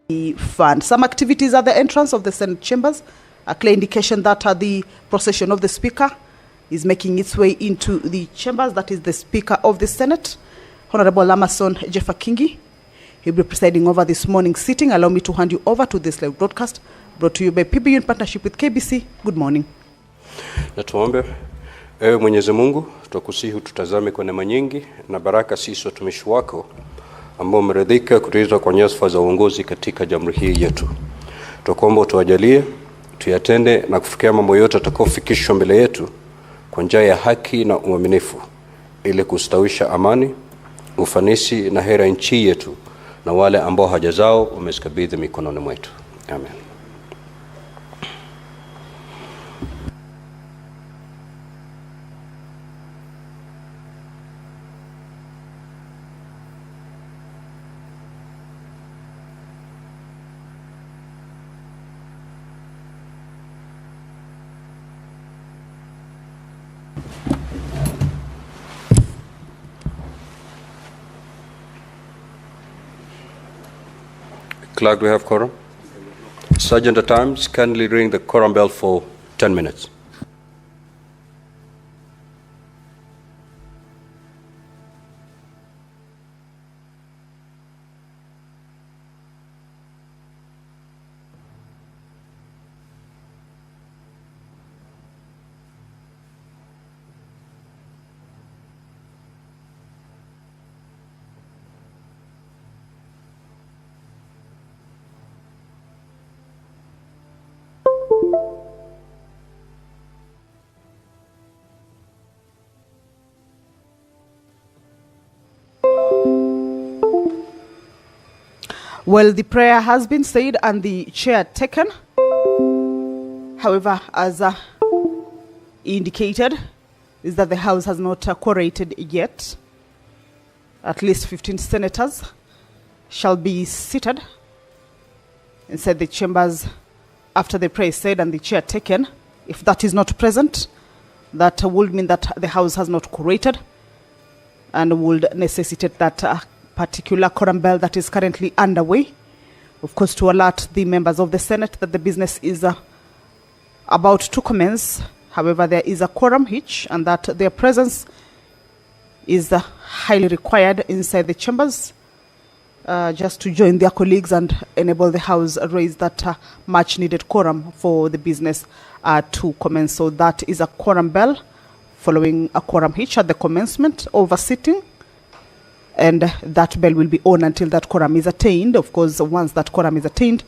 fund. Some activities at the entrance of the Senate chambers, a clear indication that the procession of the Speaker is making its way into the chambers. That is the Speaker of the Senate, Honorable Amason Jeffakingi. He'll be presiding over this morning's sitting. Allow me to hand you over to this live broadcast brought to you by PBU in partnership with KBC. Good morning. Na tuombe. Ewe Mwenyezi Mungu, tukusihi tutazame kwa neema nyingi na baraka sisi watumishi wako ambao umeridhika kutuita kwa nyadhifa za uongozi katika jamhuri hii yetu. Tukuomba utujalie tuyatende na kufikia mambo yote atakayofikishwa mbele yetu kwa njia ya haki na uaminifu ili kustawisha amani, ufanisi na heri nchi yetu na wale ambao haja zao umezikabidhi mikononi mwetu. Amen. Clerk, do we have quorum? Sergeant at Arms, kindly ring the quorum bell for 10 minutes. Well, the prayer has been said and the chair taken. However, as indicated, is that the House has not quorated yet. At least 15 senators shall be seated inside the chambers after the prayer is said and the chair taken. If that is not present, that would mean that the House has not quorated and would necessitate that particular quorum bell that is currently underway, of course, to alert the members of the Senate that the business is about to commence. However, there is a quorum hitch and that their presence is highly required inside the chambers just to join their colleagues and enable the House raise that much needed quorum for the business to commence. So that is a quorum bell following a quorum hitch at the commencement of a sitting. And that bell will be on until that quorum is attained. Of course, once that quorum is attained,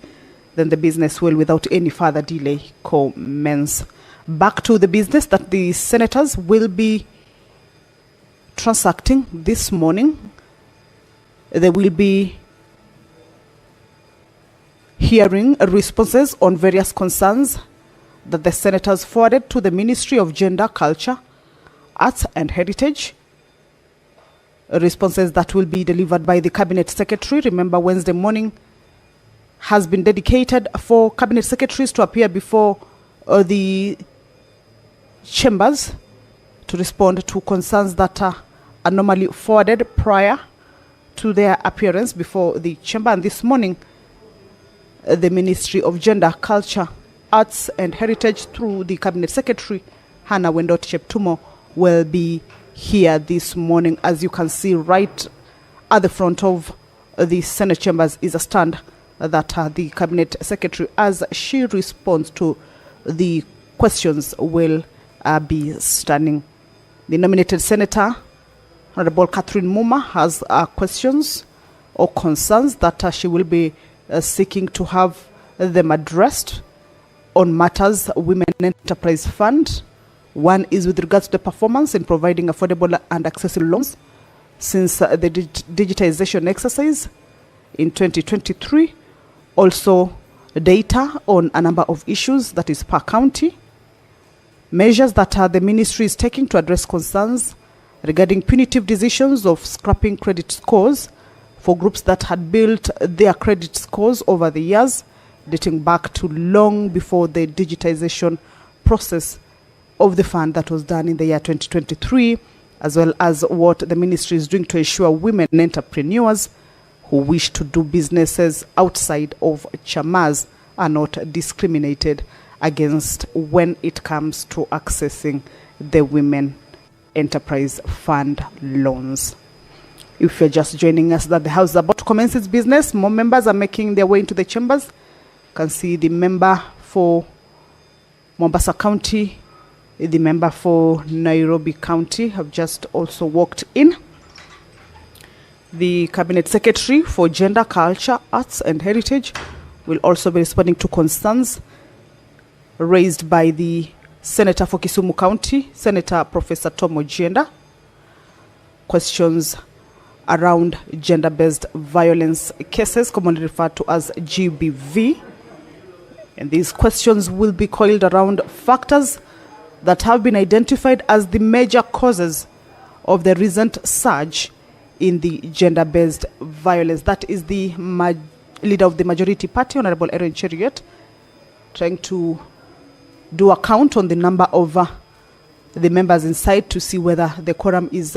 then the business will, without any further delay, commence. Back to the business that the senators will be transacting this morning. They will be hearing responses on various concerns that the senators forwarded to the Ministry of Gender, Culture, Arts and Heritage. Responses that will be delivered by the Cabinet Secretary. Remember, Wednesday morning has been dedicated for Cabinet Secretaries to appear before the chambers to respond to concerns that are normally forwarded prior to their appearance before the chamber. And this morning, the Ministry of Gender, Culture, Arts and Heritage through the Cabinet Secretary, Hannah Wendot Cheptumo, will be here this morning. As you can see right at the front of the Senate chambers is a stand that the Cabinet Secretary, as she responds to the questions, will be standing. The nominated Senator, Honorable Catherine Muma, has questions or concerns that she will be seeking to have them addressed on matters Women Enterprise Fund. One is with regards to the performance in providing affordable and accessible loans since the digitization exercise in 2023. Also, data on a number of issues, that is per county. Measures that the ministry is taking to address concerns regarding punitive decisions of scrapping credit scores for groups that had built their credit scores over the years, dating back to long before the digitization process of the fund that was done in the year 2023, as well as what the ministry is doing to ensure women entrepreneurs who wish to do businesses outside of Chamas are not discriminated against when it comes to accessing the Women Enterprise Fund loans. If you're just joining us, that the House is about to commence its business, more members are making their way into the chambers. You can see the member for Mombasa County, the member for Nairobi County have just also walked in. The Cabinet Secretary for Gender, Culture, Arts and Heritage will also be responding to concerns raised by the Senator for Kisumu County, Senator Professor Tom Ojienda. Questions around gender-based violence cases, commonly referred to as GBV. And these questions will be coiled around factors that have been identified as the major causes of the recent surge in the gender-based violence. That is the leader of the majority party, Honorable Aaron Cheriot, trying to do a count on the number of the members inside to see whether the quorum is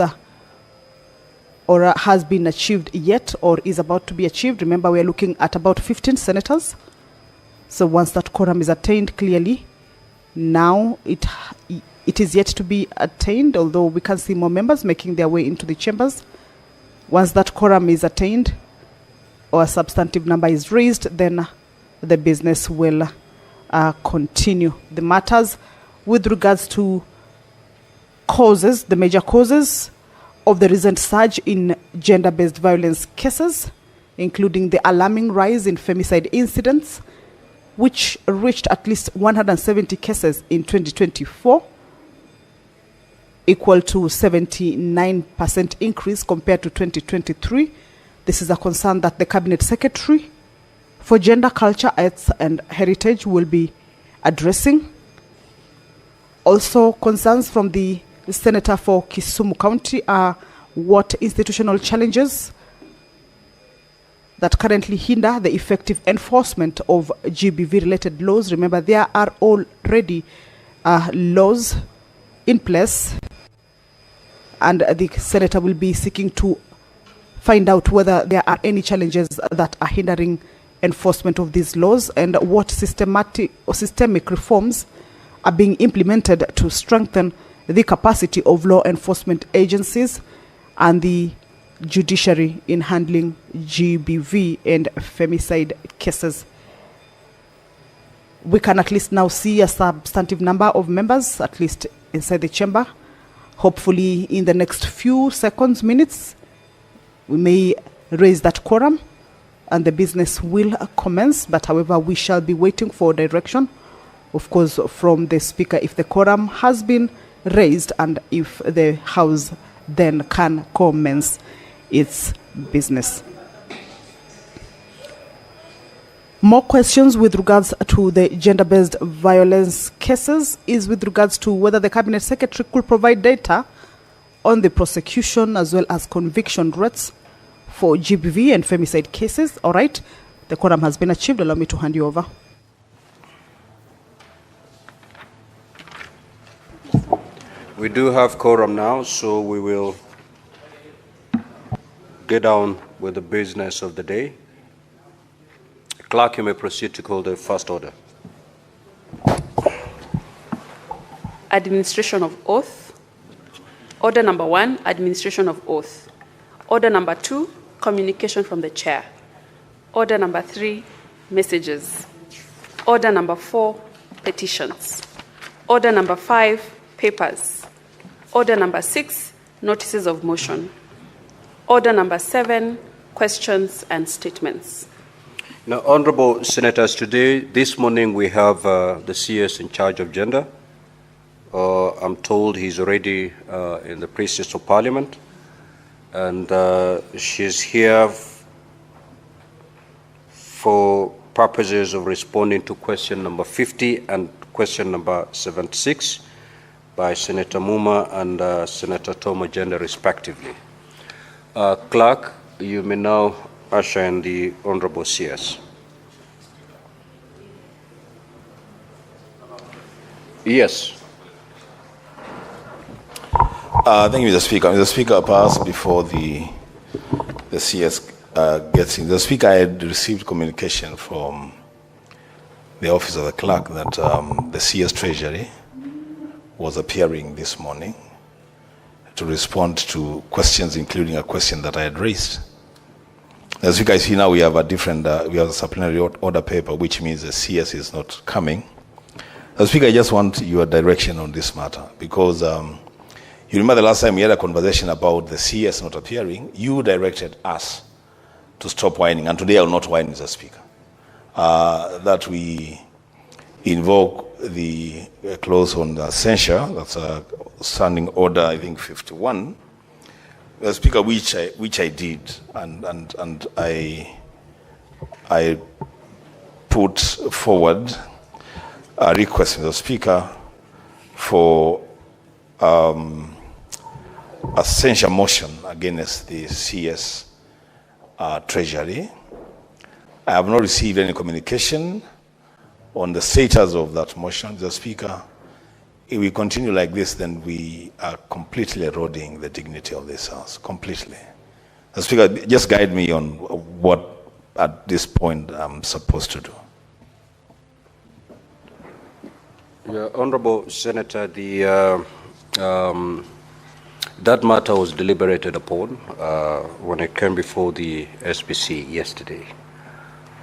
or has been achieved yet or is about to be achieved. Remember, we are looking at about 15 senators. So once that quorum is attained, clearly, now it is yet to be attained, although we can see more members making their way into the chambers. Once that quorum is attained or a substantive number is raised, then the business will continue. The matters with regards to causes, the major causes of the recent surge in gender-based violence cases, including the alarming rise in femicide incidents, which reached at least 170 cases in 2024, equal to 79% increase compared to 2023. This is a concern that the Cabinet Secretary for Gender, Culture, Arts and Heritage will be addressing. Also, concerns from the Senator for Kisumu County are what institutional challenges that currently hinder the effective enforcement of GBV-related laws. Remember, there are already laws in place, and the Senator will be seeking to find out whether there are any challenges that are hindering enforcement of these laws and what systemic reforms are being implemented to strengthen the capacity of law enforcement agencies and the judiciary in handling GBV and femicide cases. We can at least now see a substantive number of members, at least inside the chamber. Hopefully in the next few seconds, minutes, we may raise that quorum and the business will commence. But however, we shall be waiting for direction, of course, from the Speaker if the quorum has been raised and if the House then can commence its business. More questions with regards to the gender-based violence cases is with regards to whether the Cabinet Secretary could provide data on the prosecution as well as conviction rates for GBV and femicide cases. All right, the quorum has been achieved. Allow me to hand you over. We do have quorum now, so we will get on with the business of the day. Clerk, you may proceed to call the first order. Administration of oath. Order number 1, administration of oath. Order number 2, communication from the chair. Order number 3, messages. Order number 4, petitions. Order number 5, papers. Order number 6, notices of motion. Order number 7, questions and statements. Now, Honorable Senators, this morning we have the CS in charge of gender. I'm told he's already in the precincts of Parliament, and she's here for purposes of responding to question number 50 and question number 76 by Senator Muma and Senator Tom Ojienda, respectively. Clerk, you may now usher in the Honorable CS. Yes. Thank you, Mr. Speaker. Mr. Speaker, perhaps before the CS gets in. The Speaker, I had received communication from the Office of the Clerk that the CS Treasury was appearing this morning to respond to questions, including a question that I had raised. As you guys see now, we have a different, we have a supplementary order paper, which means the CS is not coming. As Speaker, I just want your direction on this matter, because you remember the last time we had a conversation about the CS not appearing, you directed us to stop whining, and today I will not whine, Mr. Speaker, that we invoke the clause on the censure, that's a standing order, I think 51, Speaker, which I did, and I put forward a request to the Speaker for a censure motion against the CS Treasury. I have not received any communication on the status of that motion, Mr. Speaker. If we continue like this, then we are completely eroding the dignity of this House, completely. Mr. Speaker, just guide me on what, at this point, I'm supposed to do. Yeah, Honorable Senator, that matter was deliberated upon when it came before the SBC yesterday.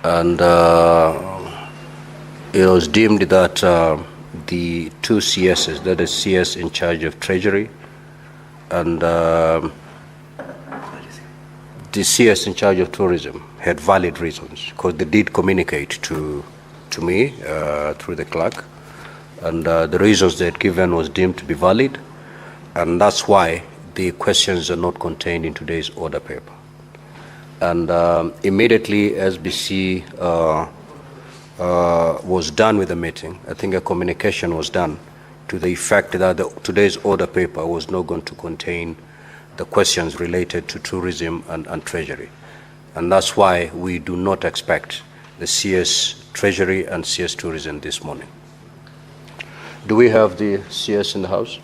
And it was deemed that the two CSs, that is CS in charge of Treasury and the CS in charge of Tourism, had valid reasons, because they did communicate to me through the clerk, and the reasons they had given was deemed to be valid, and that's why the questions are not contained in today's order paper. And immediately SBC was done with the meeting, I think a communication was done to the effect that today's order paper was not going to contain the questions related to tourism and Treasury. And that's why we do not expect the CS Treasury and CS Tourism this morning. Do we have the CS in the House?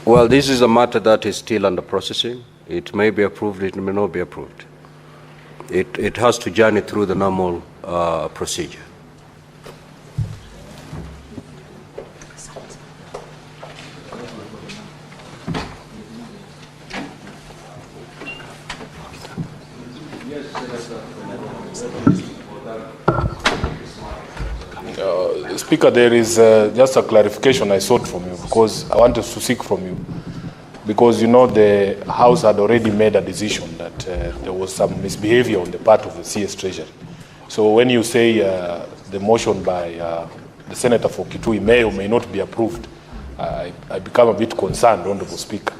Well, this is a matter that is still under processing. It may be approved, it may not be approved. It has to journey through the normal procedure. Speaker, there is just a clarification I sought from you, because I wanted to seek from you, because you know the House had already made a decision that there was some misbehavior on the part of the CS Treasury. So when you say the motion by the Senator for Kitui may or may not be approved, I become a bit concerned, Honorable Speaker.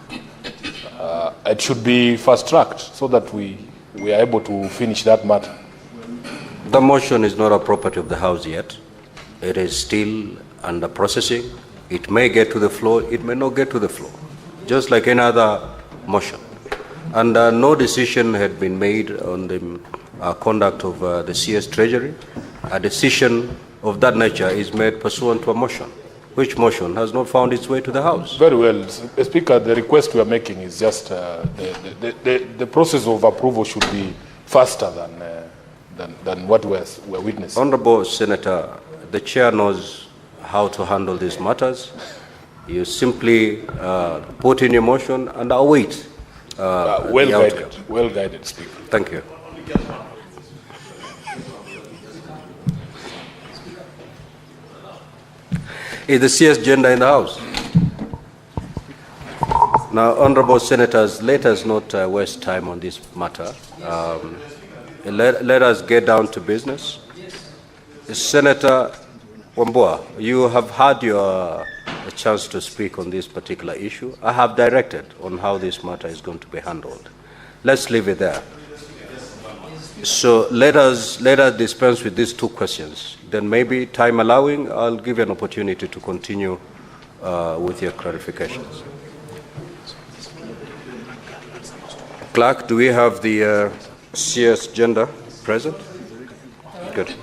It should be fast-tracked so that we are able to finish that matter. The motion is not a property of the House yet. It is still under processing. It may get to the floor, it may not get to the floor, just like any other motion. And no decision had been made on the conduct of the CS Treasury. A decision of that nature is made pursuant to a motion, which motion has not found its way to the House. Very well. Speaker, the request we are making is just the process of approval should be faster than what we're witnessing. Honorable Senator, the chair knows how to handle these matters. You simply put in your motion and await. Well guided, Speaker. Thank you. Is the CS gender in the House? Now, honorable senators, let us not waste time on this matter. Let us get down to business. Senator Wambua, you have had your chance to speak on this particular issue. I have directed on how this matter is going to be handled. Let's leave it there. So let us dispense with these two questions. Then maybe, time allowing, I'll give you an opportunity to continue with your clarifications. Clerk, do we have the CS gender present? Good.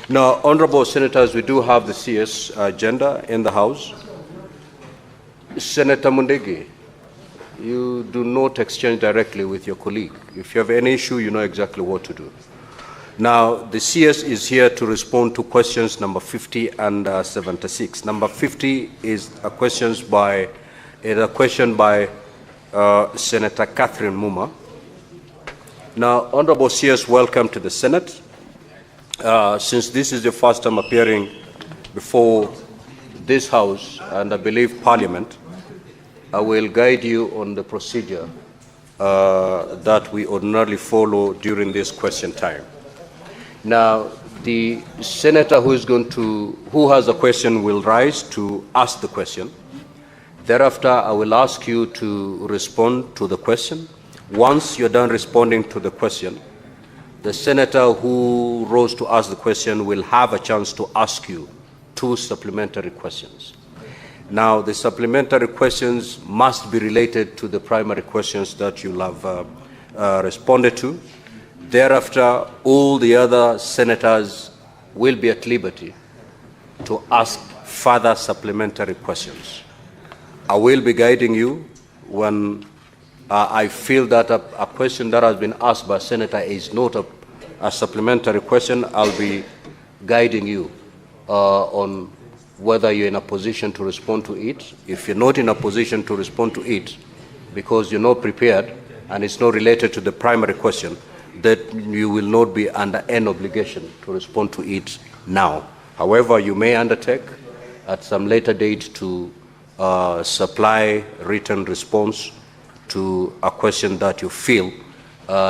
Now, honorable senators, we do have the CS gender in the House. Senator Mundegi, you do not exchange directly with your colleague. If you have any issue, you know exactly what to do. Now, the CS is here to respond to questions number 50 and 76. Number 50 is a question by Senator Catherine Muma. Now, Honorable CS, welcome to the Senate. Since this is the first time appearing before this House and I believe Parliament, I will guide you on the procedure that we ordinarily follow during this question time. Now, the senator who has a question will rise to ask the question. Thereafter, I will ask you to respond to the question. Once you're done responding to the question, the senator who rose to ask the question will have a chance to ask you 2 supplementary questions. Now, the supplementary questions must be related to the primary questions that you'll have responded to. Thereafter, all the other senators will be at liberty to ask further supplementary questions. I will be guiding you when I feel that a question that has been asked by a senator is not a supplementary question. I'll be guiding you on whether you're in a position to respond to it. If you're not in a position to respond to it because you're not prepared and it's not related to the primary question, that you will not be under any obligation to respond to it now. However, you may undertake at some later date to supply written response to a question that you feel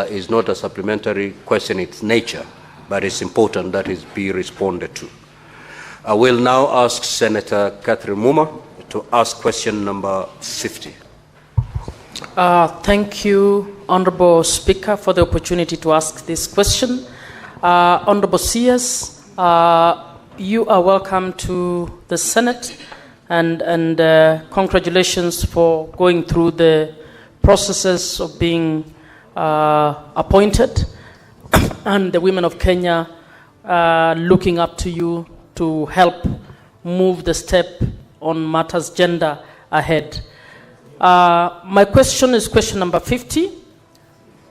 is not a supplementary question in its nature, but it's important that it be responded to. I will now ask Senator Catherine Muma to ask question number 50. Thank you, Honorable Speaker, for the opportunity to ask this question. Honorable CS, you are welcome to the Senate, and congratulations for going through the processes of being appointed, and the women of Kenya looking up to you to help move the step on matters gender ahead. My question is question number 50,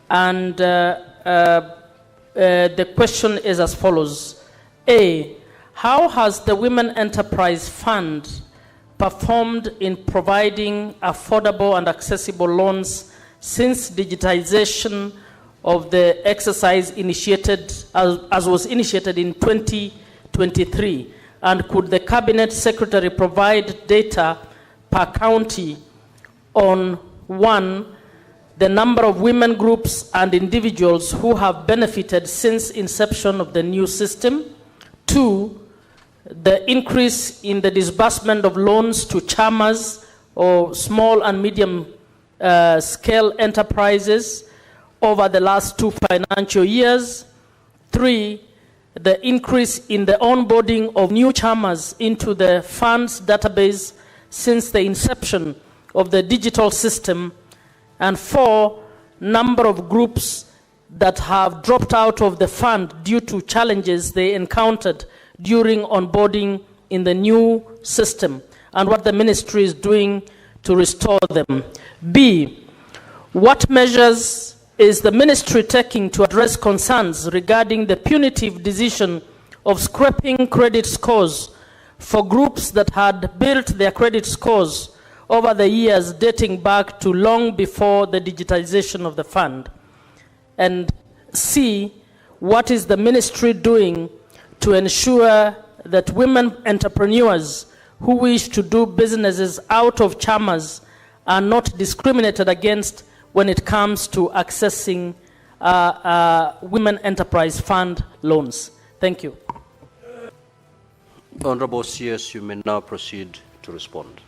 and the question is as follows. A, how has the Women Enterprise Fund performed in providing affordable and accessible loans since digitization of the exercise initiated, as was initiated in 2023? And could the Cabinet Secretary provide data per county on 1, the number of women groups and individuals who have benefited since inception of the new system; 2, the increase in the disbursement of loans to chamas or small and medium scale enterprises over the last 2 financial years; 3, the increase in the onboarding of new chamas into the fund's database since the inception of the digital system; and 4, number of groups that have dropped out of the fund due to challenges they encountered during onboarding in the new system, and what the ministry is doing to restore them. B, what measures is the ministry taking to address concerns regarding the punitive decision of scraping credit scores for groups that had built their credit scores over the years dating back to long before the digitization of the fund? And C, what is the ministry doing to ensure that women entrepreneurs who wish to do businesses out of chamas are not discriminated against when it comes to accessing Women Enterprise Fund loans? Thank you. Honorable CS, you may now proceed to respond.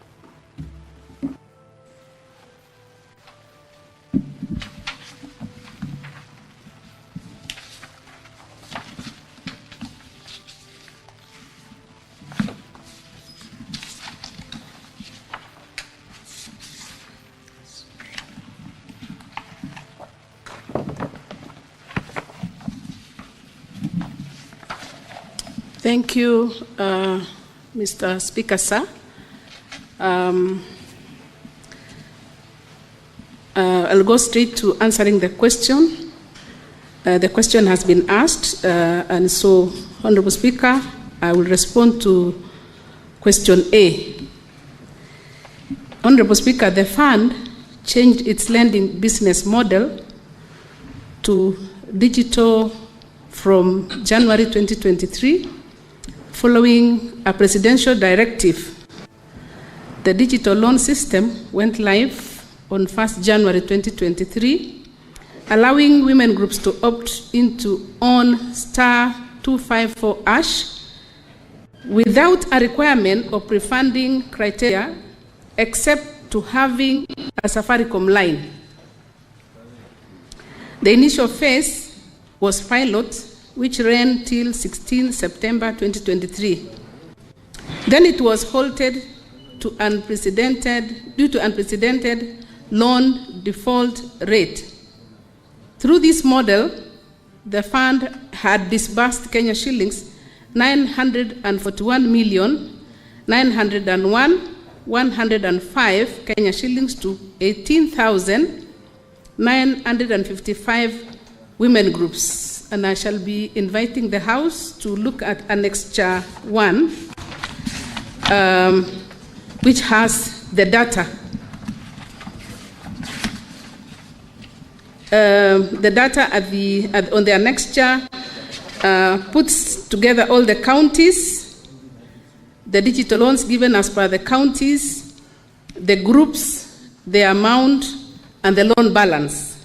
Thank you, Mr. Speaker, sir. I'll go straight to answering the question. The question has been asked, and so, Honorable Speaker, I will respond to question A. Honorable Speaker, the fund changed its lending business model to digital from January 2023, following a presidential directive. The digital loan system went live on 1st January 2023, allowing women groups to opt into on *254# without a requirement of pre-funding criteria, except to having a Safaricom line. The initial phase was pilot, which ran till 16 September 2023. Then it was halted due to unprecedented loan default rate. Through this model, the fund had disbursed Kenya shillings 941,901,105 Kenya shillings to 18,955 women groups. And I shall be inviting the House to look at Annexure 1, which has the data. The data on the annexure puts together all the counties, the digital loans given as per the counties, the groups, the amount, and the loan balance.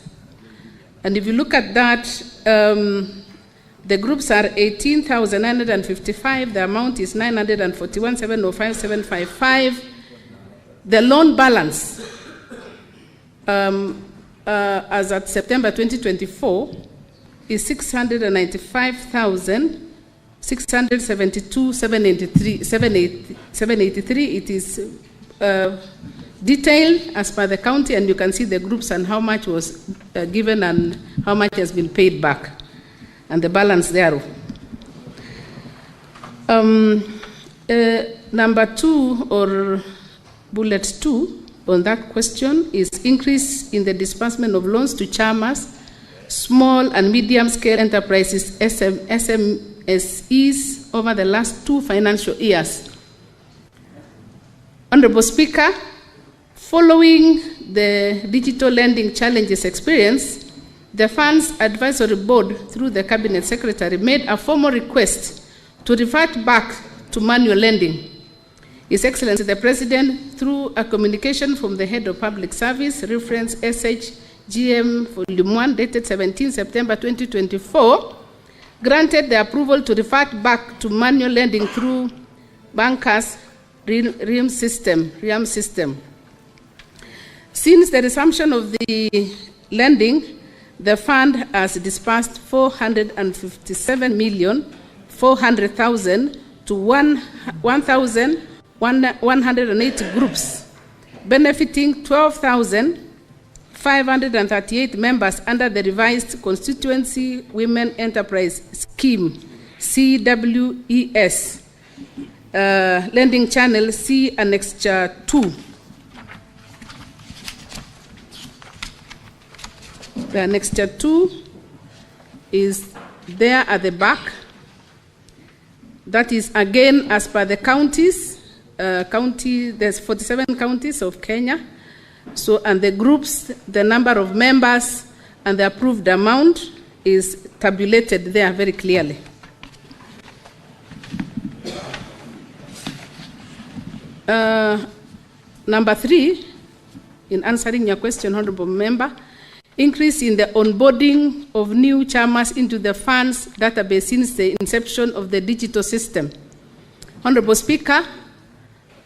And if you look at that, the groups are 18,955, the amount is 941,705,755. The loan balance, as at September 2024, is 695,672,783. It is detailed as per the county, and you can see the groups and how much was given and how much has been paid back, and the balance thereof. Number 2, or bullet 2, on that question is increase in the disbursement of loans to chairmas, small and medium-scale enterprises, SMSEs, over the last 2 financial years. Honorable Speaker, following the digital lending challenges experience, the Fund's Advisory Board, through the Cabinet Secretary, made a formal request to revert back to manual lending. His Excellency the President, through a communication from the Head of Public Service, reference SHGM Volume 1, dated 17 September 2024, granted the approval to revert back to manual lending through bankers' RIM system. Since the resumption of the lending, the fund has disbursed 457,400,000 to 1,180 groups, benefiting 12,538 members under the revised Constituency Women Enterprise Scheme, CWES, lending channel C Annexure 2. The Annexure 2 is there at the back. That is, again, as per the counties. There's 47 counties of Kenya. So, and the groups, the number of members, and the approved amount is tabulated there very clearly. Number 3, in answering your question, Honorable Member, increase in the onboarding of new chairmas into the fund's database since the inception of the digital system. Honorable Speaker,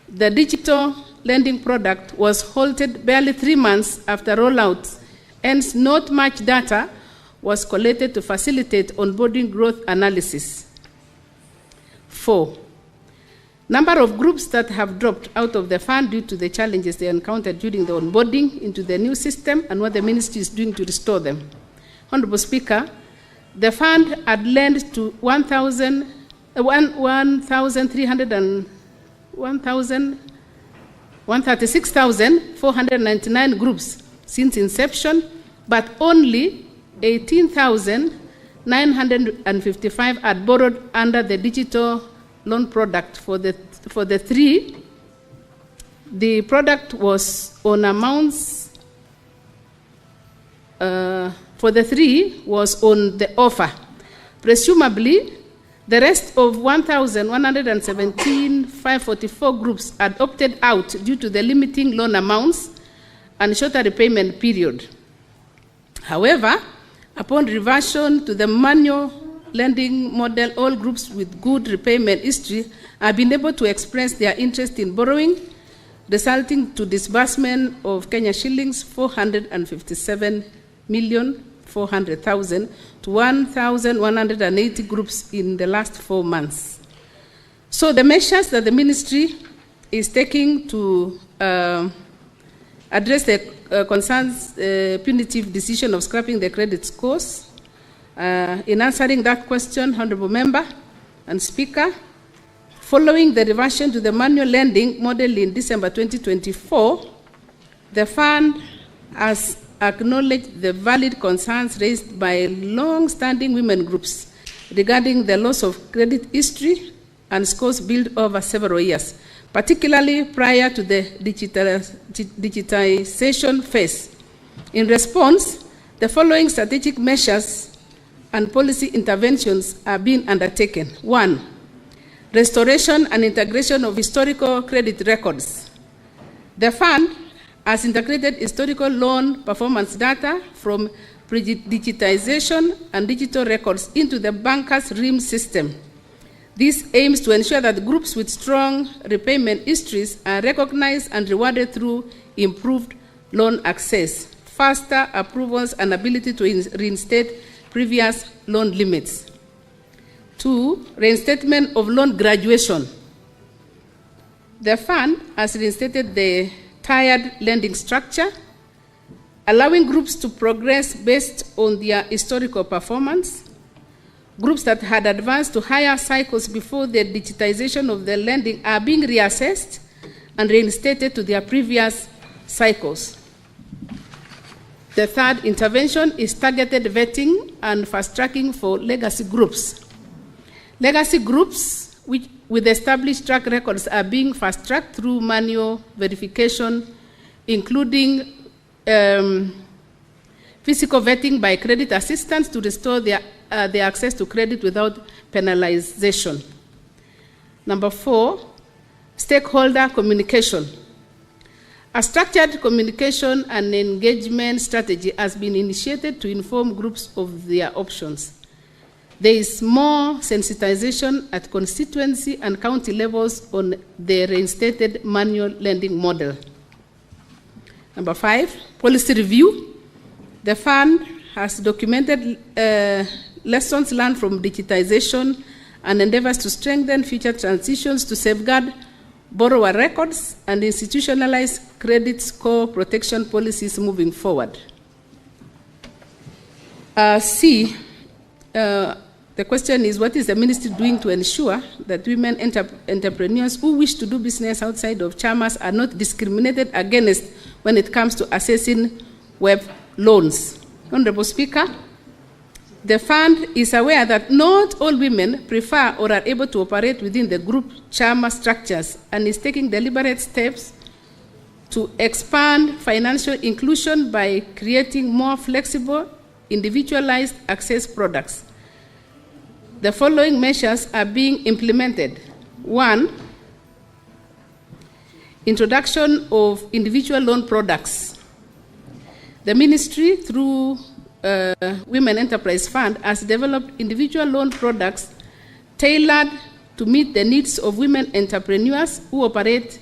the digital lending product was halted barely 3 months after rollout, hence not much data was collected to facilitate onboarding growth analysis. 4, number of groups that have dropped out of the fund due to the challenges they encountered during the onboarding into the new system and what the ministry is doing to restore them. Honorable Speaker, the fund had lent to 136,499 groups since inception, but only 18,955 had borrowed under the digital loan product. For the three, the product was on amounts, for the three was on the offer. Presumably, the rest of 1,117,544 groups had opted out due to the limiting loan amounts and shorter repayment period. However, upon reversion to the manual lending model, all groups with good repayment history have been able to express their interest in borrowing, resulting to disbursement of Kenya shillings 457,400,000 to 1,180 groups in the last 4 months. So the measures that the ministry is taking to address the concerns punitive decision of scrapping the credit scores. In answering that question, Honorable Member and Speaker, following the reversion to the manual lending model in December 2024, the fund has acknowledged the valid concerns raised by long-standing women groups regarding the loss of credit history and scores built over several years, particularly prior to the digitization phase. In response, the following strategic measures and policy interventions are being undertaken. 1, restoration and integration of historical credit records. The fund has integrated historical loan performance data from digitization and digital records into the banker's RIM system. This aims to ensure that groups with strong repayment histories are recognized and rewarded through improved loan access, faster approvals, and ability to reinstate previous loan limits. 2, reinstatement of loan graduation. The fund has reinstated the tiered lending structure, allowing groups to progress based on their historical performance. Groups that had advanced to higher cycles before the digitization of the lending are being reassessed and reinstated to their previous cycles. The third intervention is targeted vetting and fast-tracking for legacy groups. Legacy groups with established track records are being fast-tracked through manual verification, including physical vetting by credit assistants to restore their access to credit without penalization. Number 4, stakeholder communication. A structured communication and engagement strategy has been initiated to inform groups of their options. There is more sensitization at constituency and county levels on the reinstated manual lending model. Number 5, policy review. The fund has documented lessons learned from digitization and endeavors to strengthen future transitions to safeguard borrower records and institutionalize credit score protection policies moving forward. C, the question is, what is the ministry doing to ensure that women entrepreneurs who wish to do business outside of chamas are not discriminated against when it comes to assessing web loans? Honorable Speaker, the fund is aware that not all women prefer or are able to operate within the group chama structures and is taking deliberate steps to expand financial inclusion by creating more flexible, individualized access products. The following measures are being implemented. 1, introduction of individual loan products. The ministry, through Women Enterprise Fund, has developed individual loan products tailored to meet the needs of women entrepreneurs who operate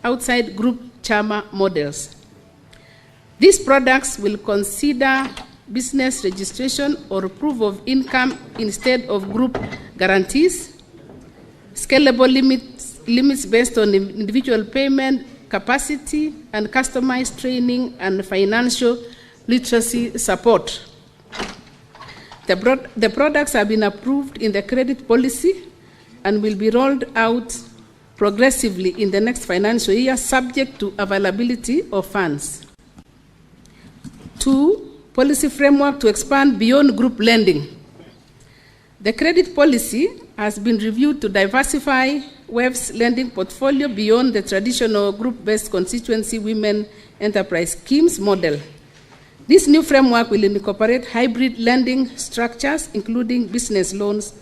outside group chama models. These products will consider business registration or proof of income instead of group guarantees, scalable limits based on individual payment capacity, and customized training and financial literacy support. The products have been approved in the credit policy and will be rolled out progressively in the next financial year, subject to availability of funds. 2, policy framework to expand beyond group lending. The credit policy has been reviewed to diversify WEF's lending portfolio beyond the traditional group-based constituency women enterprise schemes model. This new framework will incorporate hybrid lending structures, including business loans,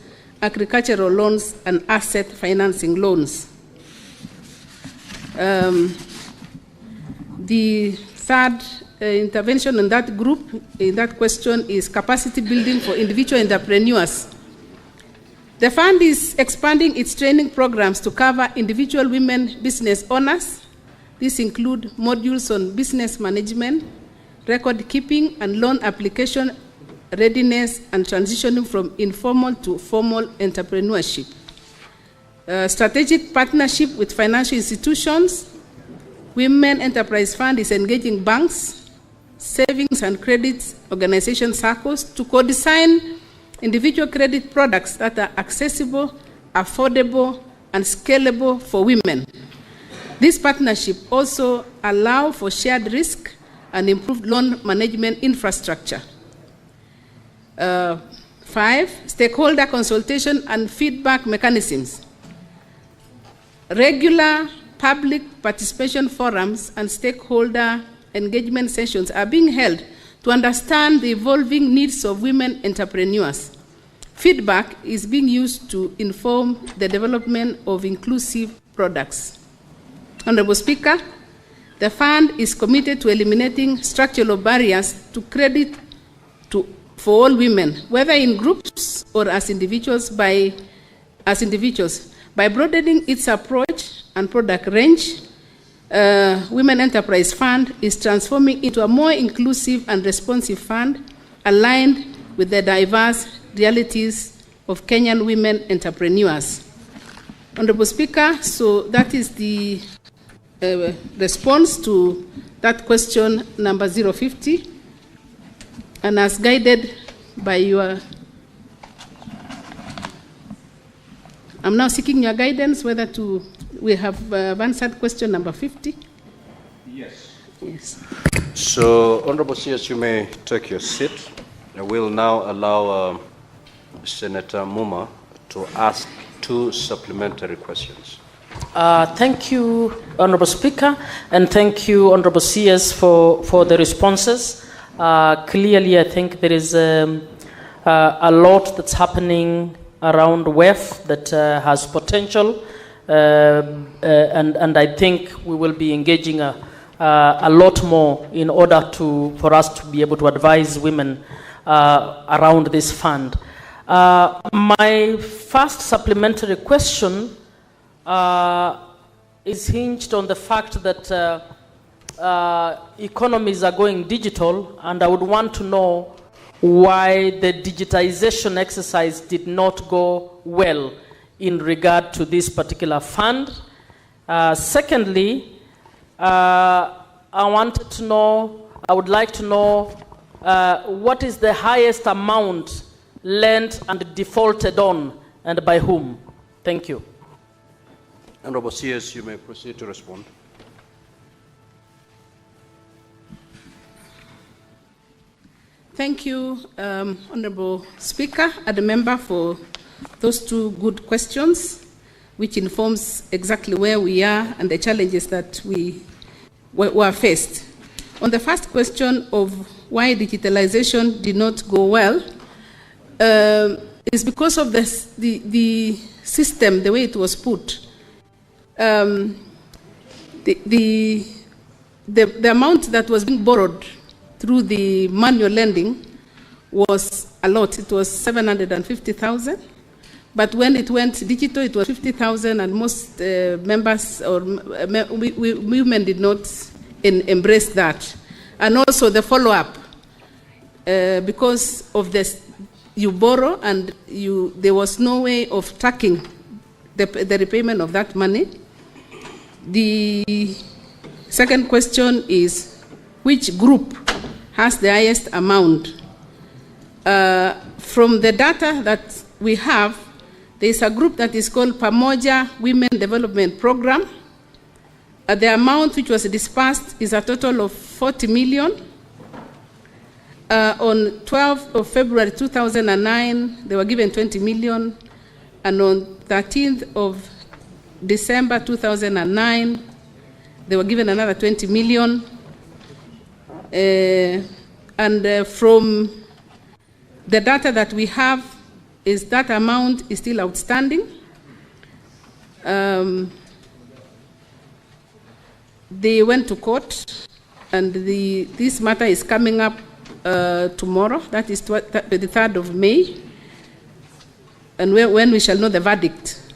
agricultural loans, and asset financing loans. The third intervention in that group, in that question, is capacity building for individual entrepreneurs. The fund is expanding its training programs to cover individual women business owners. These include modules on business management, record keeping, and loan application readiness, and transitioning from informal to formal entrepreneurship. Strategic partnership with financial institutions. Women Enterprise Fund is engaging banks, savings and credit organization circles to co-design individual credit products that are accessible, affordable, and scalable for women. This partnership also allows for shared risk and improved loan management infrastructure. 5, stakeholder consultation and feedback mechanisms. Regular public participation forums and stakeholder engagement sessions are being held to understand the evolving needs of women entrepreneurs. Feedback is being used to inform the development of inclusive products. Honorable Speaker, the fund is committed to eliminating structural barriers to credit for all women, whether in groups or as individuals, by broadening its approach and product range. Women Enterprise Fund is transforming into a more inclusive and responsive fund aligned with the diverse realities of Kenyan women entrepreneurs. Honorable Speaker, so that is the response to that question number 050, and as guided by your, I'm now seeking your guidance whether to, we have answered question number 50. Yes. Yes. So, Honorable CS, you may take your seat. I will now allow Senator Muma to ask 2 supplementary questions. Thank you, Honorable Speaker, and thank you, Honorable CS, for the responses. Clearly, I think there is a lot that's happening around WEF that has potential, and I think we will be engaging a lot more in order for us to be able to advise women around this fund. My first supplementary question is hinged on the fact that economies are going digital, and I would want to know why the digitization exercise did not go well in regard to this particular fund. Secondly, I would like to know what is the highest amount lent and defaulted on, and by whom? Thank you. Honorable CS, you may proceed to respond. Thank you, Honorable Speaker and the member, for those 2 good questions, which informs exactly where we are and the challenges that we were faced. On the first question of why digitalization did not go well, is because of the system, the way it was put. The amount that was being borrowed through the manual lending was a lot. It was 750,000. But when it went digital, it was 50,000, and most members or women did not embrace that. And also the follow-up, because of this, you borrow and there was no way of tracking the repayment of that money. The second question is, which group has the highest amount? From the data that we have, there is a group that is called Pamoja Women Development Program. The amount which was disbursed is a total of 40 million. On 12th of February 2009, they were given 20 million. And on 13th of December 2009, they were given another 20 million. From the data that we have, is that amount is still outstanding. They went to court, and this matter is coming up tomorrow. That is the 3rd of May, and when we shall know the verdict.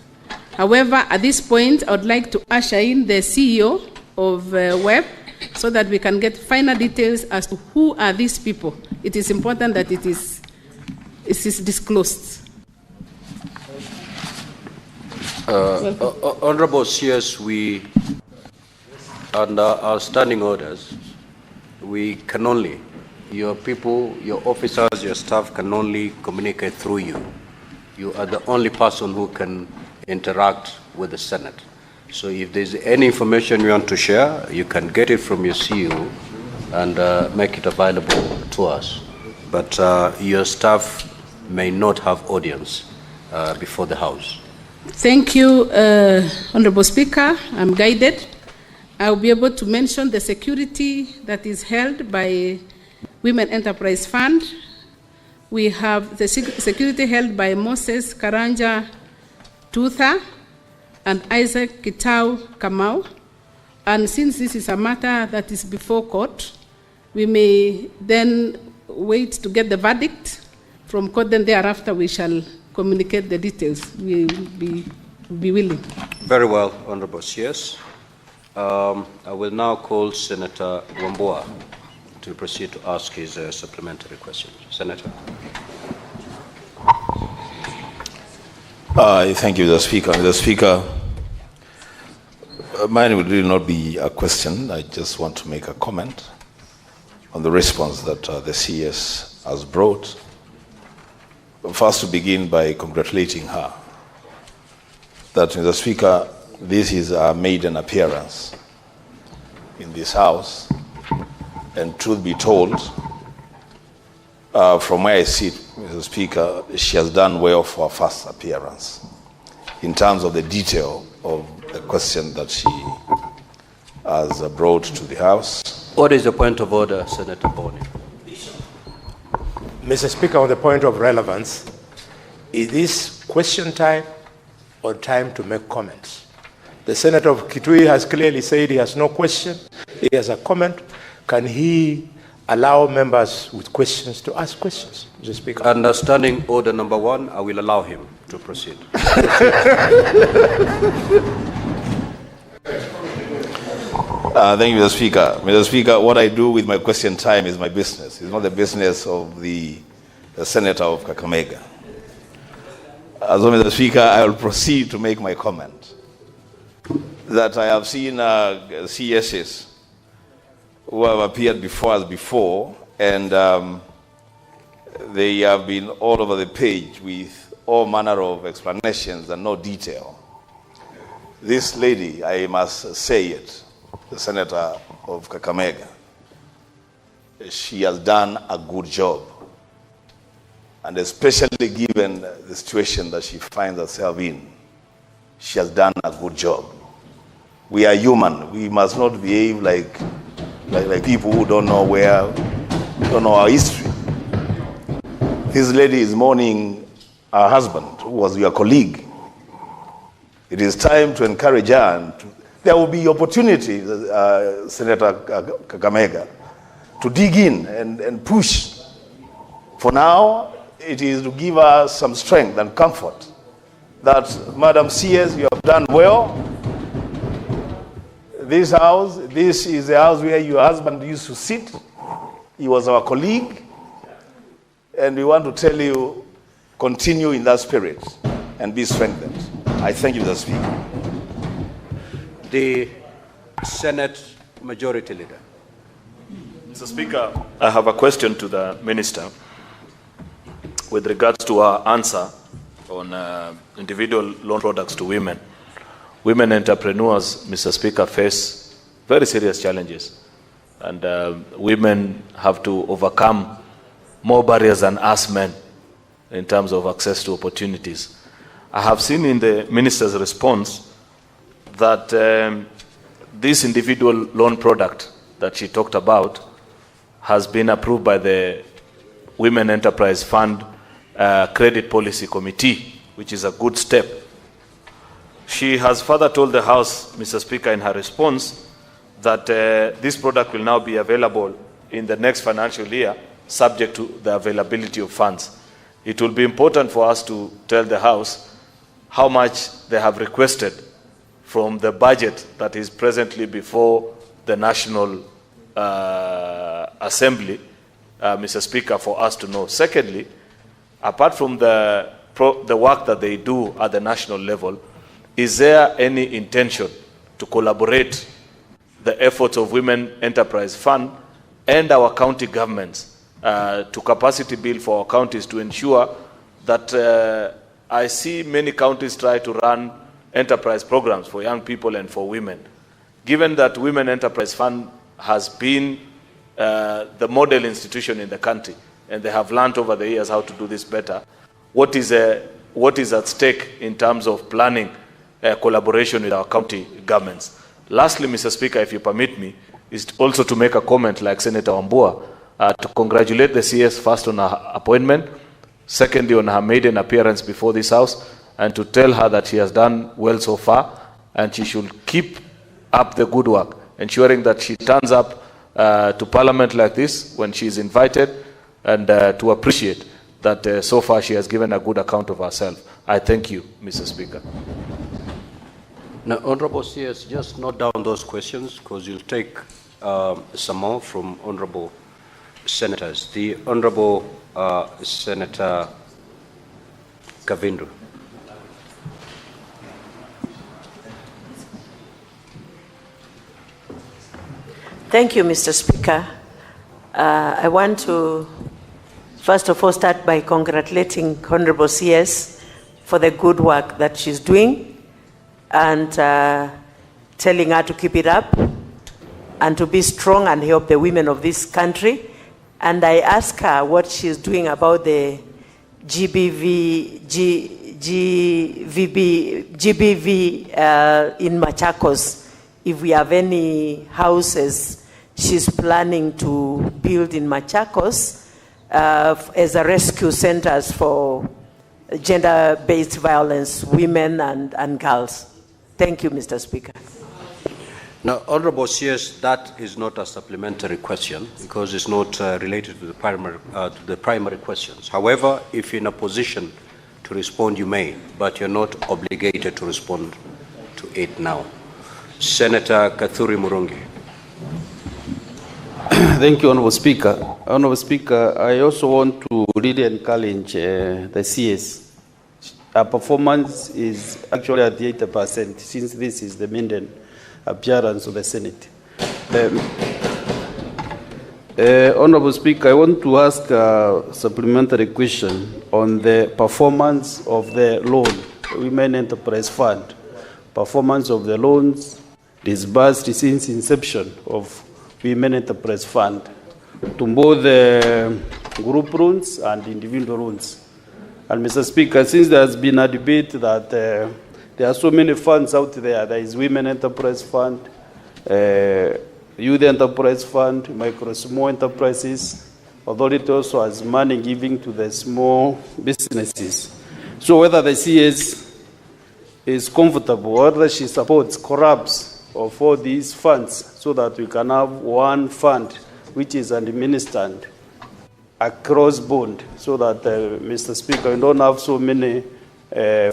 However, at this point, I would like to usher in the CEO of WEB so that we can get final details as to who are these people. It is important that it is disclosed. Honorable CS, we, under our standing orders, we can only, your people, your officers, your staff can only communicate through you. You are the only person who can interact with the Senate. So if there's any information you want to share, you can get it from your CEO and make it available to us. But your staff may not have audience before the House. Thank you, Honorable Speaker. I'm guided. I'll be able to mention the security that is held by Women Enterprise Fund. We have the security held by Moses Karanja Tutha and Isaac Kitau Kamau. And since this is a matter that is before court, we may then wait to get the verdict from court, then thereafter we shall communicate the details. We will be willing. Very well, Honorable CS. I will now call Senator Wambua to proceed to ask his supplementary question. Senator. Thank you, Mr. Speaker. Mr. Speaker, mine would really not be a question. I just want to make a comment on the response that the CS has brought. First, to begin by congratulating her that, Mr. Speaker, this is a maiden appearance in this House, and truth be told, from where I sit, Mr. Speaker, she has done well for her first appearance in terms of the detail of the question that she has brought to the House. What is the point of order, Senator Boni? Mr. Speaker, on the point of relevance, is this question time or time to make comments? The Senator of Kitui has clearly said he has no question, he has a comment. Can he allow members with questions to ask questions, Mr. Speaker? Understanding order number 1, I will allow him to proceed. Thank you, Mr. Speaker. Mr. Speaker, what I do with my question time is my business. It's not the business of the Senator of Kakamega. As well, Mr. Speaker, I will proceed to make my comment that I have seen CSs who have appeared before us before, and they have been all over the page with all manner of explanations and no detail. This lady, I must say it, the Senator of Kakamega, she has done a good job, and especially given the situation that she finds herself in, she has done a good job. We are human. We must not behave like people who don't know our history. This lady is mourning her husband, who was your colleague. It is time to encourage her, and there will be opportunity, Senator Kakamega, to dig in and push. For now, it is to give her some strength and comfort that, Madam CS, you have done well. This house, this is the house where your husband used to sit. He was our colleague. And we want to tell you, continue in that spirit and be strengthened. I thank you, Mr. Speaker. The Senate Majority Leader. Mr. Speaker, I have a question to the Minister with regards to her answer on individual loan products to women. Women entrepreneurs, Mr. Speaker, face very serious challenges, and women have to overcome more barriers than us men in terms of access to opportunities. I have seen in the minister's response that this individual loan product that she talked about has been approved by the Women Enterprise Fund Credit Policy Committee, which is a good step. She has further told the House, Mr. Speaker, in her response, that this product will now be available in the next financial year, subject to the availability of funds. It will be important for us to tell the House how much they have requested from the budget that is presently before the National Assembly, Mr. Speaker, for us to know. Secondly, apart from the work that they do at the national level, is there any intention to collaborate the efforts of Women Enterprise Fund and our county governments to capacity build for our counties to ensure that I see many counties try to run enterprise programs for young people and for women. Given that Women Enterprise Fund has been the model institution in the country, and they have learned over the years how to do this better, what is at stake in terms of planning collaboration with our county governments? Lastly, Mr. Speaker, if you permit me, is also to make a comment like Senator Wambua, to congratulate the CS first on her appointment, secondly on her maiden appearance before this House, and to tell her that she has done well so far, and she should keep up the good work, ensuring that she turns up to Parliament like this when she is invited, and to appreciate that so far she has given a good account of herself. I thank you, Mr. Speaker. Now, Honorable CS, just note down those questions because you'll take some more from Honorable Senators. The Honorable Senator Kavindu. Thank you, Mr. Speaker. I want to, first of all, start by congratulating Honorable CS for the good work that she's doing and telling her to keep it up and to be strong and help the women of this country. And I asked her what she's doing about the GBV in Machakos, if we have any houses she's planning to build in Machakos as a rescue centers for gender-based violence, women and girls. Thank you, Mr. Speaker. Now, Honorable CS, that is not a supplementary question because it's not related to the primary questions. However, if you're in a position to respond, you may, but you're not obligated to respond to it now. Senator Kathuri Murungi. Thank you, Honorable Speaker. Honorable Speaker, I also want to really encourage the CS. Our performance is actually at 80% since this is the maiden appearance of the Senate. Honorable Speaker, I want to ask a supplementary question on the performance of the loan, Women Enterprise Fund, performance of the loans disbursed since inception of Women Enterprise Fund to both the group loans and individual loans. And Mr. Speaker, since there has been a debate that there are so many funds out there, there is Women Enterprise Fund, Youth Enterprise Fund, Micro Small Enterprises, Authority also has money giving to the small businesses. So whether the CS is comfortable, whether she supports corrupts of all these funds so that we can have one fund which is administered across board so that, Mr. Speaker, we don't have so many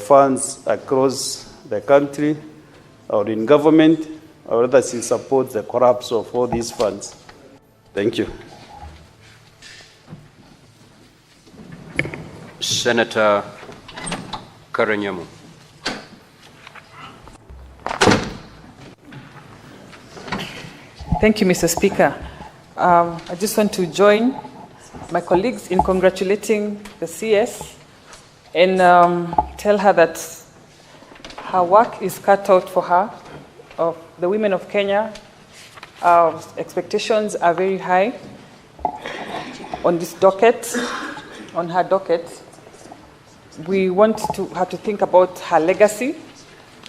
funds across the country or in government, or whether she supports the corrupts of all these funds. Thank you. Senator Karenyamu. Thank you, Mr. Speaker. I just want to join my colleagues in congratulating the CS and tell her that her work is cut out for her. Of the women of Kenya, our expectations are very high. on this docket, on her docket, we want her to think about her legacy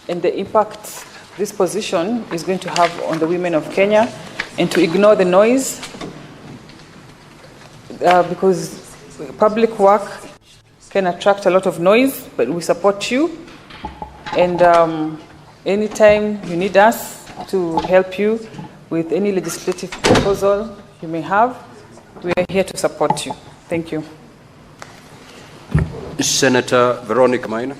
and the impact this position is going to have on the women of Kenya, and to ignore the noise, because public work can attract a lot of noise, but we support you. And anytime you need us to help you with any legislative proposal you may have, we are here to support you. Thank you. Senator Veronica Maina.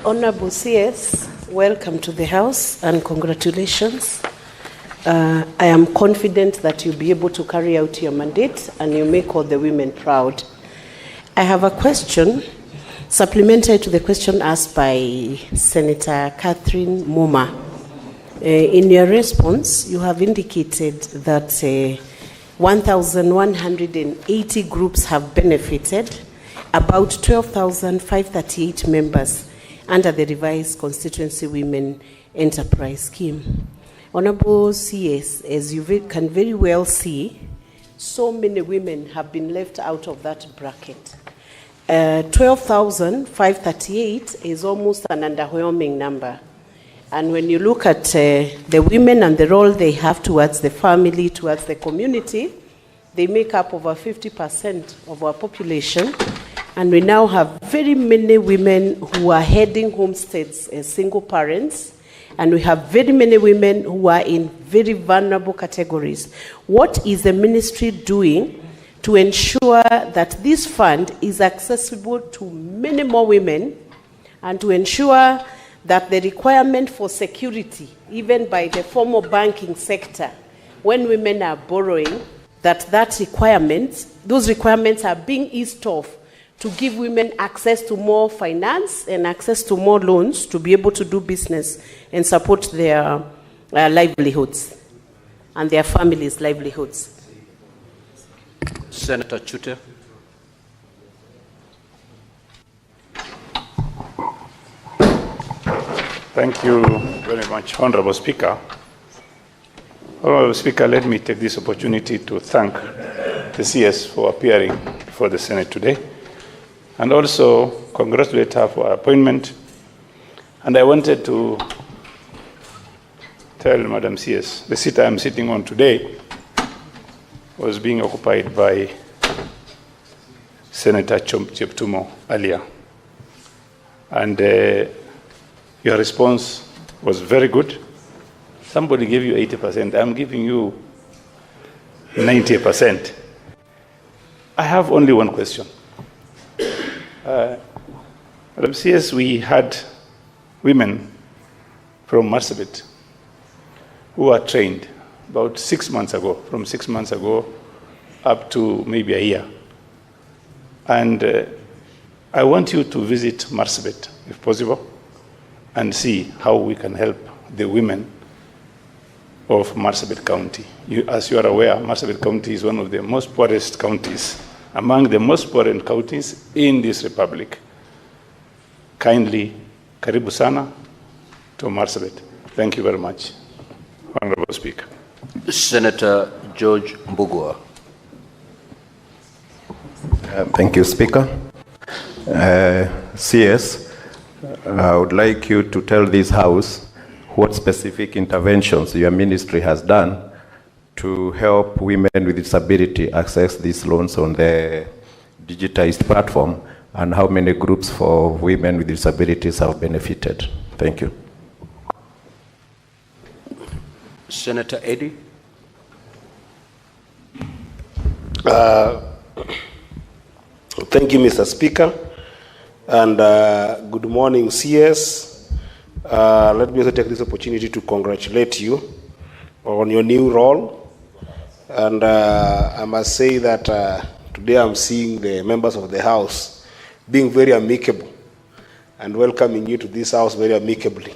Honorable CS, welcome to the House and congratulations. I am confident that you'll be able to carry out your mandate and you make all the women proud. I have a question, supplementary to the question asked by Senator Catherine Muma. In your response, you have indicated that 1,180 groups have benefited, about 12,538 members under the revised Constituency Women Enterprise Scheme. Honorable CS, as you can very well see, so many women have been left out of that bracket. 12,538 is almost an underwhelming number. And when you look at the women and the role they have towards the family, towards the community, they make up over 50% of our population. And we now have very many women who are heading homesteads as single parents. And we have very many women who are in very vulnerable categories. What is the ministry doing to ensure that this fund is accessible to many more women, and to ensure that the requirement for security, even by the formal banking sector, when women are borrowing, those requirements are being eased off to give women access to more finance and access to more loans to be able to do business and support their livelihoods and their families' livelihoods. Senator Chute. Thank you very much, Honorable Speaker. Honorable Speaker, let me take this opportunity to thank the CS for appearing before the Senate today, and also congratulate her for her appointment. And I wanted to tell Madam CS, the seat I am sitting on today was being occupied by Senator Cheptumo earlier. And your response was very good. Somebody gave you 80%. I'm giving you 90%. I have only one question. Madam CS, we had women from Marsabit who are trained about 6 months ago, from 6 months ago up to maybe a year. And I want you to visit Marsabit, if possible, and see how we can help the women of Marsabit County. As you are aware, Marsabit County is one of the most poorest counties, among the most poor counties in this republic. Kindly, karibu sana to Marsabit. Thank you very much, Honorable Speaker. Senator George Mbugua. Thank you, Speaker. CS, I would like you to tell this House what specific interventions your ministry has done to help women with disability access these loans on the digitized platform, and how many groups for women with disabilities have benefited. Thank you. Senator Eddy. Thank you, Mr. Speaker, and good morning, CS. Let me also take this opportunity to congratulate you on your new role. And I must say that today I'm seeing the members of the House being very amicable and welcoming you to this House very amicably.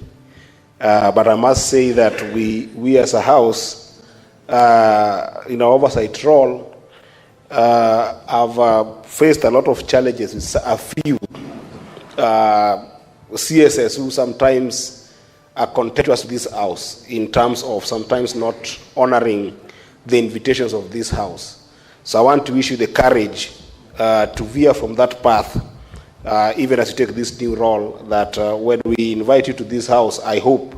But I must say that we as a House, in our oversight role, have faced a lot of challenges with a few CSS who sometimes are contentious with this House in terms of sometimes not honoring the invitations of this House. So I want to wish you the courage to veer from that path, even as you take this new role, that when we invite you to this House, I hope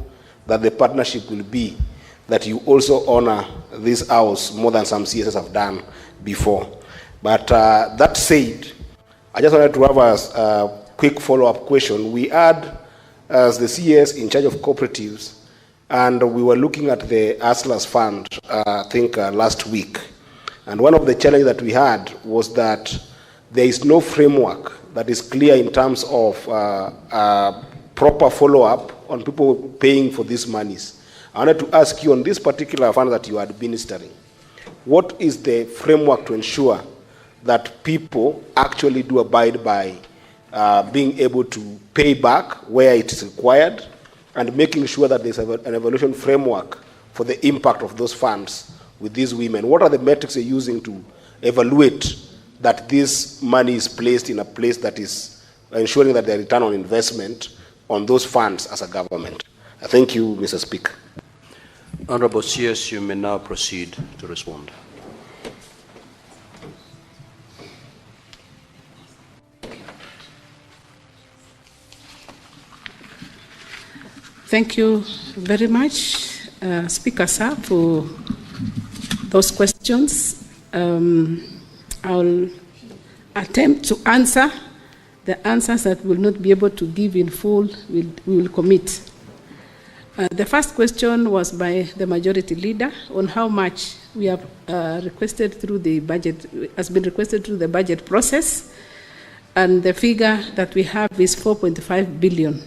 that the partnership will be that you also honor this House more than some CSs have done before. But that said, I just wanted to have a quick follow-up question. We had, as the CS in charge of cooperatives, and we were looking at the Hustlers Fund, I think last week. And one of the challenges that we had was that there is no framework that is clear in terms of proper follow-up on people paying for these monies. I wanted to ask you on this particular fund that you are administering, what is the framework to ensure that people actually do abide by being able to pay back where it is required, and making sure that there's an evaluation framework for the impact of those funds with these women? What are the metrics you're using to evaluate that this money is placed in a place that is ensuring that the return on investment on those funds as a government? Thank you, Mr. Speaker. Honorable CS, you may now proceed to respond. Thank you very much, Speaker Sir, for those questions. I'll attempt to answer. The answers that we'll not be able to give in full, we will commit. The first question was by the majority leader on how much we have requested through the budget, has been requested through the budget process, and the figure that we have is 4.5 billion.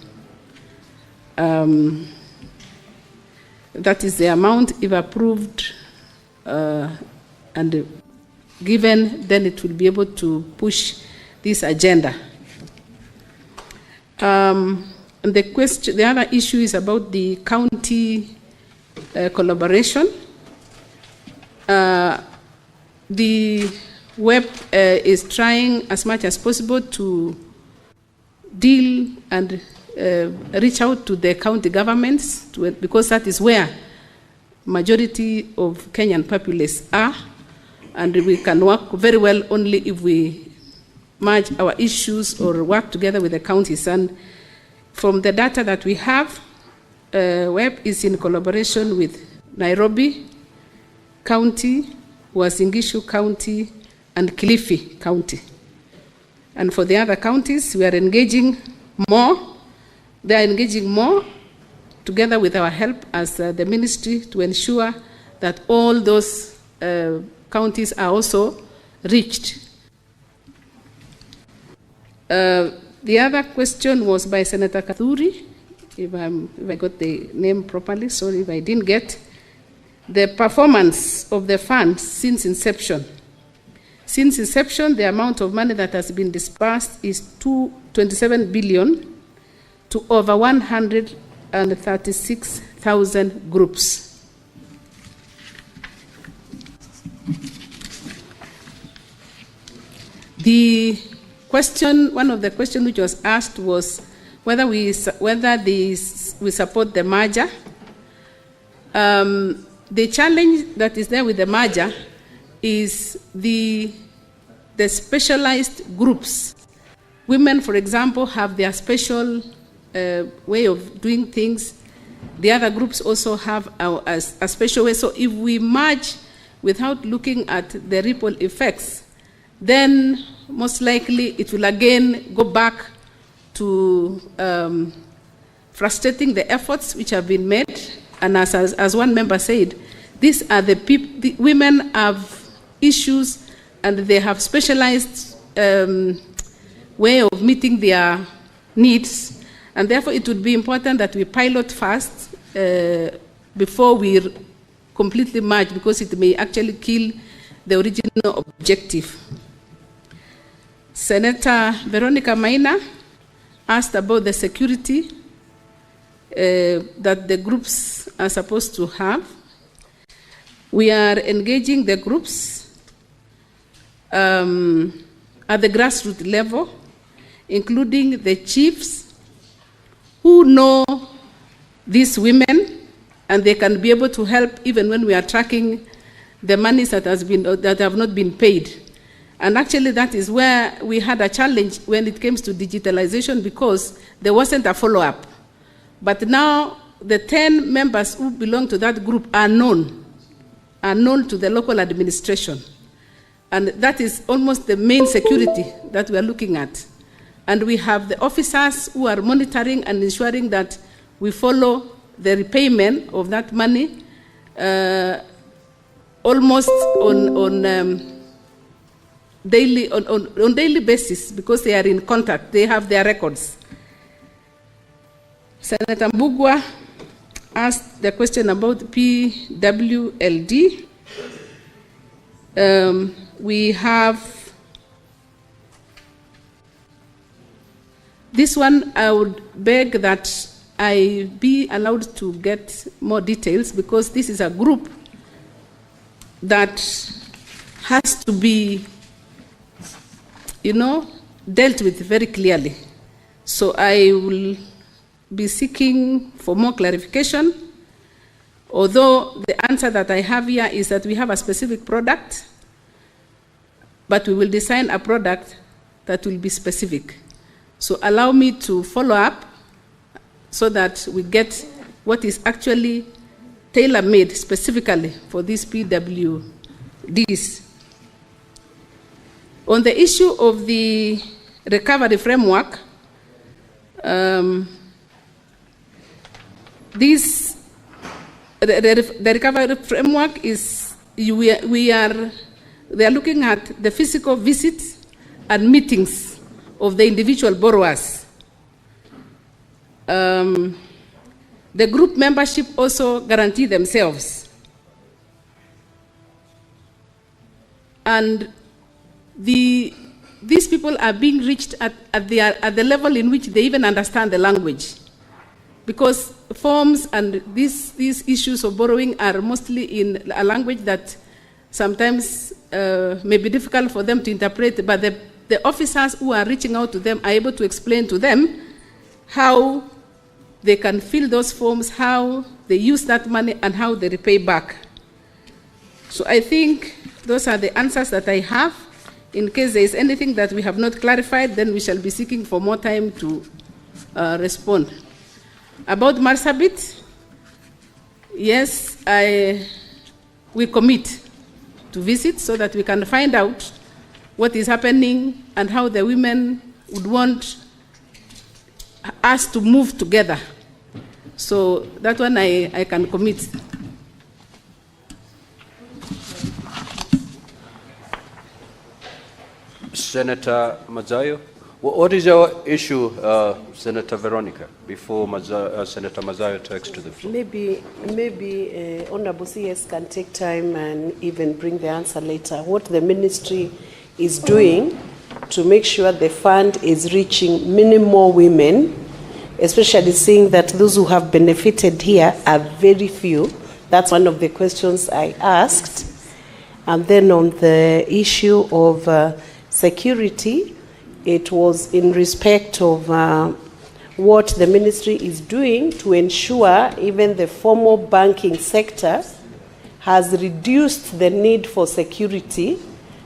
That is the amount. If approved and given, then it will be able to push this agenda. The other issue is about the county collaboration. The web is trying as much as possible to deal and reach out to the county governments, because that is where majority of Kenyan populace are, and we can work very well only if we merge our issues or work together with the counties. And from the data that we have, WEB is in collaboration with Nairobi County, Uasin Gishu County, and Kilifi County. And for the other counties, we are engaging more. They are engaging more together with our help as the ministry to ensure that all those counties are also reached. The other question was by Senator Kathuri, if I got the name properly, sorry if I didn't get. The performance of the fund since inception. Since inception, the amount of money that has been disbursed is 27 billion to over 136,000 groups. The question, one of the questions which was asked was whether we support the merger. The challenge that is there with the merger is the specialized groups. Women, for example, have their special way of doing things. The other groups also have a special way. So if we merge without looking at the ripple effects, then most likely it will again go back to frustrating the efforts which have been made. And as one member said, these are the people, the women have issues and they have specialized way of meeting their needs. And therefore it would be important that we pilot first before we completely merge, because it may actually kill the original objective. Senator Veronica Maina asked about the security that the groups are supposed to have. We are engaging the groups at the grassroots level, including the chiefs who know these women, and they can be able to help even when we are tracking the monies that have not been paid. And actually that is where we had a challenge when it comes to digitalization, because there wasn't a follow-up. But now the 10 members who belong to that group are known to the local administration. And that is almost the main security that we are looking at. And we have the officers who are monitoring and ensuring that we follow the repayment of that money almost on daily basis, because they are in contact, they have their records. Senator Mbugua asked the question about PWLD. We have this one. I would beg that I be allowed to get more details, because this is a group that has to be, dealt with very clearly. So I will be seeking for more clarification, although the answer that I have here is that we have a specific product, but we will design a product that will be specific. So allow me to follow up so that we get what is actually tailor-made specifically for these PWDs. On the issue of the recovery framework, the recovery framework is, they are looking at the physical visits and meetings of the individual borrowers. The group membership also guarantee themselves. And these people are being reached at the level in which they even understand the language. Because forms and these issues of borrowing are mostly in a language that sometimes may be difficult for them to interpret, but the officers who are reaching out to them are able to explain to them how they can fill those forms, how they use that money, and how they repay back. So I think those are the answers that I have. In case there is anything that we have not clarified, then we shall be seeking for more time to respond. About Marsabit, yes, we commit to visit so that we can find out what is happening and how the women would want us to move together. So that one I can commit. Senator Mazayo, what is your issue, Senator Veronica, before Senator Mazayo takes to the floor? Maybe Honorable CS can take time and even bring the answer later. What the ministry is doing to make sure the fund is reaching many more women, especially seeing that those who have benefited here are very few. That's one of the questions I asked. And then on the issue of security, it was in respect of what the ministry is doing to ensure even the formal banking sector has reduced the need for security,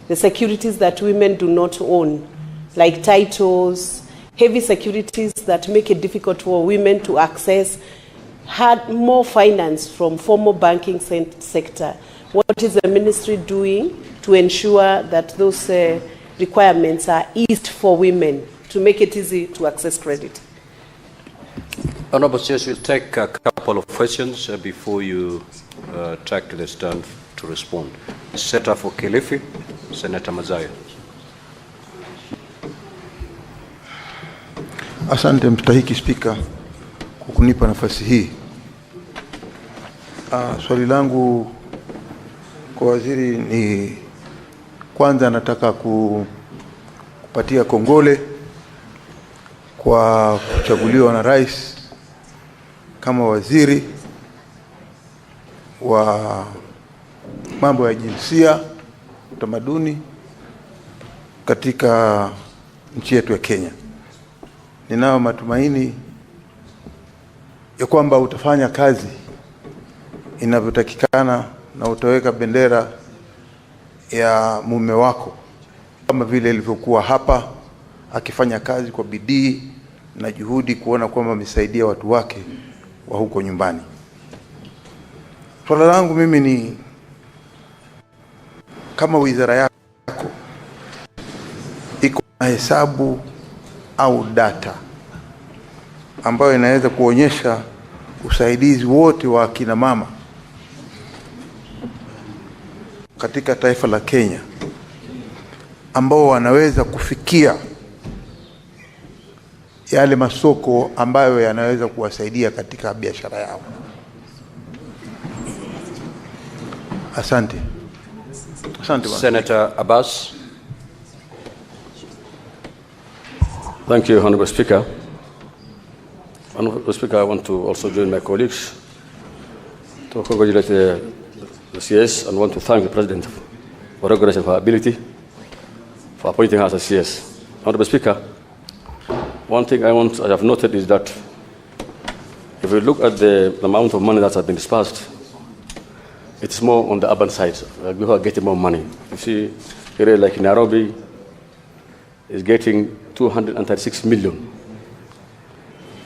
the securities that women do not own, like titles, heavy securities that make it difficult for women to access, had more finance from formal banking sector. What is the ministry doing to ensure that those requirements are eased for women to make it easy to access credit? Honorable CS, we'll take a couple of questions before you take to the stand to respond. Senator for Kilifi, Senator Mazayo. Asante mstahiki Spika kwa kunipa nafasi hii. Swali langu kwa waziri ni, kwanza nataka kupatia kongole kwa kuchaguliwa na rais kama waziri wa mambo ya jinsia, utamaduni katika nchi yetu ya Kenya. Ninao matumaini ya kwamba utafanya kazi inavyotakikana na utaweka bendera ya mume wako, kama vile ilivyokuwa hapa, akifanya kazi kwa bidii na juhudi kuona kwamba amesaidia watu wake wa huko nyumbani. Swala langu mimi ni kama wizara yako iko na hesabu au data ambayo inaweza kuonyesha usaidizi wote wa akina mama katika taifa la Kenya ambao wanaweza kufikia yale masoko ambayo yanaweza kuwasaidia katika biashara yao. Asante. Asante. Senator Abbas. Thank you, Honorable Speaker. Honorable Speaker, I want to also join my colleagues to congratulate the CS and want to thank the President for recognition of her ability for appointing her as a CS. Honorable Speaker, one thing I have noted is that if we look at the amount of money that has been dispersed, it's more on the urban side. People are getting more money. You see, here like Nairobi is getting 236 million.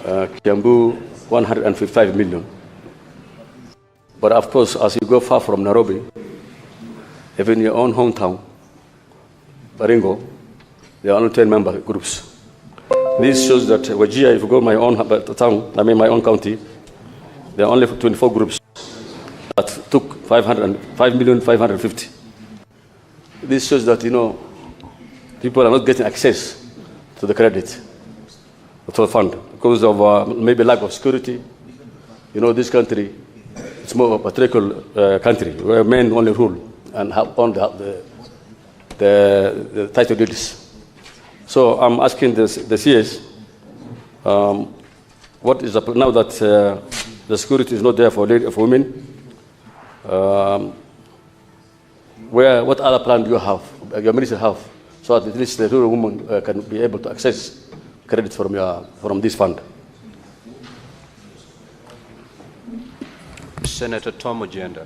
Kiambu, 155 million. But of course, as you go far from Nairobi, even in your own hometown, Baringo, there are only 10 member groups. This shows that Wajir, if you go my own town, my own county, there are only 24 groups that took 5,550,000. This shows that, people are not getting access to the credit, to the fund, because of maybe lack of security. This country, it's more of a patriarchal country where men only rule and have on the title deeds. So I'm asking the CS, what is now that the security is not there for women? What other plan do you have, your minister have, so that at least the rural woman can be able to access credit from this fund? Senator Tom Ojenda.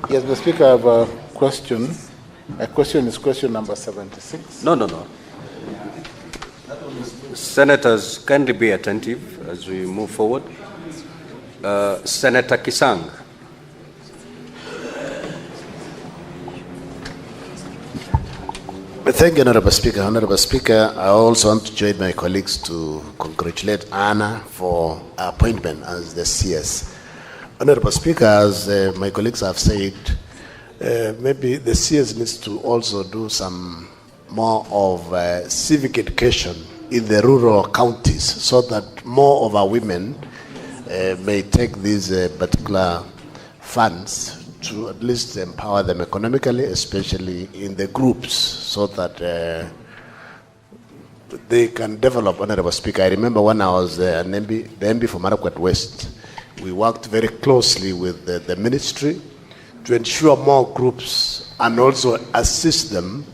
Yes, Mr. Speaker, I have a question. My question is question number 76. No. Senators, kindly be attentive as we move forward. Senator Kisang. Thank you, Honorable Speaker. Honorable Speaker, I also want to join my colleagues to congratulate Anna for her appointment as the CS. Honorable Speaker, as my colleagues have said, maybe the CS needs to also do some more of civic education in the rural counties so that more of our women may take these particular funds to at least empower them economically, especially in the groups, so that they can develop. Honorable Speaker, I remember when I was the MB for Marakwet West, we worked very closely with the ministry to ensure more groups and also assist them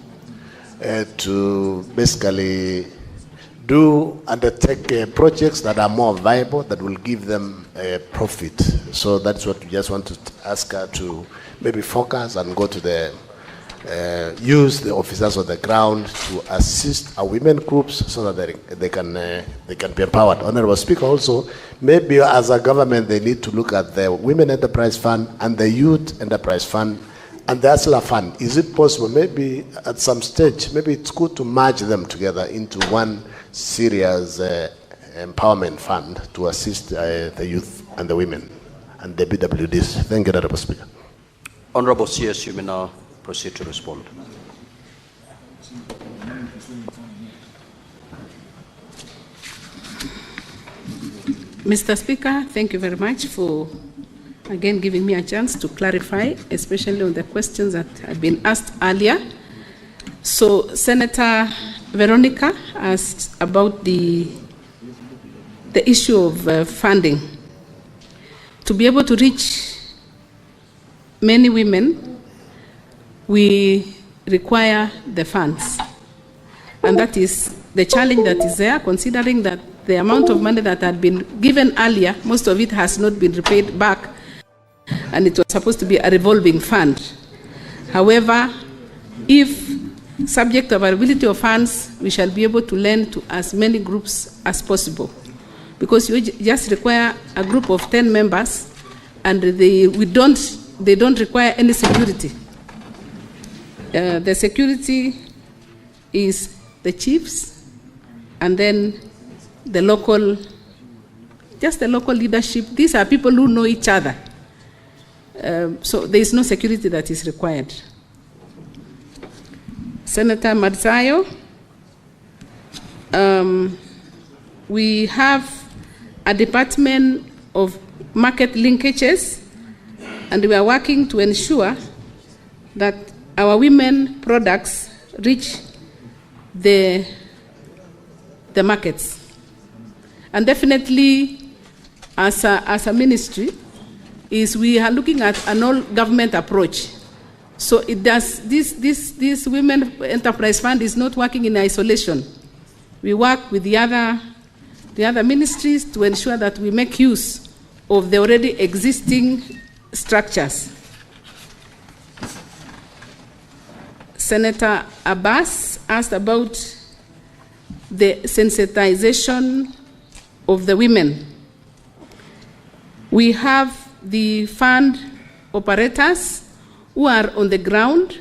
to basically undertake projects that are more viable, that will give them profit. So that's what we just want to ask her to maybe focus and go to the use the officers on the ground to assist our women groups so that they can be empowered. Honorable Speaker, also maybe as a government they need to look at the Women Enterprise Fund and the Youth Enterprise Fund and the ASLA Fund. Is it possible, maybe at some stage, maybe it's good to merge them together into one serious empowerment fund to assist the youth and the women and the BWDs. Thank you, Honorable Speaker. Honorable CS, you may now proceed to respond. Mr. Speaker, thank you very much for again giving me a chance to clarify, especially on the questions that have been asked earlier. So Senator Veronica asked about the issue of funding. To be able to reach many women, we require the funds, and that is the challenge that is there, considering that the amount of money that had been given earlier, most of it has not been repaid back, and it was supposed to be a revolving fund. However, if subject to availability of funds, we shall be able to lend to as many groups as possible, because you just require a group of 10 members, and they don't require any security. The security is the chiefs, and then the local leadership. These are people who know each other. So there is no security that is required. Senator Madzayo, we have a department of market linkages, and we are working to ensure that our women products reach the markets. And definitely, as a ministry, we are looking at an all-government approach. So it does, this Women Enterprise Fund is not working in isolation. We work with the other ministries to ensure that we make use of the already existing structures. Senator Abbas asked about the sensitization of the women. We have the fund operators who are on the ground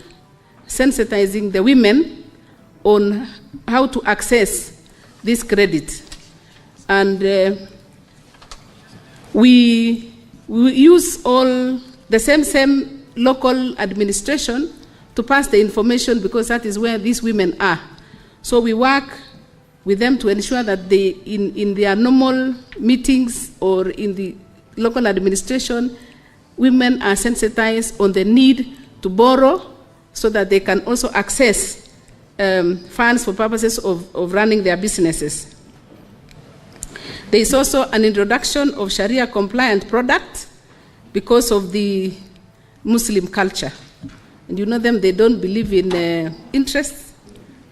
sensitizing the women on how to access this credit. And we use all the same local administration to pass the information, because that is where these women are. So we work with them to ensure that they, in their normal meetings or in the local administration, women are sensitized on the need to borrow so that they can also access funds for purposes of running their businesses. There is also an introduction of Sharia-compliant product because of the Muslim culture. And you know them, they don't believe in interest,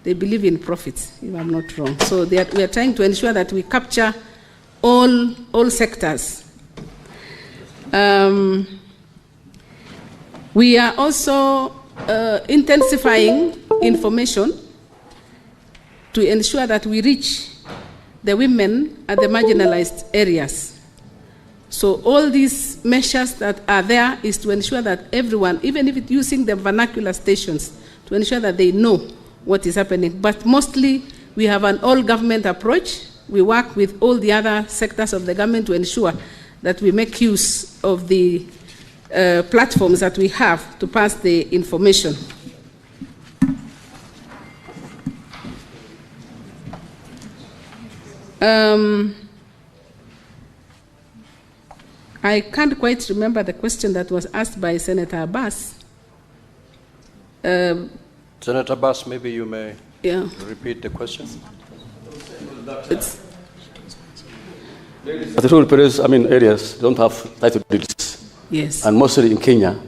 they believe in profits, if I'm not wrong. So we are trying to ensure that we capture all sectors. We are also intensifying information to ensure that we reach the women at the marginalized areas. So all these measures that are there is to ensure that everyone, even if it's using the vernacular stations, to ensure that they know what is happening. But mostly we have an all-government approach. We work with all the other sectors of the government to ensure that we make use of the platforms that we have to pass the information. I can't quite remember the question that was asked by Senator Abbas. Senator Abbas, maybe you may repeat the question. But the rural areas don't have title deeds. Yes. And mostly in Kenya,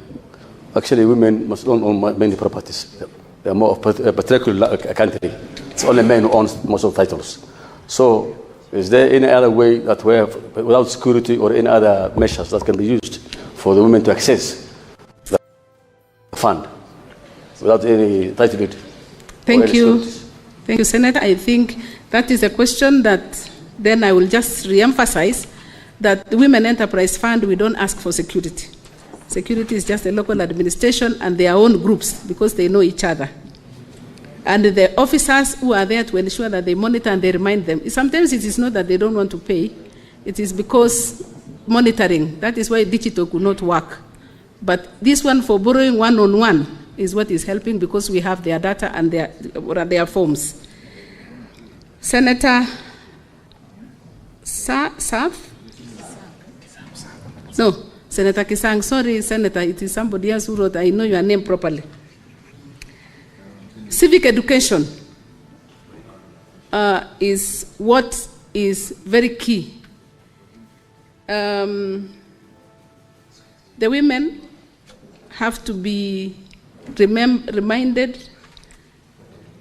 actually women don't own many properties. They are more of a particular country. It's only men who own most of the titles. So is there any other way that we have, without security or any other measures that can be used for the women to access the fund without any title deed? Thank you. Thank you, Senator. I think that is a question that then I will just re-emphasize that the Women Enterprise Fund, we don't ask for security. Security is just a local administration and their own groups because they know each other. And the officers who are there to ensure that they monitor and they remind them. Sometimes it is not that they don't want to pay. It is because monitoring. That is why digital could not work. But this one for borrowing one-on-one is what is helping because we have their data and their forms. Senator Saf? No, Senator Kisang. Sorry, Senator, it is somebody else who wrote. I know your name properly. Civic education is what is very key. The women have to be reminded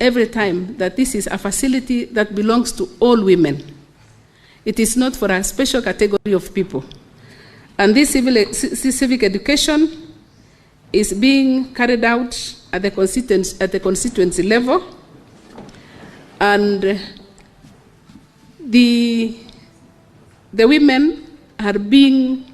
every time that this is a facility that belongs to all women. It is not for a special category of people. And this civic education is being carried out at the constituency level, and the women are being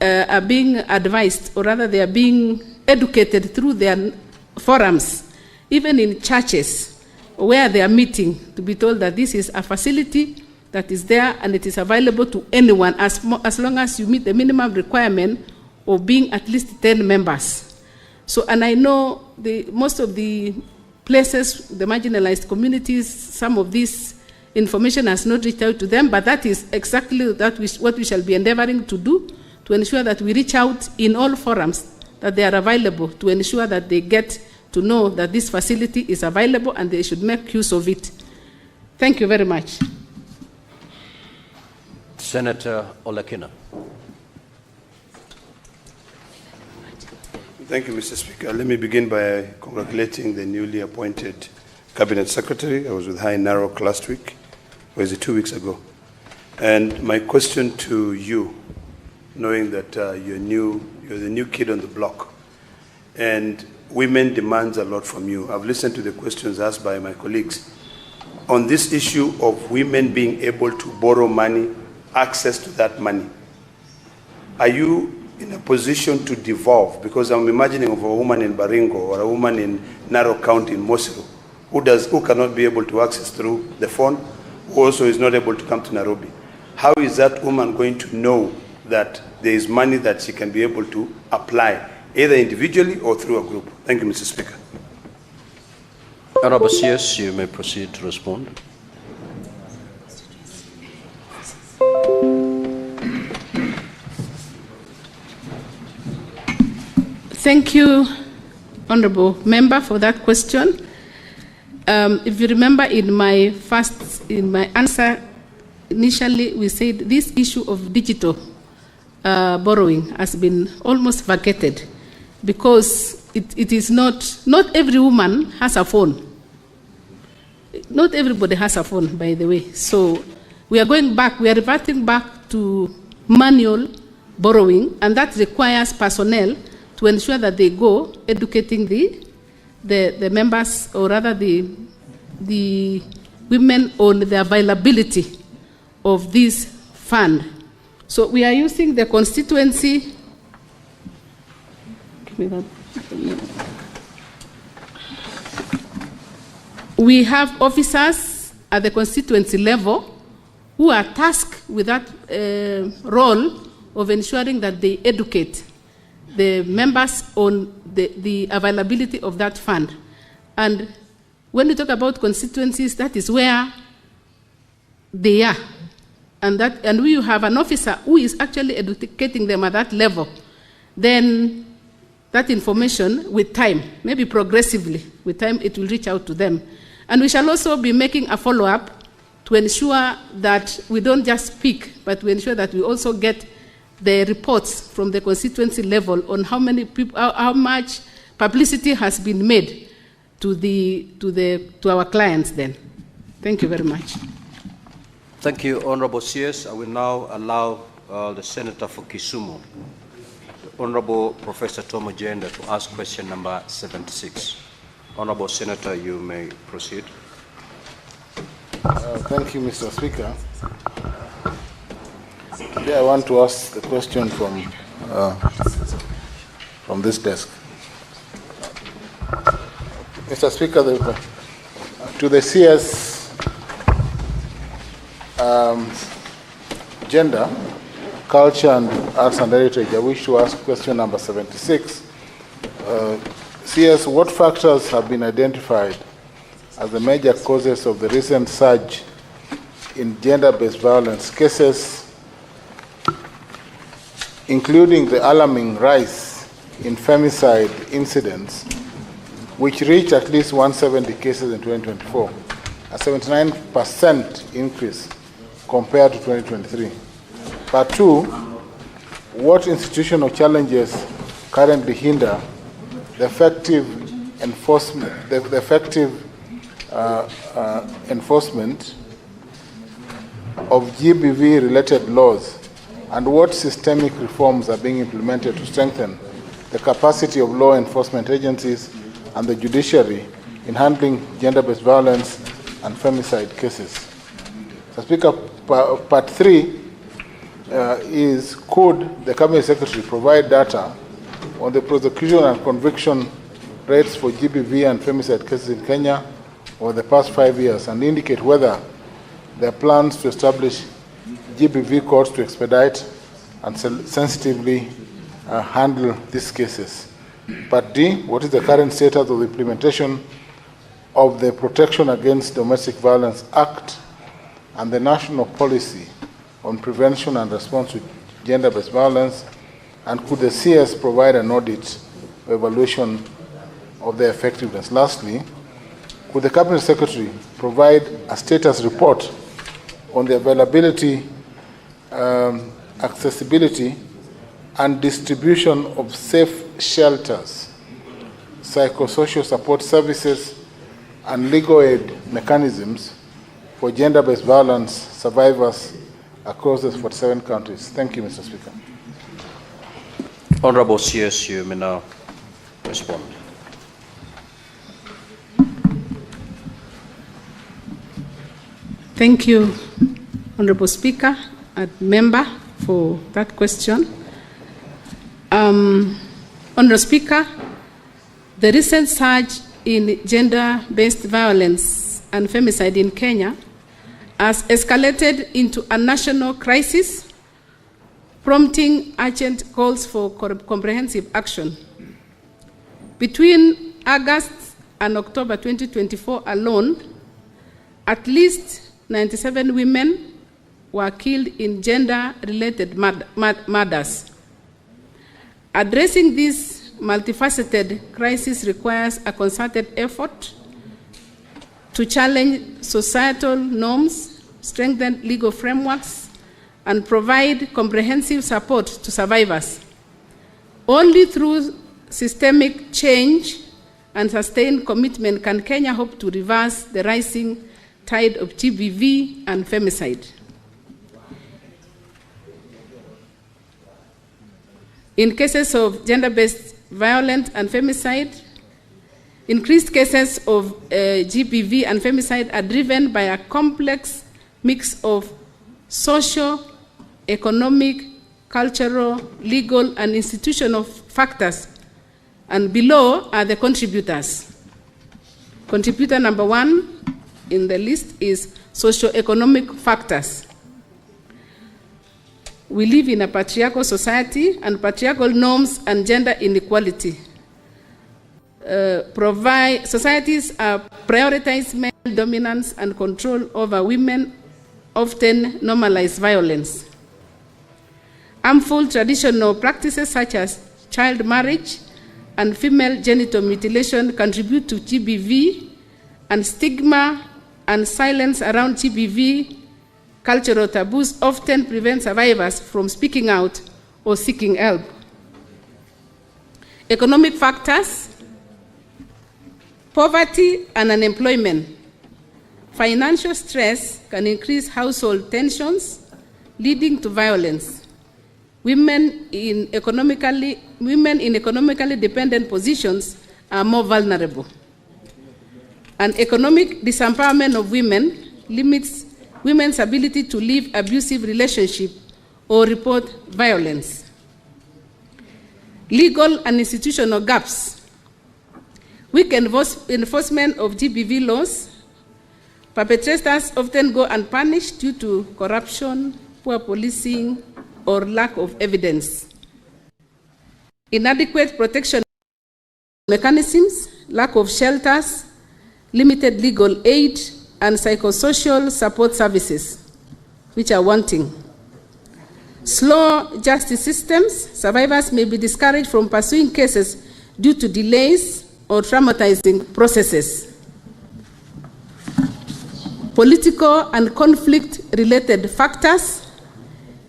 advised, or rather they are being educated through their forums, even in churches where they are meeting, to be told that this is a facility that is there and it is available to anyone as long as you meet the minimum requirement of being at least 10 members. So, and I know most of the places, the marginalized communities, some of this information has not reached out to them, but that is exactly what we shall be endeavoring to do, to ensure that we reach out in all forums that they are available, to ensure that they get to know that this facility is available and they should make use of it. Thank you very much. Senator Olekina. Thank you, Mr. Speaker. Let me begin by congratulating the newly appointed Cabinet Secretary. I was with her in Narok last week, or is it 2 weeks ago? And my question to you, knowing that you're the new kid on the block, and women demands a lot from you. I've listened to the questions asked by my colleagues. On this issue of women being able to borrow money, access to that money, are you in a position to devolve? Because I'm imagining of a woman in Baringo or a woman in Narok County in Mosiru who cannot be able to access through the phone, who also is not able to come to Nairobi. How is that woman going to know that there is money that she can be able to apply, either individually or through a group? Thank you, Mr. Speaker. Honorable CS, you may proceed to respond. Thank you, Honorable Member, for that question. If you remember in my answer, initially we said this issue of digital borrowing has been almost vacated because it is not every woman has a phone. Not everybody has a phone, by the way. So we are reverting back to manual borrowing, and that requires personnel to ensure that they go educating the members, or rather the women, on the availability of this fund. So we are using the constituency. We have officers at the constituency level who are tasked with that role of ensuring that they educate the members on the availability of that fund. And when we talk about constituencies, that is where they are. And we have an officer who is actually educating them at that level. Then that information, with time, maybe progressively, with time it will reach out to them. And we shall also be making a follow-up to ensure that we don't just speak, but we ensure that we also get the reports from the constituency level on how many people, how much publicity has been made to our clients then. Thank you very much. Thank you, Honorable CS. I will now allow the Senator for Kisumu, the Honorable Professor Tom Ojenda, to ask question number 76. Honorable Senator, you may proceed. Thank you, Mr. Speaker. Today I want to ask the question from this desk. Mr. Speaker, to the CS Gender, Culture and Arts and Heritage, I wish to ask question number 76. CS, what factors have been identified as the major causes of the recent surge in gender-based violence cases, including the alarming rise in femicide incidents, which reached at least 170 cases in 2024, a 79% increase compared to 2023? Part two, what institutional challenges currently hinder the effective enforcement, the effective enforcement of GBV-related laws, and what systemic reforms are being implemented to strengthen the capacity of law enforcement agencies and the judiciary in handling gender-based violence and femicide cases. So, Speaker, part 3 is, could the Cabinet Secretary provide data on the prosecution and conviction rates for GBV and femicide cases in Kenya over the past 5 years, and indicate whether there are plans to establish GBV courts to expedite and sensitively handle these cases. Part D, what is the current status of the implementation of the Protection Against Domestic Violence Act and the national policy on prevention and response to gender-based violence, and could the CS provide an audit or evaluation of their effectiveness? Lastly, could the Cabinet Secretary provide a status report on the availability, accessibility, and distribution of safe shelters, psychosocial support services, and legal aid mechanisms for gender-based violence survivors across the 47 countries? Thank you, Mr. Speaker. Honorable CS, you may now respond. Thank you, Honorable Speaker and member, for that question. Honorable Speaker, the recent surge in gender-based violence and femicide in Kenya has escalated into a national crisis, prompting urgent calls for comprehensive action. Between August and October 2024 alone, at least 97 women were killed in gender-related murders. Addressing this multifaceted crisis requires a concerted effort to challenge societal norms, strengthen legal frameworks, and provide comprehensive support to survivors. Only through systemic change and sustained commitment can Kenya hope to reverse the rising tide of GBV and femicide. In cases of gender-based violence and femicide, increased cases of GBV and femicide are driven by a complex mix of social, economic, cultural, legal, and institutional factors. And below are the contributors. Contributor number 1 in the list is socio-economic factors. We live in a patriarchal society, and patriarchal norms and gender inequality societies prioritize male dominance and control over women, often normalize violence. Harmful traditional practices such as child marriage and female genital mutilation contribute to GBV, and stigma and silence around GBV cultural taboos often prevent survivors from speaking out or seeking help. Economic factors: poverty and unemployment. Financial stress can increase household tensions, leading to violence. Women in economically dependent positions are more vulnerable. And economic disempowerment of women limits women's ability to leave abusive relationships or report violence. Legal and institutional gaps. Weak enforcement of GBV laws. Perpetrators often go unpunished due to corruption, poor policing, or lack of evidence. Inadequate protection mechanisms, lack of shelters, limited legal aid, and psychosocial support services, which are wanting. Slow justice systems. Survivors may be discouraged from pursuing cases due to delays or traumatizing processes. Political and conflict-related factors.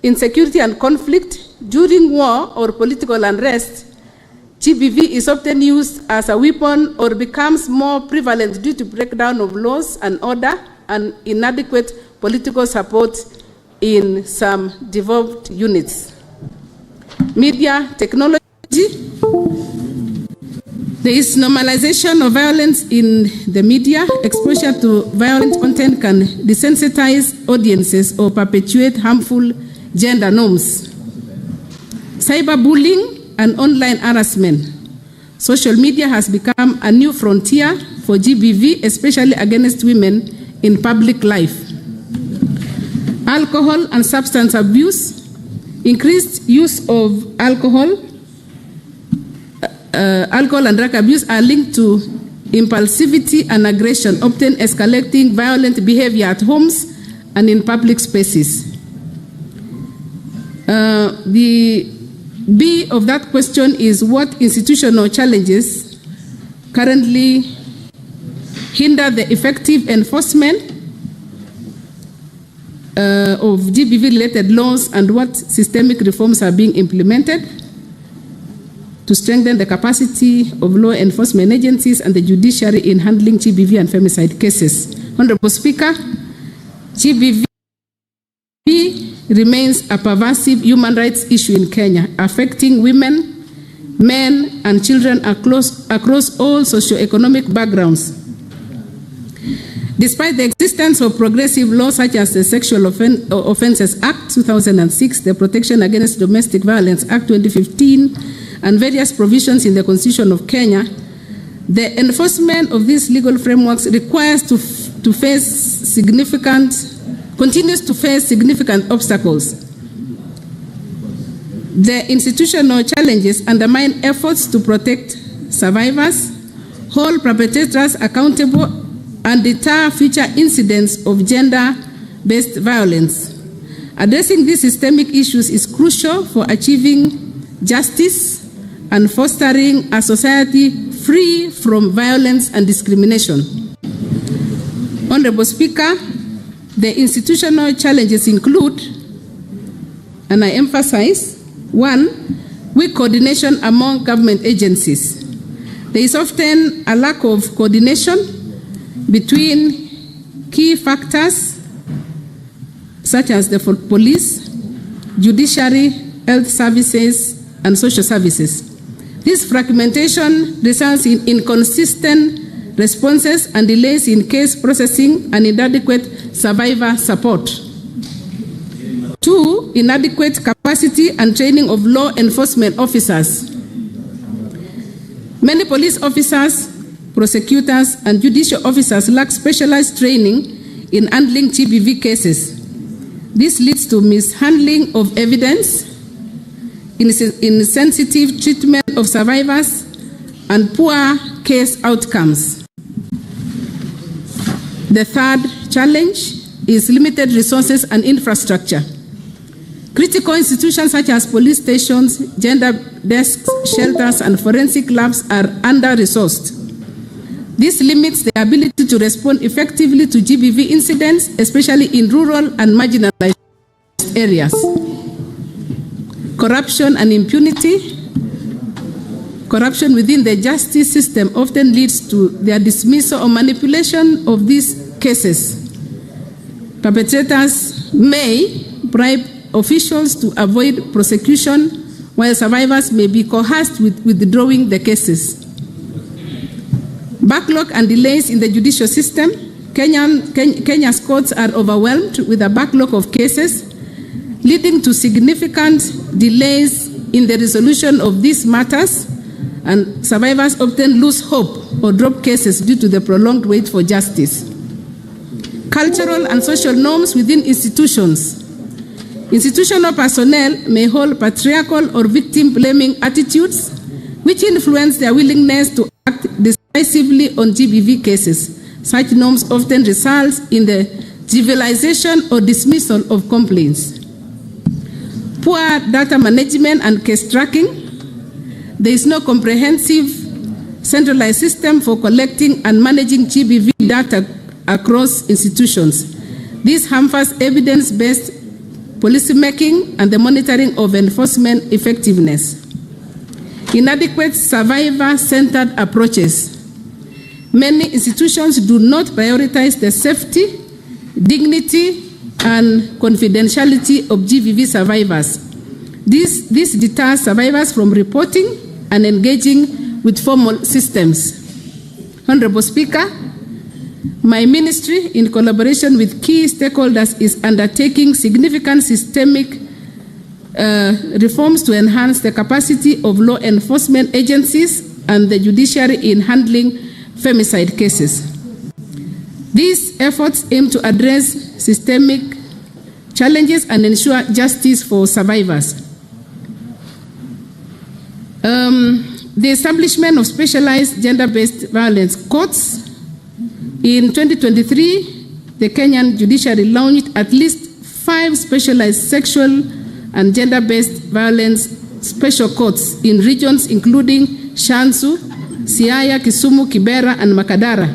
Insecurity and conflict. During war or political unrest, GBV is often used as a weapon or becomes more prevalent due to breakdown of laws and order and inadequate political support in some devolved units. Media technology. There is normalization of violence in the media. Exposure to violent content can desensitize audiences or perpetuate harmful gender norms. Cyberbullying and online harassment. Social media has become a new frontier for GBV, especially against women in public life. Alcohol and substance abuse. Increased use of alcohol and drug abuse are linked to impulsivity and aggression, often escalating violent behavior at homes and in public spaces. The B of that question is what institutional challenges currently hinder the effective enforcement of GBV-related laws and what systemic reforms are being implemented to strengthen the capacity of law enforcement agencies and the judiciary in handling GBV and femicide cases. Honorable Speaker, GBV remains a pervasive human rights issue in Kenya, affecting women, men, and children across all socio-economic backgrounds. Despite the existence of progressive laws such as the Sexual Offences Act 2006, the Protection Against Domestic Violence Act 2015, and various provisions in the Constitution of Kenya, the enforcement of these legal frameworks requires continues to face significant obstacles. The institutional challenges undermine efforts to protect survivors, hold perpetrators accountable, and deter future incidents of gender-based violence. Addressing these systemic issues is crucial for achieving justice and fostering a society free from violence and discrimination. Honorable Speaker, the institutional challenges include, and I emphasize, 1, weak coordination among government agencies. There is often a lack of coordination between key factors such as the police, judiciary, health services, and social services. This fragmentation results in inconsistent responses and delays in case processing and inadequate survivor support. 2, inadequate capacity and training of law enforcement officers. Many police officers, prosecutors, and judicial officers lack specialized training in handling GBV cases. This leads to mishandling of evidence, insensitive treatment of survivors, and poor case outcomes. The third challenge is limited resources and infrastructure. Critical institutions such as police stations, gender desks, shelters, and forensic labs are under-resourced. This limits the ability to respond effectively to GBV incidents, especially in rural and marginalized areas. Corruption and impunity. Corruption within the justice system often leads to their dismissal or manipulation of these cases. Perpetrators may bribe officials to avoid prosecution, while survivors may be coerced with withdrawing the cases. Backlog and delays in the judicial system. Kenya's courts are overwhelmed with a backlog of cases, leading to significant delays in the resolution of these matters, and survivors often lose hope or drop cases due to the prolonged wait for justice. Cultural and social norms within institutions. Institutional personnel may hold patriarchal or victim-blaming attitudes, which influence their willingness to act decisively on GBV cases. Such norms often result in the trivialization or dismissal of complaints. Poor data management and case tracking. There is no comprehensive centralized system for collecting and managing GBV data across institutions. This hampers evidence-based policymaking and the monitoring of enforcement effectiveness. inadequate survivor-centered approaches. Many institutions do not prioritize the safety, dignity, and confidentiality of GBV survivors. This deters survivors from reporting and engaging with formal systems. Honorable Speaker, my ministry, in collaboration with key stakeholders, is undertaking significant systemic reforms to enhance the capacity of law enforcement agencies and the judiciary in handling femicide cases. These efforts aim to address systemic challenges and ensure justice for survivors. The establishment of specialized gender-based violence courts. In 2023, the Kenyan judiciary launched at least 5 specialized sexual and gender-based violence special courts in regions including Shansu, Siaya, Kisumu, Kibera, and Makadara.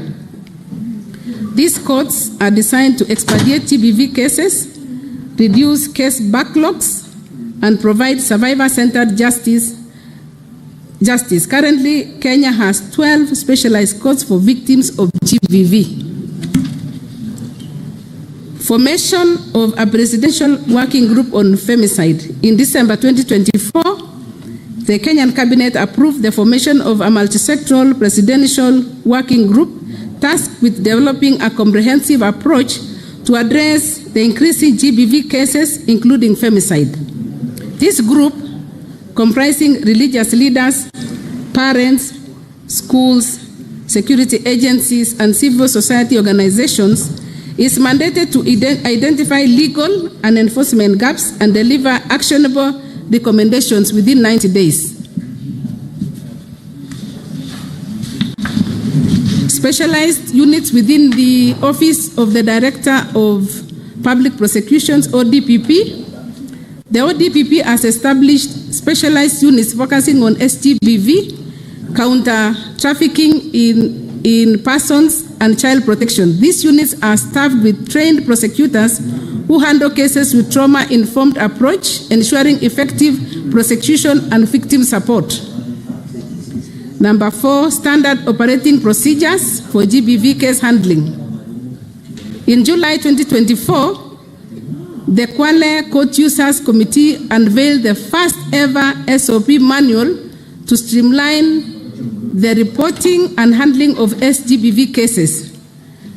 These courts are designed to expedite GBV cases, reduce case backlogs, and provide survivor-centered justice. Currently, Kenya has 12 specialized courts for victims of GBV. Formation of a presidential working group on femicide. In December 2024, the Kenyan cabinet approved the formation of a multisectoral presidential working group tasked with developing a comprehensive approach to address the increasing GBV cases, including femicide. This group, comprising religious leaders, parents, schools, security agencies, and civil society organizations, is mandated to identify legal and enforcement gaps and deliver actionable recommendations within 90 days. Specialized units within the Office of the Director of Public Prosecutions, ODPP. The ODPP has established specialized units focusing on SGBV, counter trafficking in persons, and child protection. These units are staffed with trained prosecutors who handle cases with trauma-informed approach, ensuring effective prosecution and victim support. Number 4, standard operating procedures for GBV case handling. In July 2024, the Kwale Court Users Committee unveiled the first ever SOP manual to streamline the reporting and handling of SGBV cases.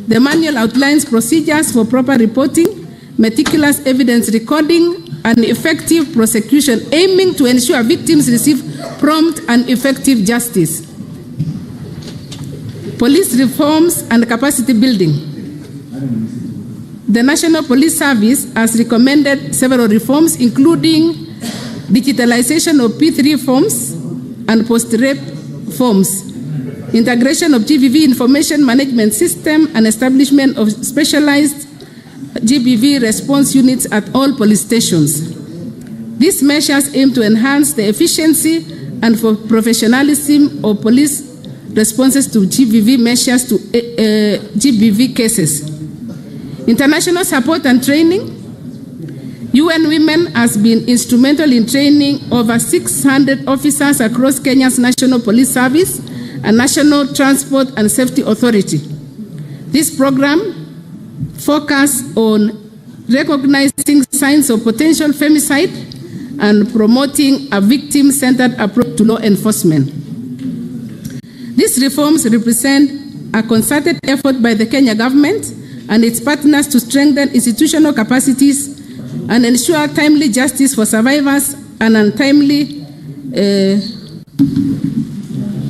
The manual outlines procedures for proper reporting, meticulous evidence recording, and effective prosecution, aiming to ensure victims receive prompt and effective justice. Police reforms and capacity building. The National Police Service has recommended several reforms, including digitalization of P3 forms and post-rape forms, integration of GBV information management system, and establishment of specialized GBV response units at all police stations. These measures aim to enhance the efficiency and professionalism of police responses to GBV measures to GBV cases. International support and training. UN Women has been instrumental in training over 600 officers across Kenya's National Police Service and National Transport and Safety Authority. This program focuses on recognizing signs of potential femicide and promoting a victim-centered approach to law enforcement. These reforms represent a concerted effort by the Kenya government and its partners to strengthen institutional capacities and ensure timely justice for survivors and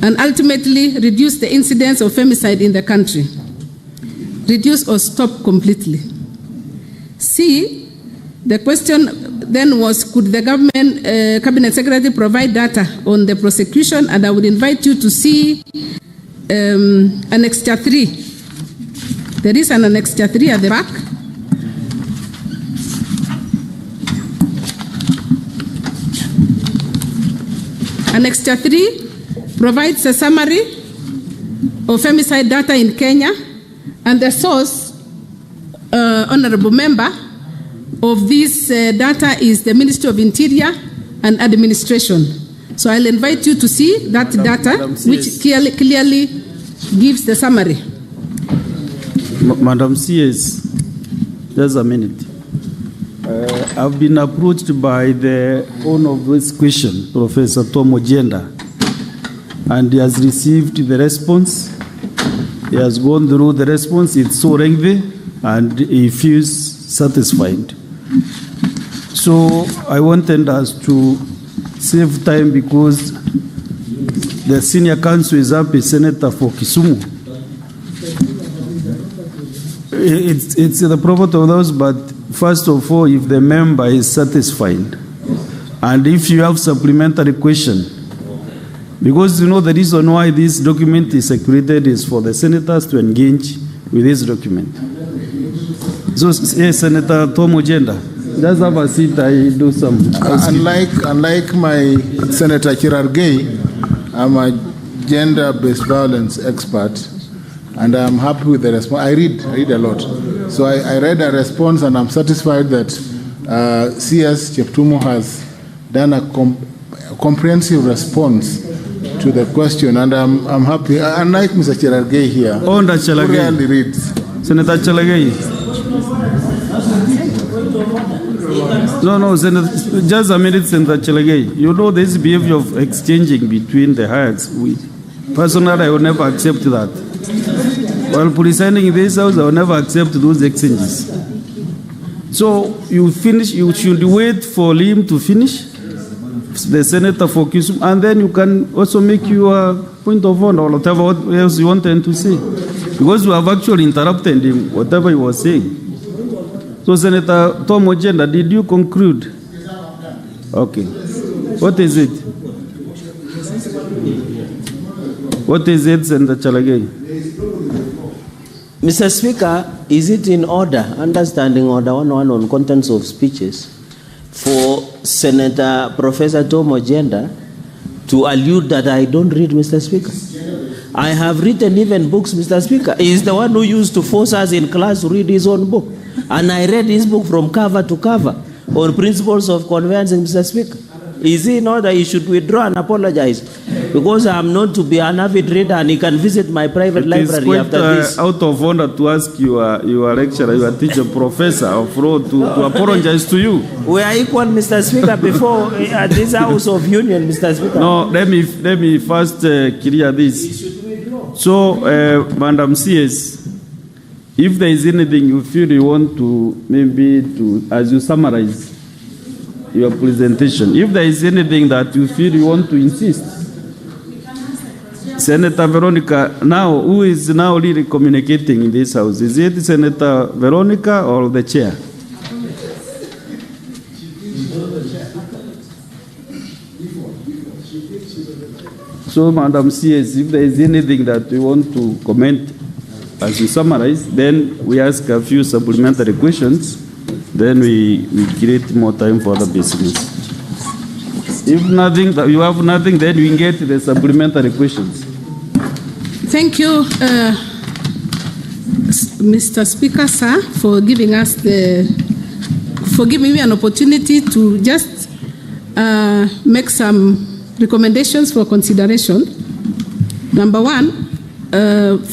and ultimately reduce the incidence of femicide in the country. Reduce or stop completely. C, the question then was, could the government cabinet secretary provide data on the prosecution? And I would invite you to see Annexure 3. There is an Annexure 3 at the back. Annexure 3 provides a summary of femicide data in Kenya, and the source, honorable member, of this data is the Ministry of Interior and Administration. So I'll invite you to see that data, which clearly gives the summary. Madam CS, just a minute. I've been approached by the owner of this question, Professor Tom Ojenda, and he has received the response. He has gone through the response. It's so lengthy, and he feels satisfied. So I wanted us to save time because the senior counsel is up, a senator for Kisumu. It's the property of those, but first of all, if the member is satisfied, and if you have supplementary question, because you know the reason why this document is circulated is for the senators to engage with this document. So, yes, Senator Tom Ojenda, just have a seat. I do some. Unlike my Senator Chirargei, I'm a gender-based violence expert, and I'm happy with the response. I read a lot, so I read a response, and I'm satisfied that CS Cheptumo has done a comprehensive response to the question, and I'm happy. Unlike Mr. Chirargei here, who rarely reads. Senator Chalagay. No, Senator, just a minute, Senator Chalagay. You know this behavior of exchanging between the heirs. Personally, I will never accept that. While presiding in this house, I will never accept those exchanges. So you should wait for him to finish, the senator for Kisumu, and then you can also make your point of honor or whatever else you wanted to say. Because you have actually interrupted him, whatever he was saying. So, Senator Tom Ojenda, did you conclude? Okay. What is it? What is it, Senator Chalagay? Mr. Speaker, is it in order, understanding order 101 on contents of speeches, for Senator Professor Tom Ojenda to allude that I don't read, Mr. Speaker? I have written even books, Mr. Speaker. He is the one who used to force us in class to read his own book. And I read his book from cover to cover on principles of conveyancing, Mr. Speaker. Is he in order? He should withdraw and apologize. Because I am known to be an avid reader, and he can visit my private library after this. It is out of honor to ask your lecturer, your teacher, professor of law to apologize to you. We are equal, Mr. Speaker, before at this House of Union, Mr. Speaker. No, let me first clear this. So, Madam CS, if there is anything you feel you want to, as you summarize your presentation, if there is anything that you feel you want to insist, Senator Veronica, now, who is now really communicating in this house? Is it Senator Veronica or the chair? So, Madam CS, if there is anything that you want to comment as you summarize, then we ask a few supplementary questions, then we create more time for the business. If nothing, you have nothing, then we get the supplementary questions. Thank you, Mr. Speaker, sir, for giving me an opportunity to just make some recommendations for consideration. Number one,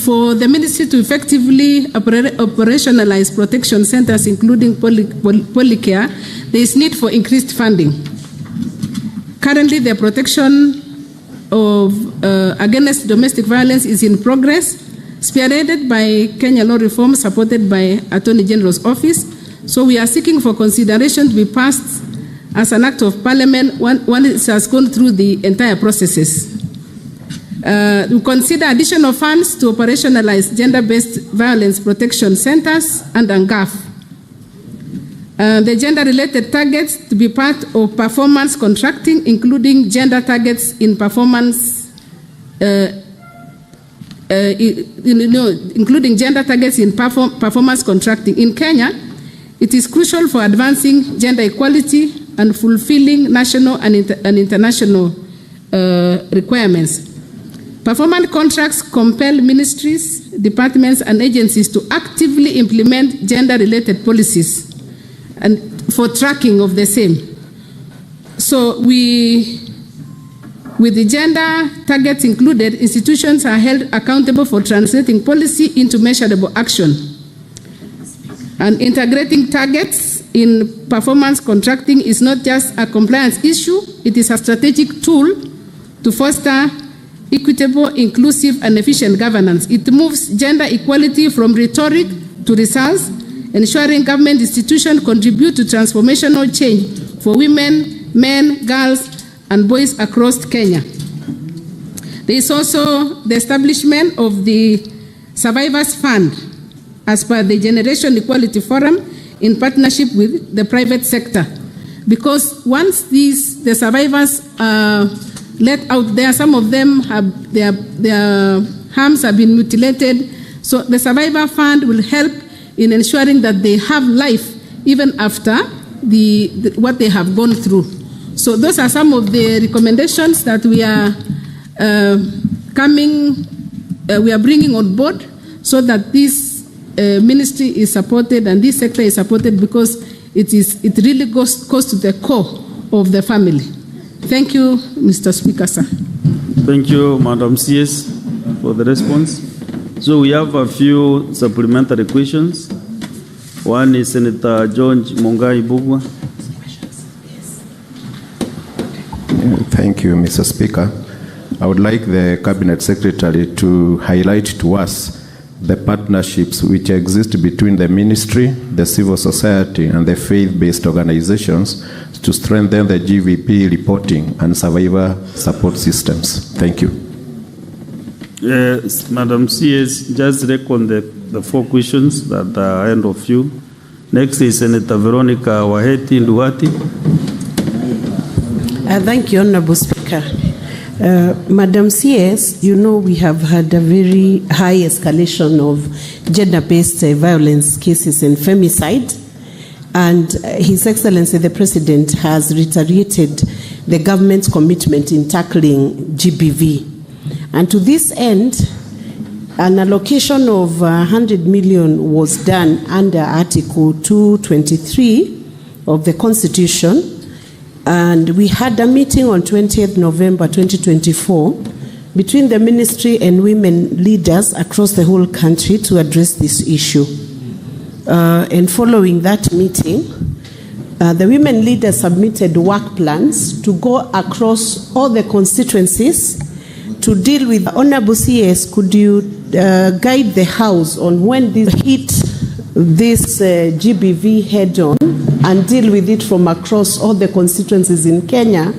for the ministry to effectively operationalize protection centers, including polycare, there is need for increased funding. Currently, the protection of against domestic violence is in progress, spearheaded by Kenya law reform supported by Attorney General's office. So we are seeking for consideration to be passed as an act of parliament when it has gone through the entire processes. We consider additional funds to operationalize gender-based violence protection centers and ANGAF. The gender-related targets to be part of performance contracting, including gender targets in performance, including gender targets in performance contracting. In Kenya, it is crucial for advancing gender equality and fulfilling national and international requirements. Performance contracts compel ministries, departments, and agencies to actively implement gender-related policies and for tracking of the same. So we With the gender targets included, institutions are held accountable for translating policy into measurable action. And integrating targets in performance contracting is not just a compliance issue, it is a strategic tool to foster equitable, inclusive, and efficient governance. It moves gender equality from rhetoric to results, ensuring government institutions contribute to transformational change for women, men, girls, and boys across Kenya. There is also the establishment of the Survivors Fund as per the Generation Equality Forum in partnership with the private sector. Because once the survivors are let out there, some of them have their harms have been mutilated. So the Survivor Fund will help in ensuring that they have life even after what they have gone through. So those are some of the recommendations that we are bringing on board so that this ministry is supported and this sector is supported, because it really goes to the core of the family. Thank you, Mr. Speaker, sir. Thank you, Madam CS, for the response. So we have a few supplementary questions. One is Senator George Mongai Bugwa. Thank you, Mr. Speaker. I would like the Cabinet Secretary to highlight to us the partnerships which exist between the ministry, the civil society, and the faith-based organizations to strengthen the GVP reporting and survivor support systems. Thank you. Yes, Madam CS, just reckon the four questions that are ahead of you. Next is Senator Veronica Waheti Nduwati. Thank you, Honorable Speaker. Madam CS, you know we have had a very high escalation of gender-based violence cases and femicide, and His Excellency the President has reiterated the government's commitment in tackling GBV. And to this end, an allocation of 100 million was done under Article 223 of the Constitution. And we had a meeting on 20th November 2024 between the ministry and women leaders across the whole country to address this issue. And following that meeting, the women leaders submitted work plans to go across all the constituencies to deal with. Honorable CS, could you guide the House on when this hit this GBV head-on and deal with it from across all the constituencies in Kenya,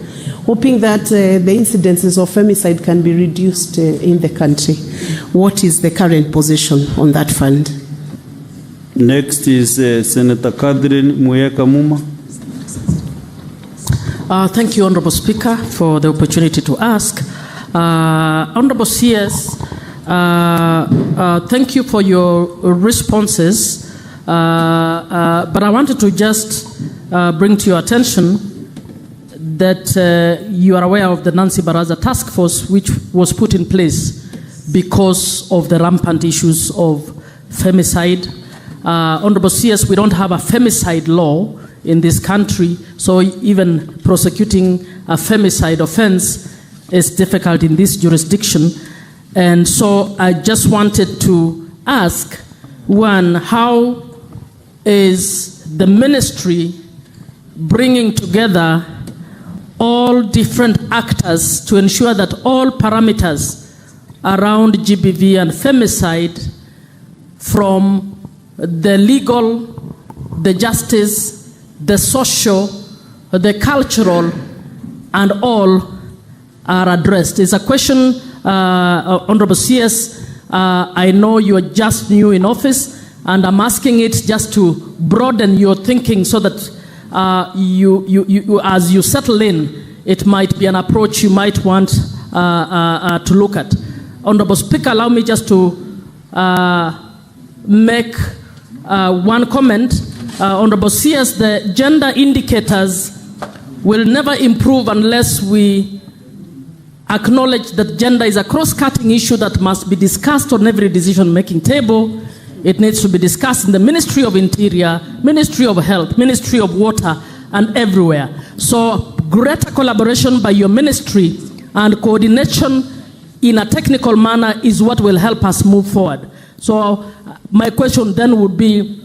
hoping that the incidences of femicide can be reduced in the country? What is the current position on that fund? Next is Senator Catherine Muyeka Muma. Thank you, Honorable Speaker, for the opportunity to ask. Honorable CS, thank you for your responses, but I wanted to just bring to your attention that you are aware of the Nancy Baraza task force, which was put in place because of the rampant issues of femicide. Honorable CS, we don't have a femicide law in this country, so even prosecuting a femicide offense is difficult in this jurisdiction. And so I just wanted to ask, one, how is the ministry bringing together all different actors to ensure that all parameters around GBV and femicide, from the legal, the justice, the social, the cultural, and all are addressed? It's a question, Honorable CS, I know you are just new in office, and I'm asking it just to broaden your thinking so that you as you settle in, it might be an approach you might want to look at. Honorable Speaker, allow me just to make one comment. Honorable CS, the gender indicators will never improve unless we acknowledge that gender is a cross-cutting issue that must be discussed on every decision-making table. It needs to be discussed in the Ministry of Interior, Ministry of Health, Ministry of Water, and everywhere. So greater collaboration by your ministry and coordination in a technical manner is what will help us move forward. So my question then would be,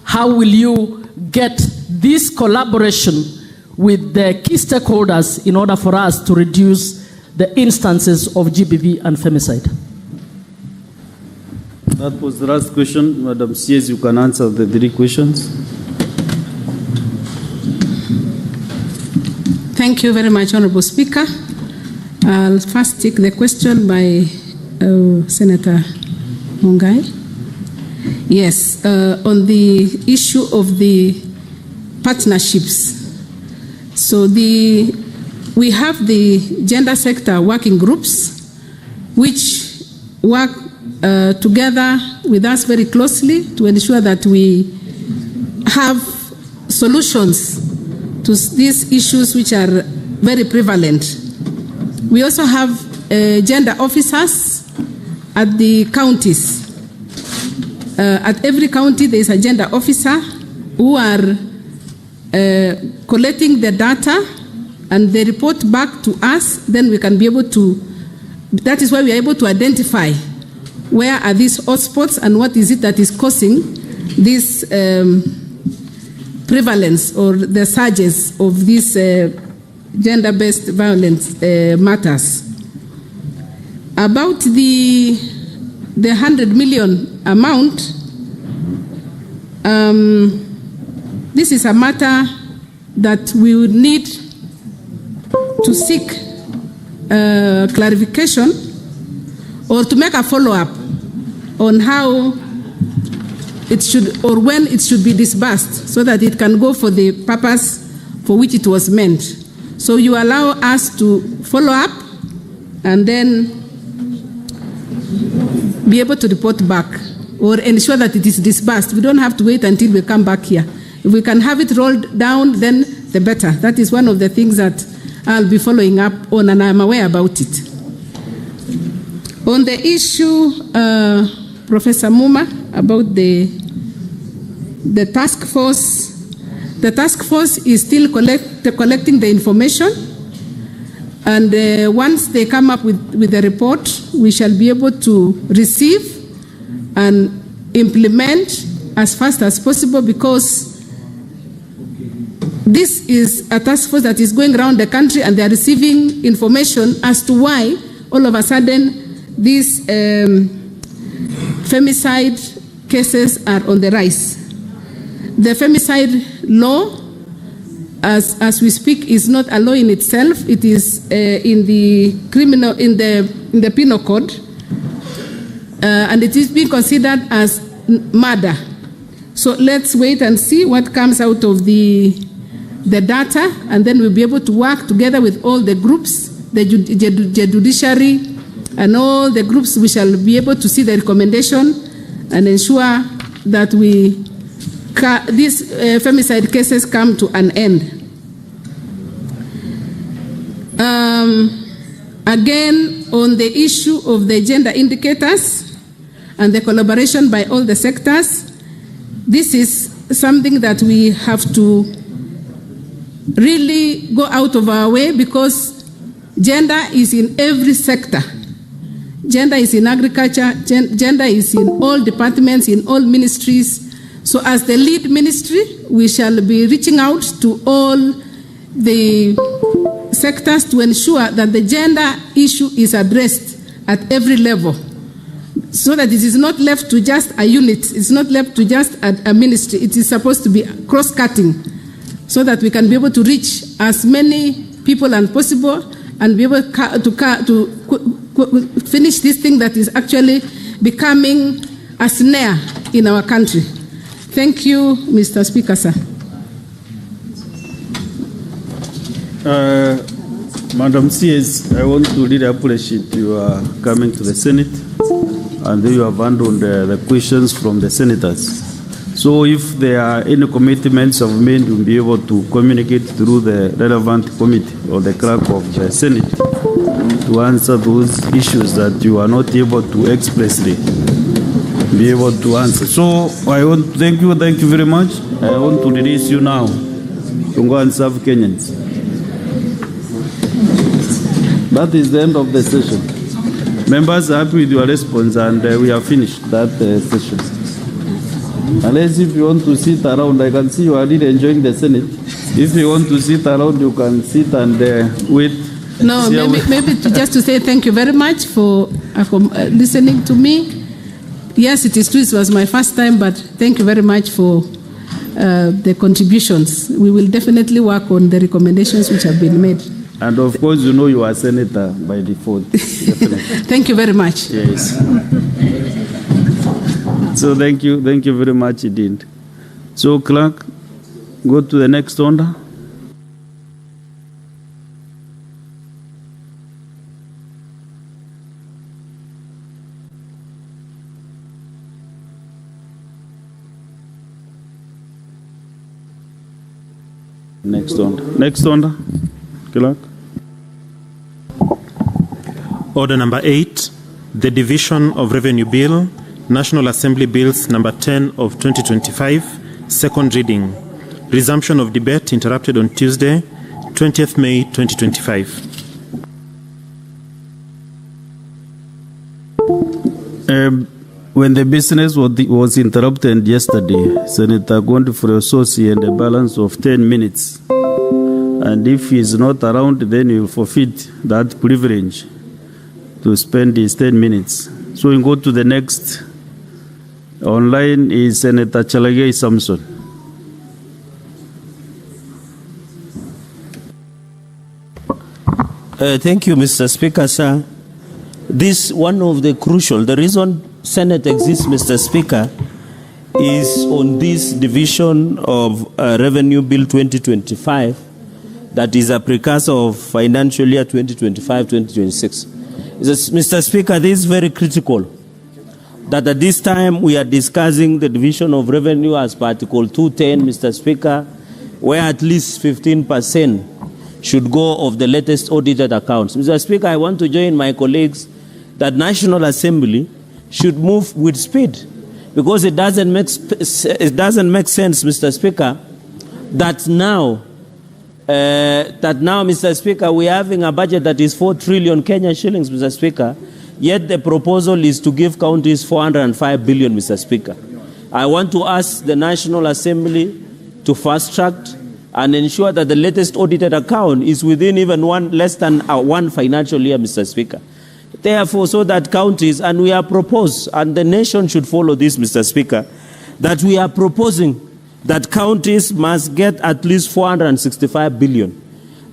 how will you get this collaboration with the key stakeholders in order for us to reduce the instances of GBV and femicide? That was the last question. Madam CS, you can answer the 3 questions. Thank you very much, Honorable Speaker. I'll first take the question by Senator Mungai. Yes, on the issue of the partnerships. So we have the gender sector working groups, which work together with us very closely to ensure that we have solutions to these issues which are very prevalent. We also have gender officers at the counties. At every county, there is a gender officer who are collecting the data, and they report back to us. Then we can be able to, that is why we are able to identify where are these hotspots and what is it that is causing this prevalence or the surges of these gender-based violence matters. About the 100 million amount, this is a matter that we would need to seek clarification or to make a follow-up on how it should or when it should be disbursed so that it can go for the purpose for which it was meant. So you allow us to follow up and then be able to report back or ensure that it is disbursed. We don't have to wait until we come back here. If we can have it rolled down, then the better. That is one of the things that I'll be following up on, and I'm aware about it. On the issue, Professor Muma, about the task force, the task force is still collecting the information, and once they come up with the report, we shall be able to receive and implement as fast as possible, because this is a task force that is going around the country and they are receiving information as to why all of a sudden these femicide cases are on the rise. The femicide law, as we speak, is not a law in itself. It is in the penal code, and it is being considered as murder. So let's wait and see what comes out of the data, and then we'll be able to work together with all the groups, the judiciary, and all the groups. We shall be able to see the recommendation and ensure that these femicide cases come to an end. Again, on the issue of the gender indicators and the collaboration by all the sectors, this is something that we have to really go out of our way, because gender is in every sector. Gender is in agriculture, gender is in all departments, in all ministries. So as the lead ministry, we shall be reaching out to all the sectors to ensure that the gender issue is addressed at every level, so that it is not left to just a unit, it's not left to just a ministry. It is supposed to be cross-cutting, so that we can be able to reach as many people as possible and be able to finish this thing that is actually becoming a snare in our country. Thank you, Mr. Speaker, sir. Madam CS, I want to really appreciate you coming to the Senate, and you have handled the questions from the senators. So if there are any commitments of men, you'll be able to communicate through the relevant committee or the clerk of the Senate to answer those issues that you are not able to expressly be able to answer. So I want to thank you very much. I want to release you now to go and serve Kenyans. That is the end of the session. Members are happy with your response, and we have finished that session. Unless if you want to sit around, I can see you are really enjoying the Senate. If you want to sit around, you can sit and wait. No, maybe just to say thank you very much for listening to me. Yes, it is true, it was my first time, but thank you very much for the contributions. We will definitely work on the recommendations which have been made. And of course, you know you are senator by default. Thank you very much. Yes. So thank you very much indeed. So clerk, go to the next order. Next order, clerk. Order number 8, the Division of Revenue Bill, National Assembly Bills number 10 of 2025, second reading. Resumption of debate interrupted on Tuesday, 20th May 2025. When the business was interrupted yesterday, Senator Godfrey Ososi had a balance of 10 minutes. And if he is not around, then he will forfeit that privilege to spend his 10 minutes. So we go to the next. Online is Senator Chalagay Samson. Thank you, Mr. Speaker, sir. This one of the the reason Senate exists, Mr. Speaker, is on this division of Revenue Bill 2025 that is a precursor of financial year 2025-2026. Mr. Speaker, this is very critical that at this time we are discussing the division of revenue as per Article 210, Mr. Speaker, where at least 15% should go of the latest audited accounts. Mr. Speaker, I want to join my colleagues that National Assembly should move with speed, because it doesn't make sense, Mr. Speaker, that now, Mr. Speaker, we are having a budget that is 4 trillion Kenya shillings, Mr. Speaker, yet the proposal is to give counties 405 billion, Mr. Speaker. I want to ask the National Assembly to fast-track and ensure that the latest audited account is within even less than one financial year, Mr. Speaker. Therefore, so that counties, and we are proposed, and the nation should follow this, Mr. Speaker, that we are proposing that counties must get at least 465 billion.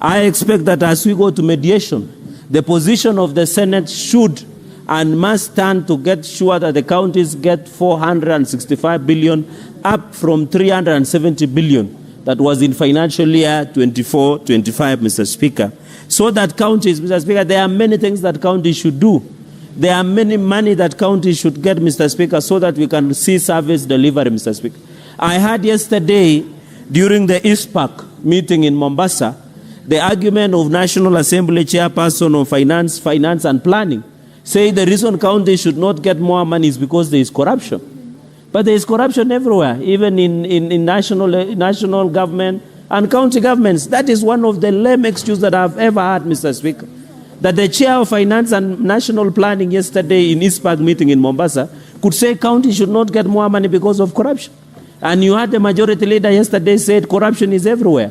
I expect that as we go to mediation, the position of the Senate should and must stand to get sure that the counties get 465 billion, up from 370 billion that was in financial year 24-25, Mr. Speaker. So that counties, Mr. Speaker, there are many things that counties should do. There are many money that counties should get, Mr. Speaker, so that we can see service delivery, Mr. Speaker. I heard yesterday during the ISPAC meeting in Mombasa, the argument of National Assembly Chairperson of Finance and Planning, say the reason counties should not get more money is because there is corruption. But there is corruption everywhere, even in national government and county governments. That is one of the lame excuses that I've ever heard, Mr. Speaker. That the chair of Finance and National Planning yesterday in ISPAC meeting in Mombasa could say counties should not get more money because of corruption. And you had the majority leader yesterday said corruption is everywhere.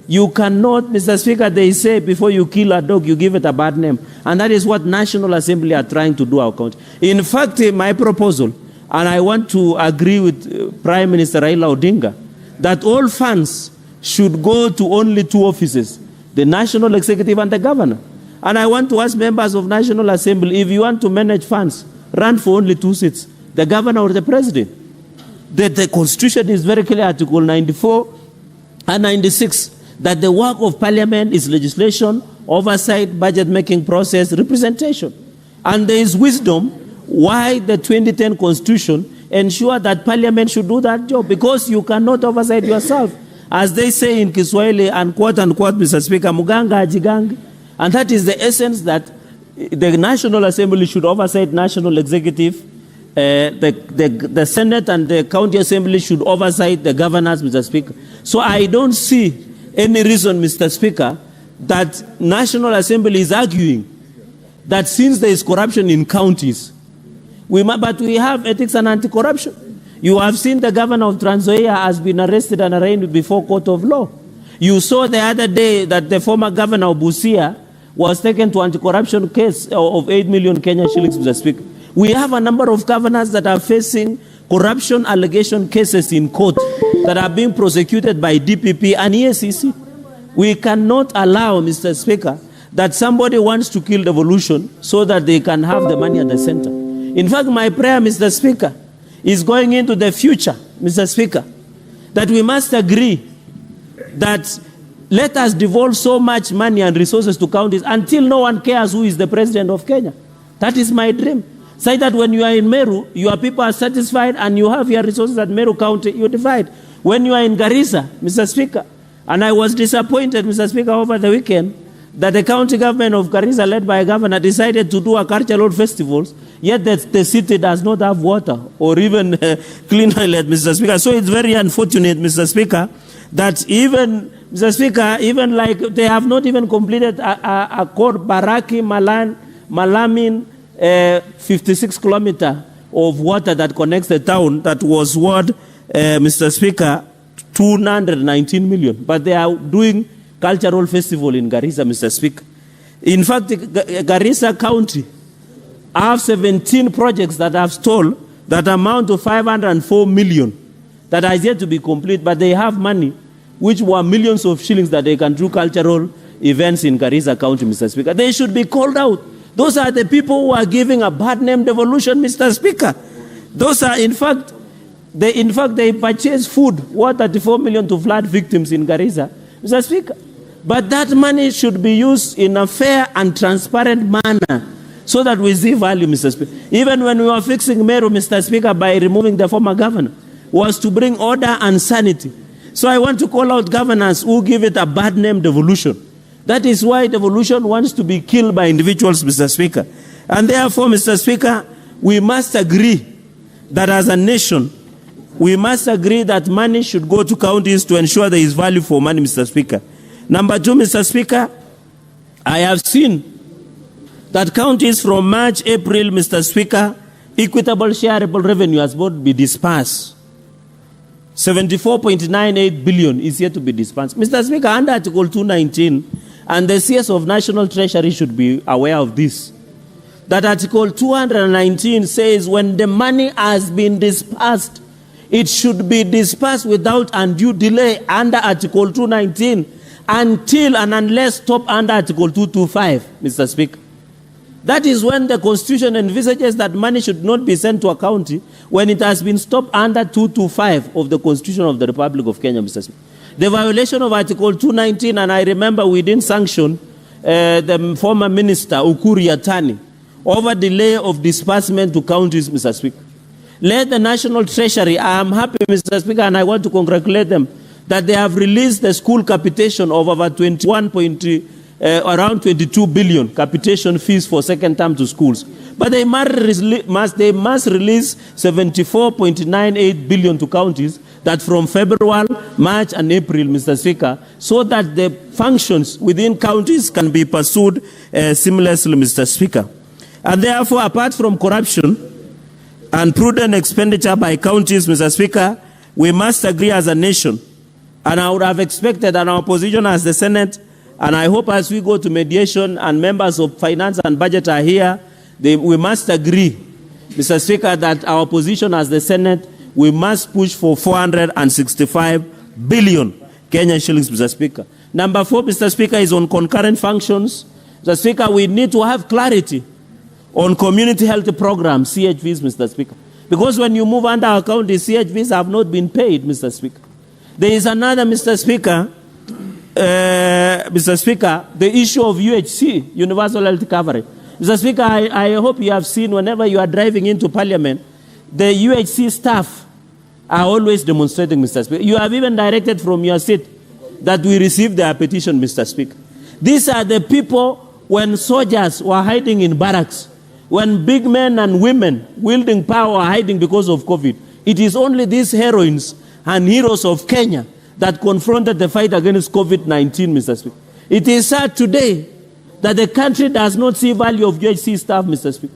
You cannot, Mr. Speaker, they say before you kill a dog, you give it a bad name. And that is what National Assembly are trying to do our country. In fact, my proposal, and I want to agree with Prime Minister Raila Odinga, that all funds should go to only two offices, the National Executive and the Governor. And I want to ask members of National Assembly, if you want to manage funds, run for only two seats, the Governor or the President. The Constitution is very clear, Article 94 and 96, that the work of Parliament is legislation, oversight, budget-making process, representation. And there is wisdom why the 2010 Constitution ensure that Parliament should do that job, because you cannot oversight yourself. As they say in Kiswahili, and quote unquote, Mr. Speaker, muganga ajigangi. And that is the essence, that the National Assembly should oversight National Executive, the Senate and the County Assembly should oversight the governors, Mr. Speaker. So I don't see any reason, Mr. Speaker, that National Assembly is arguing that since there is corruption in counties, but we have ethics and anti-corruption. You have seen the governor of Trans Nzoia has been arrested and arraigned before court of law. You saw the other day that the former governor of Busia was taken to anti-corruption case of 8 million Kenya shillings, Mr. Speaker. We have a number of governors that are facing corruption allegation cases in court that are being prosecuted by DPP and EACC. We cannot allow, Mr. Speaker, that somebody wants to kill devolution so that they can have the money at the center. In fact, my prayer, Mr. Speaker, is going into the future, Mr. Speaker, that we must agree that let us devolve so much money and resources to counties until no one cares who is the president of Kenya. That is my dream. Say that when you are in Meru, your people are satisfied and you have your resources at Meru County, you divide. When you are in Garissa, Mr. Speaker, and I was disappointed, Mr. Speaker, over the weekend, that the county government of Garissa, led by a governor, decided to do a cultural festivals, yet the city does not have water or even clean toilet, Mr. Speaker. So it's very unfortunate, Mr. Speaker, that even, Mr. Speaker, even like they have not even completed a Kor Baraki Malamin 56 kilometer of water that connects the town that was worth, Mr. Speaker, 219 million. But they are doing cultural festival in Garissa, Mr. Speaker. In fact, Garissa County have 17 projects that have stalled that amount to 504 million that are yet to be complete, but they have money, which were millions of shillings that they can do cultural events in Garissa County, Mr. Speaker. They should be called out. Those are the people who are giving a bad name devolution, Mr. Speaker. Those are, in fact, they purchase food worth 34 million to flood victims in Garissa, Mr. Speaker. But that money should be used in a fair and transparent manner so that we see value, Mr. Speaker. Even when we were fixing Meru, Mr. Speaker, by removing the former governor, was to bring order and sanity. So I want to call out governors who give it a bad name, devolution. That is why devolution wants to be killed by individuals, Mr. Speaker. And therefore, Mr. Speaker, we must agree that as a nation, we must agree that money should go to counties to ensure there is value for money, Mr. Speaker. Number two, Mr. Speaker, I have seen that counties from March, April, Mr. Speaker, equitable shareable revenue has not been dispersed. 74.98 billion is yet to be dispersed. Mr. Speaker, under Article 219, and the CS of National Treasury should be aware of this, that Article 219 says when the money has been dispersed, it should be dispersed without undue delay under Article 219 until and unless stopped under Article 225, Mr. Speaker. That is when the Constitution envisages that money should not be sent to a county when it has been stopped under 225 of the Constitution of the Republic of Kenya, Mr. Speaker. The violation of Article 219, and I remember we didn't sanction the former minister, Ukuri Yatani, over delay of disbursement to counties, Mr. Speaker. Let the National Treasury, I am happy, Mr. Speaker, and I want to congratulate them that they have released the school capitation of over around 22 billion capitation fees for second term to schools. But they must release 74.98 billion to counties that from February, March, and April, Mr. Speaker, so that the functions within counties can be pursued seamlessly, Mr. Speaker. And therefore, apart from corruption and prudent expenditure by counties, Mr. Speaker, we must agree as a nation. And I would have expected an opposition as the Senate, and I hope as we go to mediation and members of finance and budget are here, we must agree, Mr. Speaker, that our position as the Senate, we must push for 465 billion Kenyan shillings, Mr. Speaker. Number 4, Mr. Speaker, is on concurrent functions. Mr. Speaker, we need to have clarity on community health programs, CHVs, Mr. Speaker. Because when you move under our county, CHVs have not been paid, Mr. Speaker. There is another, Mr. Speaker, the issue of UHC, Universal Health Coverage. Mr. Speaker, I hope you have seen whenever you are driving into Parliament, the UHC staff are always demonstrating, Mr. Speaker. You have even directed from your seat that we received their petition, Mr. Speaker. These are the people when soldiers were hiding in barracks, when big men and women wielding power are hiding because of COVID. It is only these heroines and heroes of Kenya that confronted the fight against COVID-19, Mr. Speaker. It is sad today that the country does not see value of UHC staff, Mr. Speaker.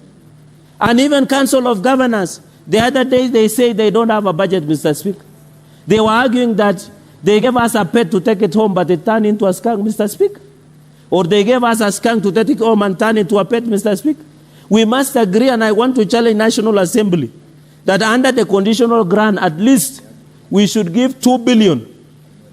And even Council of Governors, the other day they say they don't have a budget, Mr. Speaker. They were arguing that they gave us a pet to take it home, but it turned into a skunk, Mr. Speaker. Or they gave us a skunk to take it home and turn into a pet, Mr. Speaker. We must agree, and I want to challenge National Assembly, that under the conditional grant, at least we should give 2 billion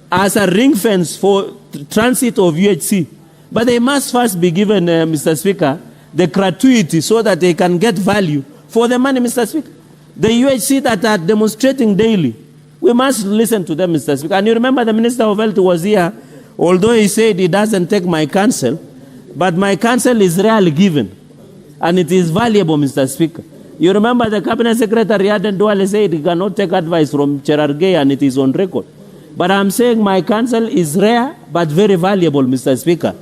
as a ring fence for transit of UHC. But they must first be given, Mr. Speaker, the gratuity so that they can get value for the money, Mr. Speaker. The UHC that are demonstrating daily, we must listen to them, Mr. Speaker. And you remember the Minister of Health was here, although he said he doesn't take my counsel, but my counsel is rarely given. And it is valuable, Mr. Speaker. You remember the Cabinet Secretary Aden Duale said he cannot take advice from Cherargei, and it is on record. But I'm saying my counsel is rare but very valuable, Mr. Speaker.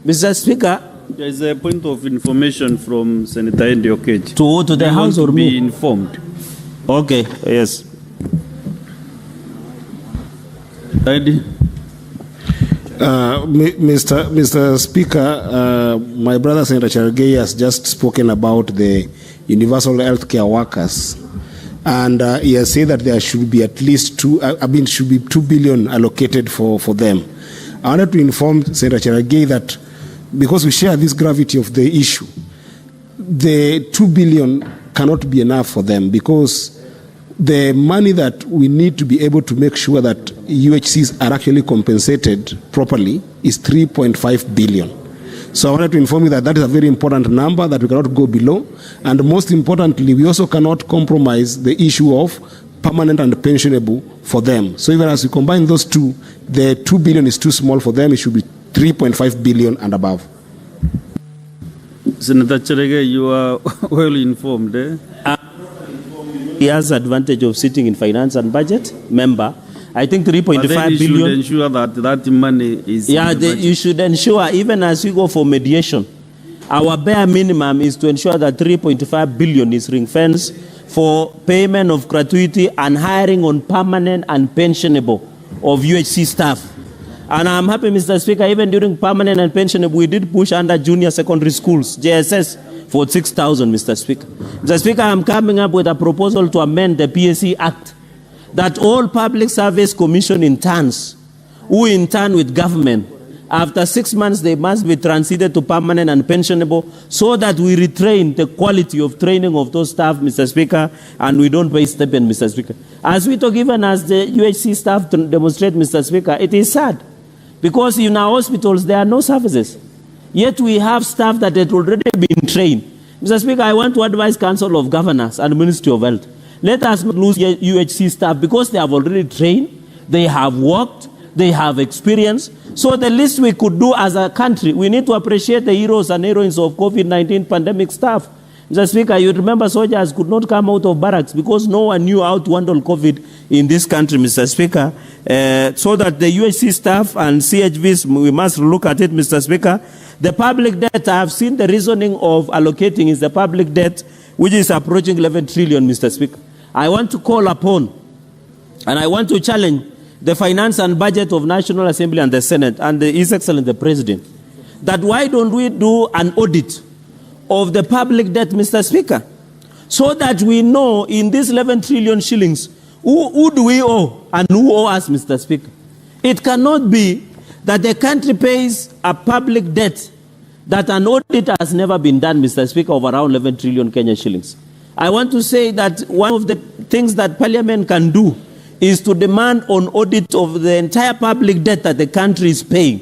Mr. Speaker, there is a point of information from Senator Endi Okech. To the House or be informed. Okay, yes. Mr. Speaker, my brother Senator Cherargei has just spoken about the universal health care workers, and he has said that there should be at least 2 billion allocated for them. I wanted to inform Senator Cherargei that because we share this gravity of the issue, the 2 billion cannot be enough for them, because the money that we need to be able to make sure that UHCs are actually compensated properly is 3.5 billion. So I wanted to inform you that that is a very important number that we cannot go below. And most importantly, we also cannot compromise the issue of permanent and pensionable for them. So even as we combine those two, the 2 billion is too small for them. It should be 3.5 billion and above. Senator Cherargei, you are well informed. He has advantage of sitting in finance and budget member. I think 3.5 billion. You should ensure that that money is. Yeah, you should ensure, even as we go for mediation, our bare minimum is to ensure that 3.5 billion is ring-fenced for payment of gratuity and hiring on permanent and pensionable of UHC staff. And I'm happy, Mr. Speaker, even during permanent and pensionable, we did push under junior secondary schools, JSS, for 6,000, Mr. Speaker. Mr. Speaker, I'm coming up with a proposal to amend the PSC Act, that all public service commission interns who intern with government, after 6 months, they must be transited to permanent and pensionable, so that we retrain the quality of training of those staff, Mr. Speaker, and we don't pay stipend, Mr. Speaker. As we talk, even as the UHC staff demonstrate, Mr. Speaker, it is sad, because in our hospitals, there are no services. Yet we have staff that had already been trained. Mr. Speaker, I want to advise Council of Governors and Ministry of Health. Let us not lose UHC staff, because they have already trained, they have worked, they have experience. So the least we could do as a country, we need to appreciate the heroes and heroines of COVID-19 pandemic staff. Mr. Speaker, you remember soldiers could not come out of barracks because no one knew how to handle COVID in this country, Mr. Speaker. So that the UHC staff and CHVs, we must look at it, Mr. Speaker. The public debt, I have seen the reasoning of allocating is the public debt, which is approaching 11 trillion, Mr. Speaker. I want to call upon, and I want to challenge the Finance and Budget of National Assembly and the Senate and His Excellency the President, that why don't we do an audit of the public debt, Mr. Speaker, so that we know in this 11 trillion shillings, who do we owe and who owe us, Mr. Speaker. It cannot be that the country pays a public debt that an audit has never been done, Mr. Speaker, of around 11 trillion Kenya shillings. I want to say that one of the things that Parliament can do is to demand an audit of the entire public debt that the country is paying.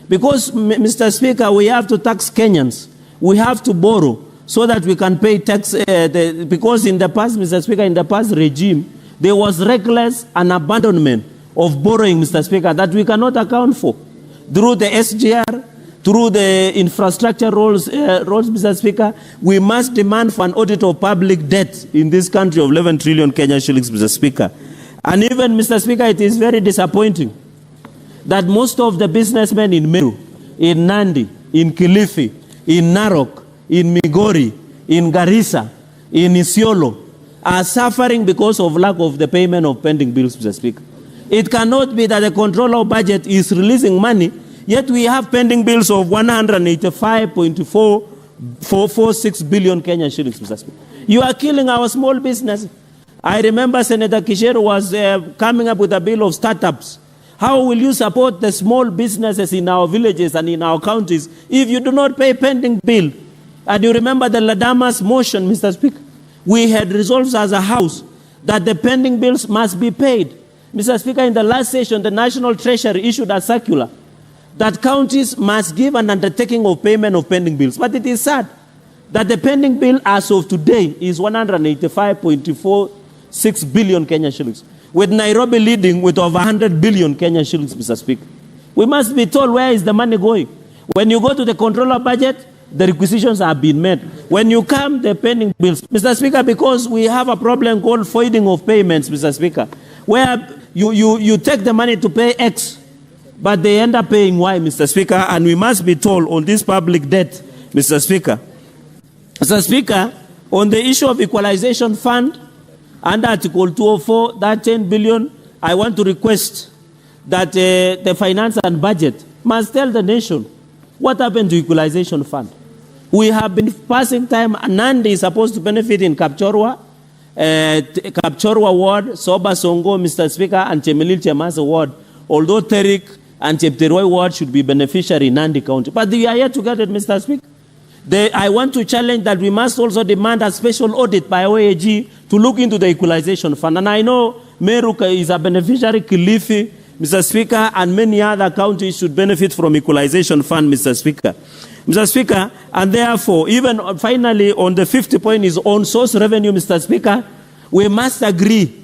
Because, Mr. Speaker, we have to tax Kenyans. We have to borrow so that we can pay tax. Because in the past, Mr. Speaker, in the past regime, there was reckless and abandonment of borrowing, Mr. Speaker, that we cannot account for. Through the SGR, through the infrastructure roles, Mr. Speaker, we must demand for an audit of public debt in this country of 11 trillion Kenya shillings, Mr. Speaker. And even, Mr. Speaker, it is very disappointing that most of the businessmen in Meru, in Nandi, in Kilifi, in Narok, in Migori, in Garissa, in Isiolo, are suffering because of lack of the payment of pending bills, Mr. Speaker. It cannot be that the Controller of Budget is releasing money Yet we have pending bills of 185.446 billion Kenyan shillings, Mr. Speaker. You are killing our small business. I remember Senator Kishero was coming up with a bill of startups. How will you support the small businesses in our villages and in our counties if you do not pay pending bill? And you remember the Ladamas motion, Mr. Speaker? We had resolved as a House that the pending bills must be paid. Mr. Speaker, in the last session, the National Treasury issued a circular that counties must give an undertaking of payment of pending bills. But it is sad that the pending bill as of today is 185.46 billion Kenyan shillings, with Nairobi leading with over 100 billion Kenyan shillings, Mr. Speaker. We must be told where is the money going. When you go to the controller budget, the requisitions have been made. When you come, the pending bills. Mr. Speaker, because we have a problem called voiding of payments, Mr. Speaker, where you take the money to pay X, but they end up paying Y, Mr. Speaker, and we must be told on this public debt, Mr. Speaker. Mr. Speaker, on the issue of equalization fund, under Article 204, that 10 billion, I want to request that the finance and budget must tell the nation what happened to equalization fund. We have been passing time, Nandi is supposed to benefit in Kapchorwa ward, Soba Songo, Mr. Speaker, and Chemelil Chemase ward, although Terik and Chepteroi ward should be beneficiary in Nandi County. But we are here to get it, Mr. Speaker. I want to challenge that we must also demand a special audit by OAG to look into the equalization fund. And I know Meru is a beneficiary, Kilifi, Mr. Speaker, and many other counties should benefit from equalization fund, Mr. Speaker. Mr. Speaker, and therefore, even finally on the 50th point is on source revenue, Mr. Speaker, we must agree.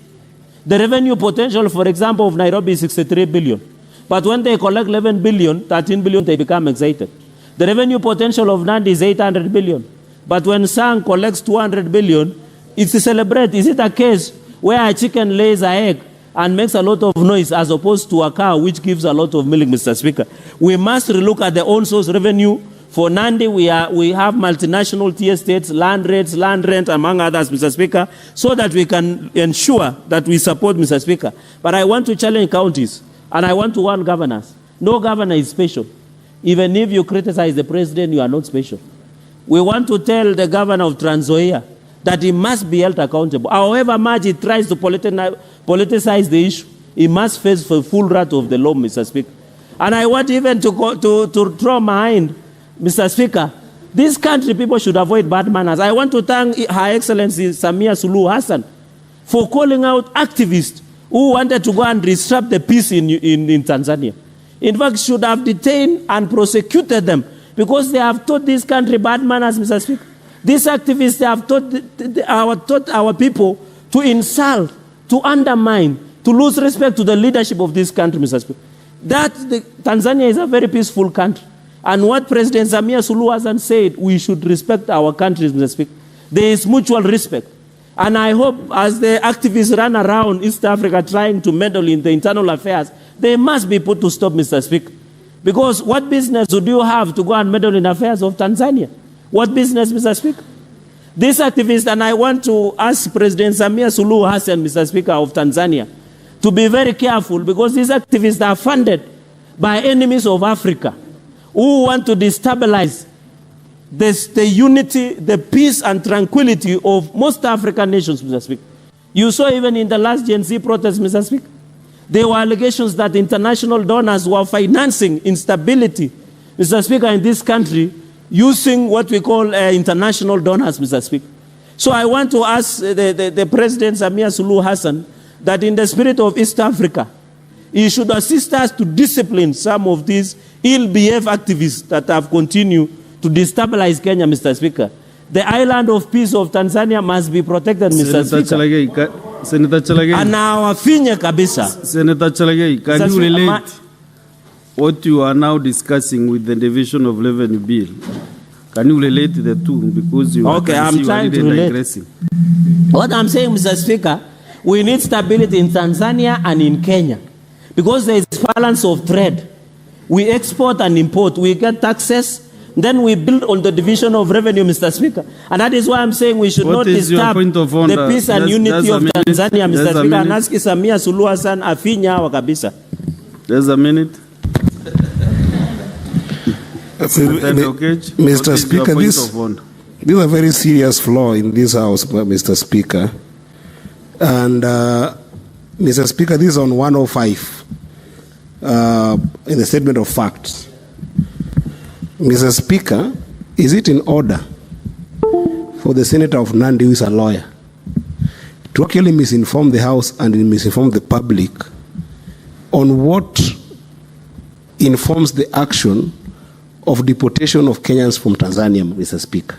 The revenue potential, for example, of Nairobi is 63 billion. But when they collect 11 billion, 13 billion, they become excited. The revenue potential of Nandi is 800 billion. But when Sang collects 200 billion, it's to celebrate. Is it a case where a chicken lays an egg and makes a lot of noise as opposed to a cow which gives a lot of milk, Mr. Speaker? We must relook at the own source revenue. For Nandi, we have multinational tier states, land rates, land rent, among others, Mr. Speaker, so that we can ensure that we support, Mr. Speaker. But I want to challenge counties, and I want to warn governors. No governor is special. Even if you criticize the president, you are not special. We want to tell the governor of Trans Nzoia that he must be held accountable. However much he tries to politicize the issue, he must face the full wrath of the law, Mr. Speaker. And I want even to throw behind, Mr. Speaker, this country people should avoid bad manners. I want to thank Her Excellency Samia Suluhu Hassan for calling out activists who wanted to go and disrupt the peace in Tanzania. In fact, should have detained and prosecuted them because they have taught this country bad manners, Mr. Speaker. These activists have taught our people to insult, to undermine, to lose respect to the leadership of this country, Mr. Speaker. Tanzania is a very peaceful country. And what President Samia Suluhu Hassan said, we should respect our countries, Mr. Speaker. There is mutual respect. And I hope as the activists run around East Africa trying to meddle in the internal affairs, they must be put to stop, Mr. Speaker. Because what business would you have to go and meddle in affairs of Tanzania? What business, Mr. Speaker? These activists, and I want to ask President Samia Suluhu Hassan, Mr. Speaker, of Tanzania, to be very careful because these activists are funded by enemies of Africa who want to destabilize the unity, the peace and tranquility of most African nations, Mr. Speaker. You saw even in the last Gen Z protest, Mr. Speaker, there were allegations that international donors were financing instability, Mr. Speaker, in this country using what we call international donors, Mr. Speaker. So I want to ask the President Samia Suluhu Hassan that in the spirit of East Africa, he should assist us to discipline some of these ill-behaved activists that have continued to destabilize Kenya, Mr. Speaker. The island of peace of Tanzania must be protected, Mr. Speaker. Senator Chalagay. And our finya kabisa. Senator Chalagay, can you relate what you are now discussing with the division of revenue bill? Can you relate the two? Because you okay, I'm trying to relate. Digressing. What I'm saying, Mr. Speaker, we need stability in Tanzania and in Kenya. Because there is balance of trade. We export and import. We get taxes. Then we build on the division of revenue, Mr. Speaker. And that is why I'm saying we should not disturb the peace and unity of Tanzania, Mr. Speaker. And ask Samia Suluhu Hassan afinya wa kabisa. There's a minute. Mr. Speaker, this is a very serious flaw in this House, Mr. Speaker. And, Mr. Speaker, this is on 105 in the statement of facts. Mr. Speaker, is it in order for the Senator of Nandi, who is a lawyer, to actually misinform the House and misinform the public on what informs the action of deportation of Kenyans from Tanzania, Mr. Speaker?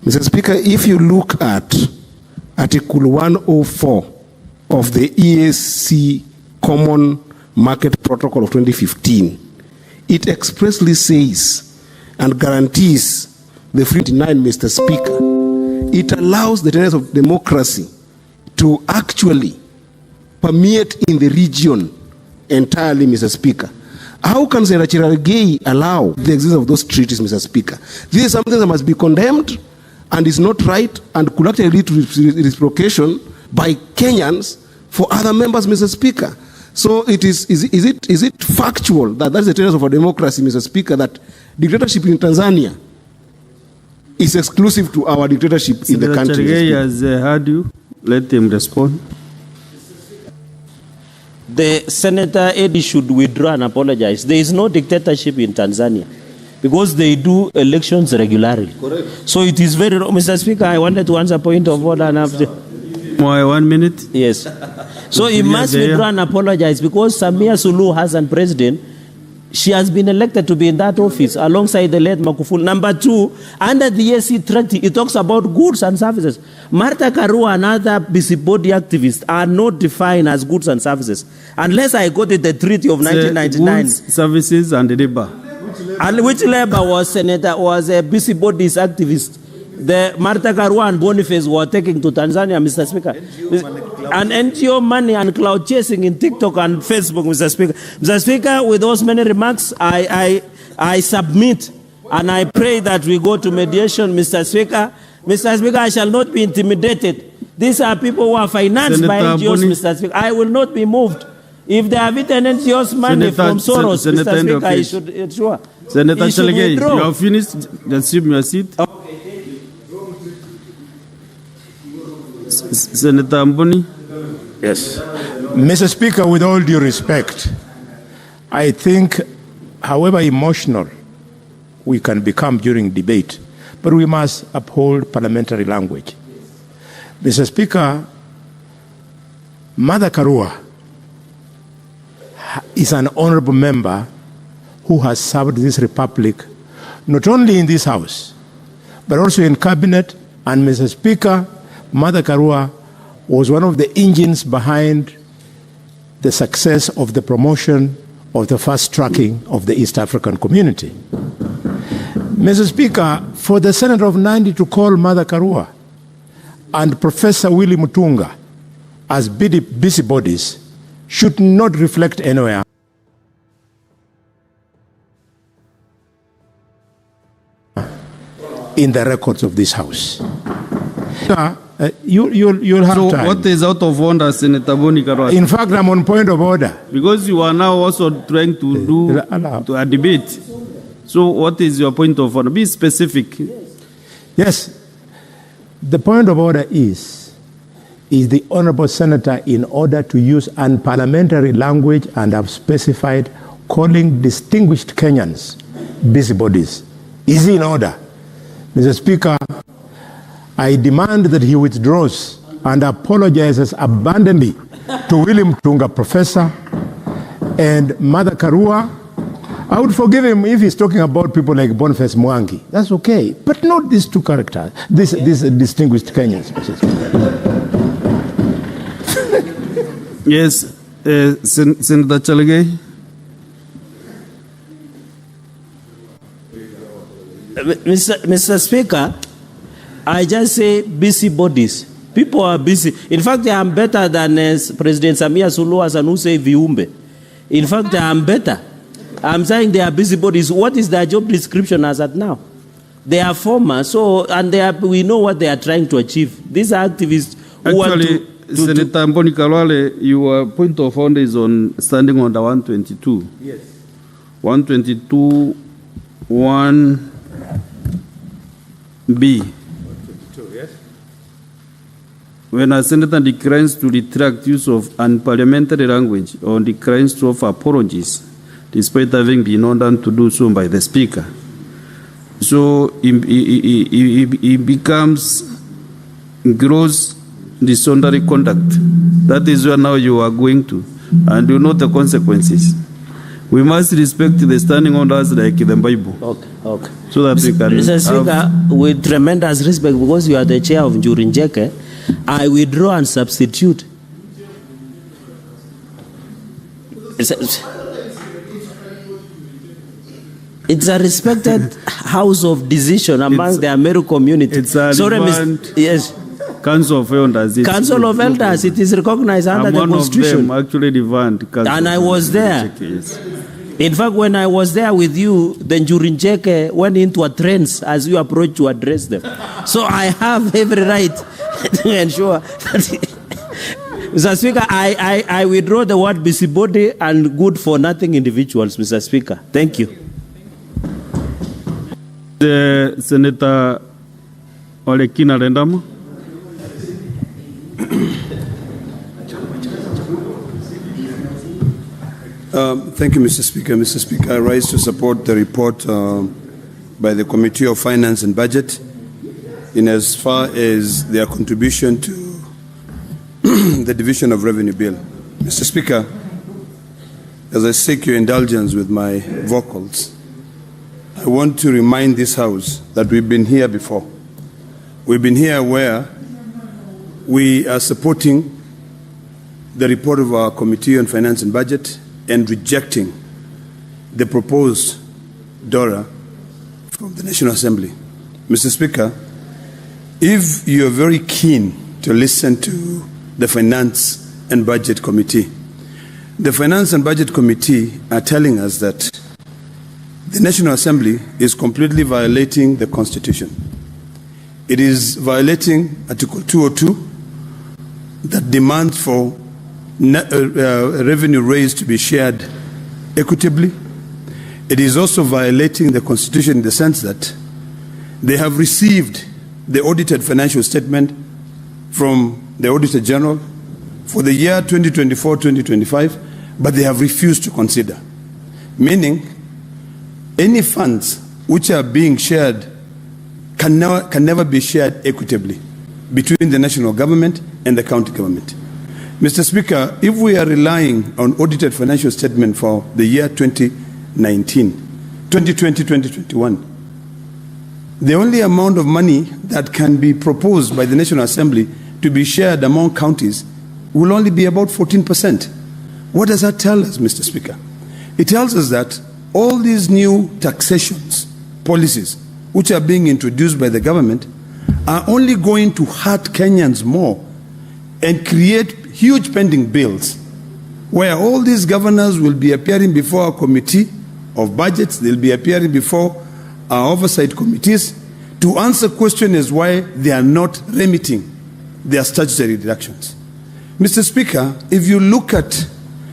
Mr. Speaker, if you look at Article 104 of the EAC Common Market Protocol of 2015, it expressly says and guarantees the freedom to deny, Mr. Speaker. It allows the tenets of democracy to actually permeate in the region entirely, Mr. Speaker. How can Senator Cherargei allow the existence of those treaties, Mr. Speaker? This is something that must be condemned and is not right and could actually lead to reciprocation by Kenyans for other members, Mr. Speaker. So is it factual that that's the tenets of our democracy, Mr. Speaker, that dictatorship in Tanzania is exclusive to our dictatorship in the country? Senator Cherargei has heard you. Let him respond. The Senator Eddie should withdraw and apologize. There is no dictatorship in Tanzania because they do elections regularly. Correct. So it is very wrong. Mr. Speaker, I wanted to answer a point of order and after. 1 minute? Yes. So he must withdraw and apologize because Samia Suluhu Hassan, president, she has been elected to be in that office alongside the late Magufuli. Number 2, under the EAC treaty, it talks about goods and services. Martha Karua and other busybody activists are not defined as goods and services unless I go to the treaty of 1999. Goods, services and labor. And which labor was a busybodies activist? The Martha Karua and Boniface were taking to Tanzania, Mr. Speaker. And NGO money and cloud chasing in TikTok and Facebook, Mr. Speaker. Mr. Speaker, with those many remarks, I submit and I pray that we go to mediation, Mr. Speaker. Mr. Speaker, I shall not be intimidated. These are people who are financed by NGOs, Mr. Speaker. I will not be moved. If they have eaten NGOs money from Soros, Mr. Speaker, I should ensure. Senator Cherargei, you have finished. Assume your seat. Senator Amboni. Yes. Mr. Speaker, with all due respect, I think, however emotional we can become during debate, but we must uphold parliamentary language. Mr. Speaker, Martha Karua is an honorable member who has served this republic not only in this House, but also in cabinet. And Mr. Speaker, Martha Karua was one of the engines behind the success of the promotion of the fast tracking of the East African community. Mr. Speaker, for the Senator of Nandi to call Martha Karua and Professor Willie Mutunga as busybodies should not reflect anywhere in the records of this House. You'll have so time. What is out of order, Senator Boni Karua? In fact, I'm on point of order. Because you are now also trying to do a debate. So what is your point of order? Be specific. Yes. The point of order is the Honorable Senator, in order to use unparliamentary language, and have specified calling distinguished Kenyans busybodies. Is he in order? Mr. Speaker, I demand that he withdraws and apologizes abundantly to William Tunga, Professor, and Martha Karua. I would forgive him if he's talking about people like Boniface Mwangi. That's okay. But not these two characters, these distinguished Kenyans. Yes, Senator Cherargei. Mr. Speaker, I just say busybodies. People are busy. In fact, I am better than President Samia Suluhu Hassan, who say viumbe. In fact, I am better. I'm saying they are busybodies. What is their job description as at now? They are former, and we know what they are trying to achieve. These are activists who actually, want to Senator Mboni Kalwale, your point of order is on standing under 122. Yes. 122 1B. When a senator declines to retract use of unparliamentary language or declines to offer apologies, despite having been ordered to do so by the Speaker, so he becomes gross disorderly conduct. That is where now you are going to, and you know the consequences. We must respect the standing orders like the Bible. Okay. So that we can. Mr. Speaker, with tremendous respect, because you are the chair of Njuri, I withdraw and substitute. It's a respected house of decision among the Ameru community. It's a yes. Council of Elders. Council of Elders, it is recognized under the Constitution. One of them actually revamped. And I was there. In fact, when I was there with you, the Njurinjeke went into a trance as you approached to address them. So I have every right to ensure that. Mr. Speaker, I withdraw the word busybody and good for nothing individuals, Mr. Speaker. Thank you. Senator Olekina Rendamo. Thank you, Mr. Speaker. Mr. Speaker, I rise to support the report by the Committee of Finance and Budget in as far as their contribution to the Division of Revenue Bill. Mr. Speaker, as I seek your indulgence with my vocals, I want to remind this House that we've been here before. We've been here where we are supporting the report of our Committee on Finance and Budget and rejecting the proposed DORA from the National Assembly. Mr. Speaker, if you're very keen to listen to the Finance and Budget Committee, the Finance and Budget Committee are telling us that the National Assembly is completely violating the Constitution. It is violating Article 202 that demands for revenue raised to be shared equitably. It is also violating the Constitution in the sense that they have received the audited financial statement from the Auditor General for the year 2024-2025, but they have refused to consider, meaning any funds which are being shared can never be shared equitably between the national government and the county government. Mr. Speaker, if we are relying on audited financial statement for the year 2020-2021, the only amount of money that can be proposed by the National Assembly to be shared among counties will only be about 14%. What does that tell us, Mr. Speaker? It tells us that all these new taxations policies which are being introduced by the government are only going to hurt Kenyans more and create huge pending bills where all these governors will be appearing before our committee of budgets, they'll be appearing before our oversight committees to answer questions as why they are not remitting their statutory deductions. Mr. Speaker, if you look at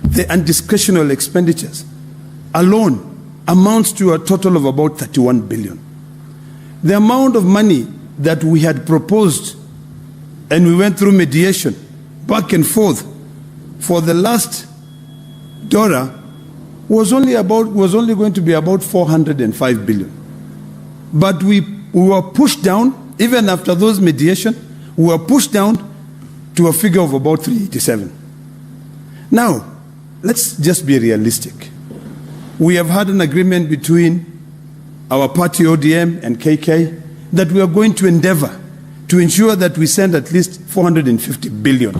the undiscretionary expenditures alone amounts to a total of about 31 billion. The amount of money that we had proposed and we went through mediation back and forth for the last DORA was only going to be about 405 billion. But we were pushed down, even after those mediation, we were pushed down to a figure of about 387. Now, let's just be realistic. We have had an agreement between our party ODM and KK that we are going to endeavor to ensure that we send at least 450 billion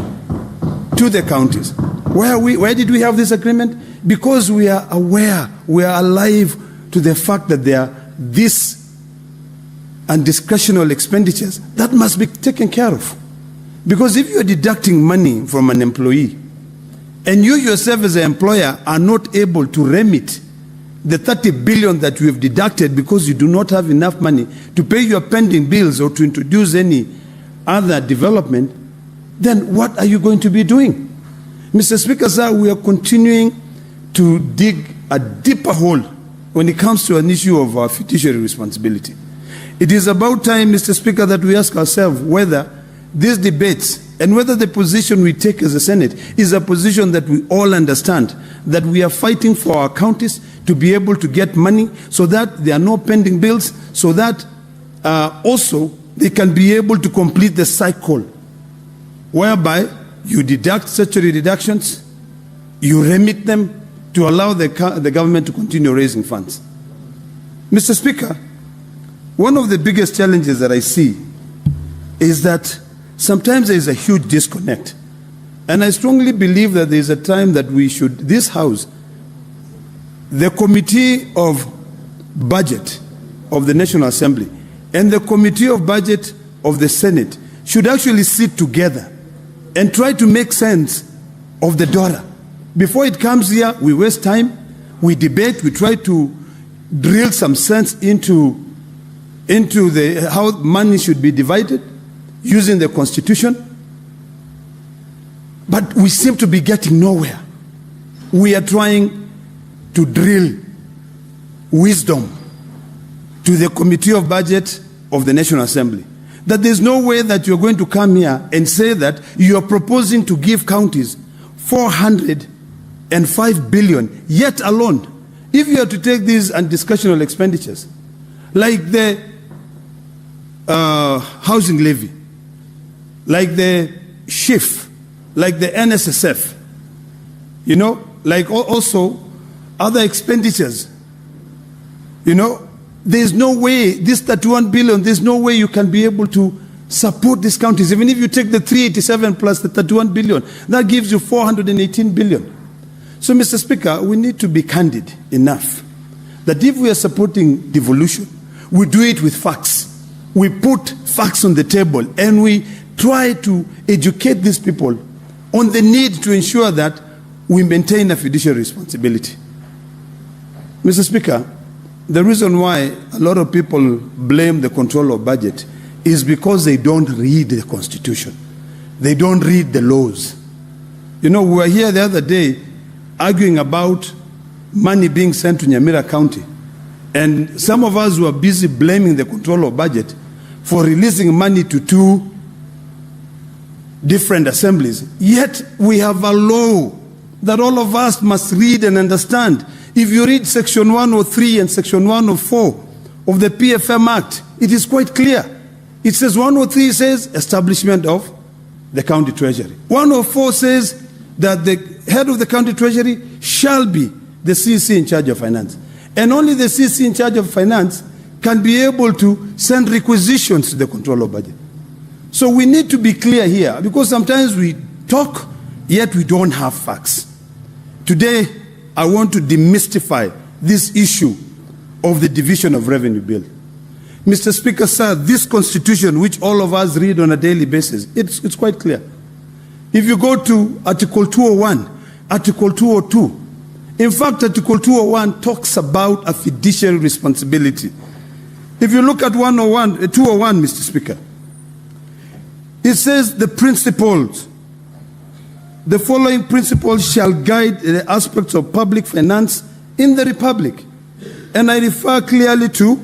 to the counties. Where did we have this agreement? Because we are aware, we are alive to the fact that there are these undiscretionary expenditures that must be taken care of. Because if you are deducting money from an employee and you yourself as an employer are not able to remit the 30 billion that you have deducted because you do not have enough money to pay your pending bills or to introduce any other development, then what are you going to be doing? Mr. Speaker, sir, we are continuing to dig a deeper hole when it comes to an issue of our fiduciary responsibility. It is about time, Mr. Speaker, that we ask ourselves whether these debates and whether the position we take as a Senate is a position that we all understand, that we are fighting for our counties to be able to get money so that there are no pending bills, so that also they can be able to complete the cycle whereby you deduct statutory deductions, you remit them to allow the government to continue raising funds. Mr. Speaker, one of the biggest challenges that I see is that sometimes there is a huge disconnect. And I strongly believe that there is a time that we should, this House, the Committee of Budget of the National Assembly and the Committee of Budget of the Senate should actually sit together and try to make sense of the dollar. Before it comes here, we waste time, we debate, we try to drill some sense into how money should be divided using the Constitution. But we seem to be getting nowhere. We are trying to drill wisdom to the Committee of Budget of the National Assembly. That there's no way that you're going to come here and say that you are proposing to give counties 405 billion, yet alone. If you are to take these undiscretionary expenditures, like the housing levy, like the SHIF, like the NSSF, you know, like also other expenditures, you know, there's no way, this 31 billion, there's no way you can be able to support these counties. Even if you take the 387 plus the 31 billion, that gives you 418 billion. So, Mr. Speaker, we need to be candid enough that if we are supporting devolution, we do it with facts. We put facts on the table and we try to educate these people on the need to ensure that we maintain a fiduciary responsibility. Mr. Speaker, the reason why a lot of people blame the control of budget is because they don't read the Constitution. They don't read the laws. You know, we were here the other day arguing about money being sent to Nyamira County. And some of us were busy blaming the control of budget for releasing money to 2 different assemblies. Yet we have a law that all of us must read and understand. If you read Section 103 and Section 104 of the PFM Act, it is quite clear. It says 103 says establishment of the county treasury. 104 says that the head of the county treasury shall be the CC in charge of finance. And only the CC in charge of finance can be able to send requisitions to the control of budget. So we need to be clear here, because sometimes we talk, yet we don't have facts. Today, I want to demystify this issue of the division of revenue bill. Mr. Speaker, sir, this Constitution, which all of us read on a daily basis, it's quite clear. If you go to Article 201, Article 202, in fact, Article 201 talks about a fiduciary responsibility. If you look at 201, Mr. Speaker, it says the principles, the following principles shall guide the aspects of public finance in the Republic. And I refer clearly to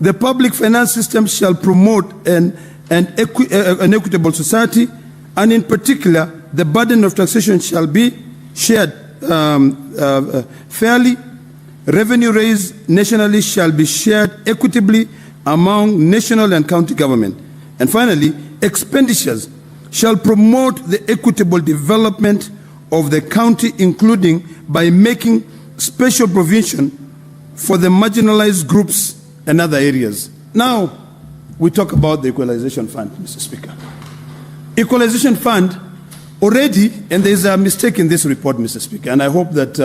the public finance system shall promote an equitable society, and in particular, the burden of taxation shall be shared fairly. Revenue raised nationally shall be shared equitably among national and county government. And finally, expenditures shall promote the equitable development of the county, including by making special provision for the marginalized groups and other areas. Now, we talk about the Equalization Fund, Mr. Speaker. Equalization Fund already, and there is a mistake in this report, Mr. Speaker, and I hope that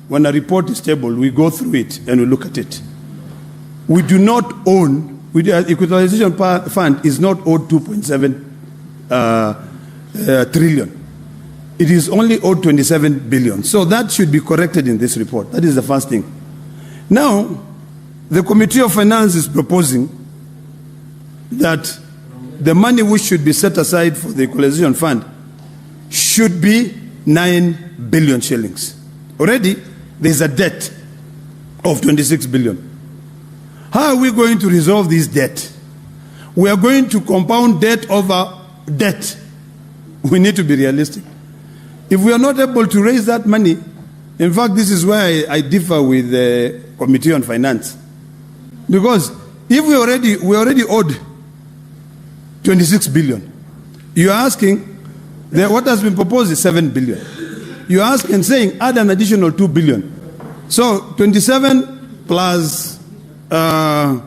when a report is tabled, we go through it and we look at it. We do not own, Equalization Fund is not owed 2.7 trillion. It is only owed 27 billion. So that should be corrected in this report. That is the first thing. Now, the Committee of Finance is proposing that the money which should be set aside for the Equalization Fund should be 9 billion shillings. Already, there is a debt of 26 billion. How are we going to resolve this debt? We are going to compound debt over debt. We need to be realistic. If we are not able to raise that money, in fact, this is where I differ with the Committee on Finance. Because if we already owed 26 billion, you are asking, what has been proposed is 7 billion. You ask and saying, add an additional 2 billion. So 27 plus 7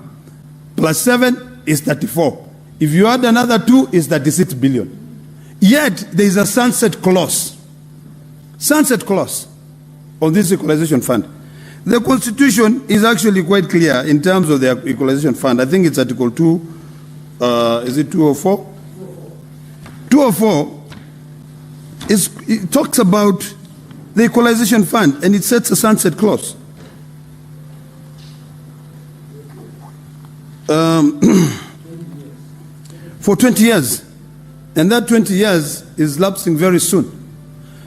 is 34. If you add another 2, is 36 billion. Yet there is a sunset clause on this equalization fund. The Constitution is actually quite clear in terms of the equalization fund. I think it's Article 2, is it 204? 204, it talks about the equalization fund and it sets a sunset clause. For 20 years. And that 20 years is lapsing very soon.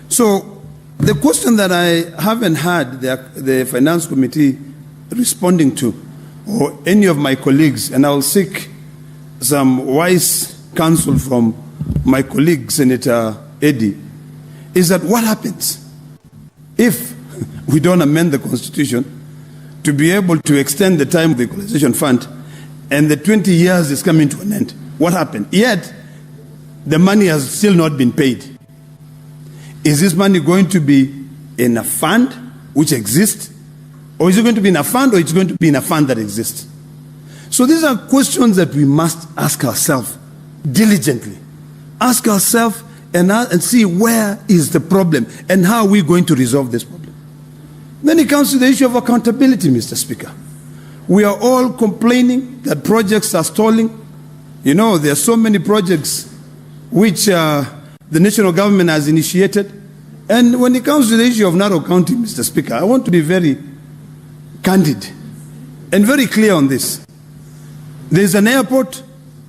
So the question that I haven't had the Finance Committee responding to, or any of my colleagues, and I'll seek some wise counsel from my colleague, Senator Eddy, is that what happens if we don't amend the Constitution to be able to extend the time of the equalization fund and the 20 years is coming to an end? What happened? Yet, the money has still not been paid. Is this money going to be in a fund which exists? Or is it going to be in a fund, or it's going to be in a fund that exists? So these are questions that we must ask ourselves diligently. Ask ourselves and see where is the problem and how are we going to resolve this problem. Then it comes to the issue of accountability, Mr. Speaker. We are all complaining that projects are stalling. You know, there are so many projects which the national government has initiated. And when it comes to the issue of Narok County, Mr. Speaker, I want to be very candid and very clear on this. There is an airport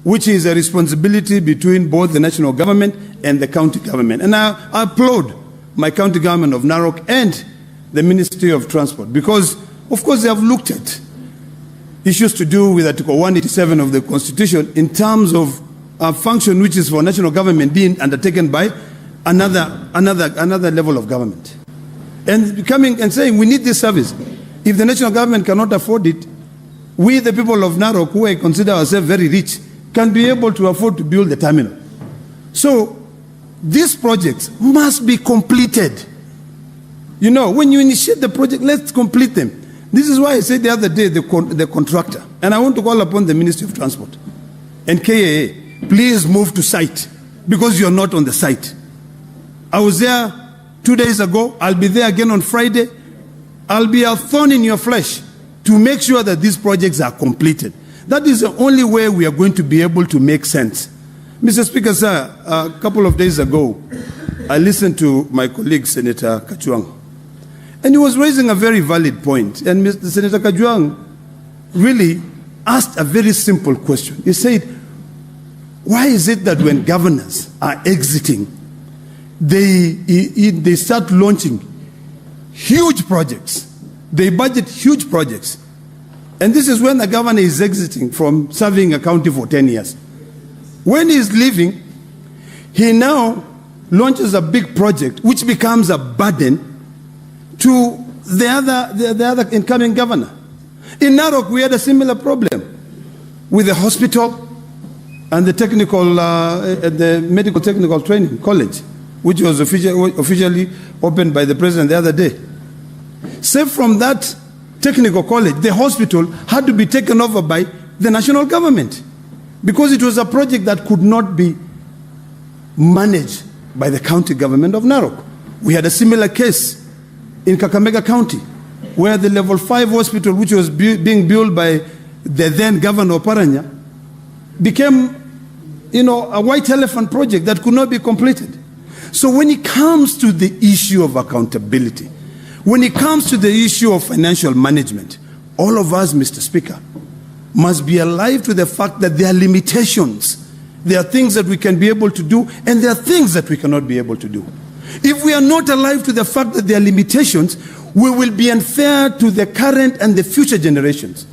which is a responsibility between both the national government and the county government. And I applaud my county government of Narok and the Ministry of Transport because, of course, they have looked at issues to do with Article 187 of the Constitution in terms of a function which is for national government being undertaken by another level of government. And coming and saying we need this service. If the national government cannot afford it, we, the people of Narok, who I consider ourselves very rich, can be able to afford to build the terminal. So these projects must be completed. You know, when you initiate the project, let's complete them. This is why I said the other day, the contractor, and I want to call upon the Ministry of Transport and KAA, please move to site because you're not on the site. I was there 2 days ago. I'll be there again on Friday. I'll be a thorn in your flesh to make sure that these projects are completed. That is the only way we are going to be able to make sense. Mr. Speaker, sir, a couple of days ago, I listened to my colleague, Senator Kachwang, and he was raising a very valid point. And Senator Kachwang really asked a very simple question. He said, why is it that when governors are exiting, they start launching huge projects? They budget huge projects. And this is when the governor is exiting from serving a county for 10 years. When he is leaving, he now launches a big project which becomes a burden to the other incoming governor. In Narok, we had a similar problem with the hospital and the the medical technical training college, which was officially opened by the president the other day. Save from that technical college, the hospital had to be taken over by the national government because it was a project that could not be managed by the county government of Narok. We had a similar case in Kakamega County where the level 5 hospital, which was being built by the then governor Paranya, became, a white elephant project that could not be completed. So when it comes to the issue of accountability, when it comes to the issue of financial management, all of us, Mr. Speaker, must be alive to the fact that there are limitations. There are things that we can be able to do, and there are things that we cannot be able to do. If we are not alive to the fact that there are limitations, we will be unfair to the current and the future generations.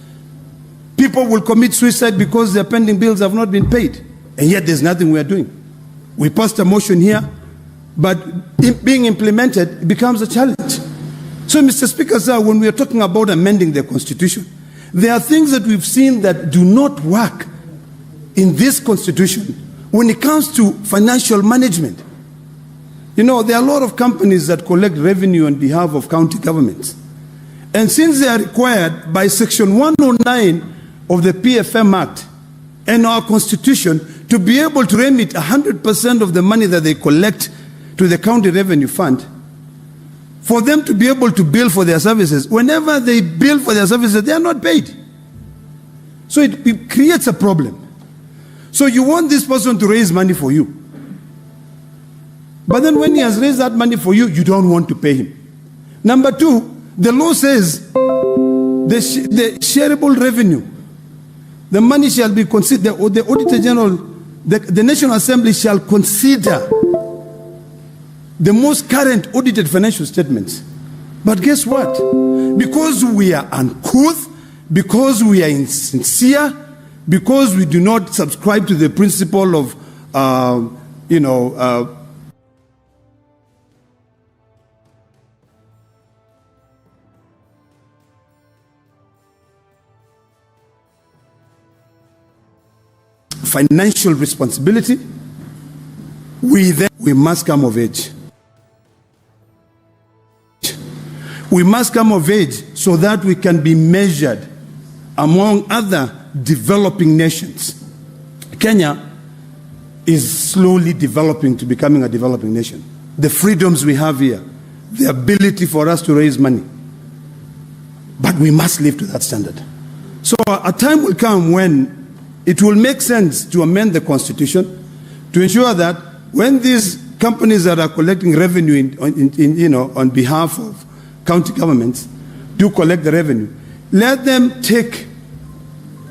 People will commit suicide because their pending bills have not been paid, and yet there's nothing we are doing. We passed a motion here, but being implemented, it becomes a challenge. So, Mr. Speaker, sir, when we are talking about amending the Constitution, there are things that we've seen that do not work in this Constitution when it comes to financial management. You know, there are a lot of companies that collect revenue on behalf of county governments. And since they are required by Section 109 of the PFM Act and our Constitution to be able to remit 100% of the money that they collect to the county revenue fund, for them to be able to bill for their services, whenever they bill for their services, they are not paid. So it creates a problem. So you want this person to raise money for you. But then when he has raised that money for you, you don't want to pay him. Number two, the law says the shareable revenue, the money shall be considered, or the Auditor General, the National Assembly shall consider the most current audited financial statements. But guess what? Because we are uncouth, because we are insincere, because we do not subscribe to the principle of, financial responsibility, we must come of age. We must come of age so that we can be measured among other developing nations. Kenya is slowly developing to becoming a developing nation. The freedoms we have here, the ability for us to raise money. But we must live to that standard. So a time will come when it will make sense to amend the Constitution to ensure that when these companies that are collecting revenue on behalf of county governments do collect the revenue, let them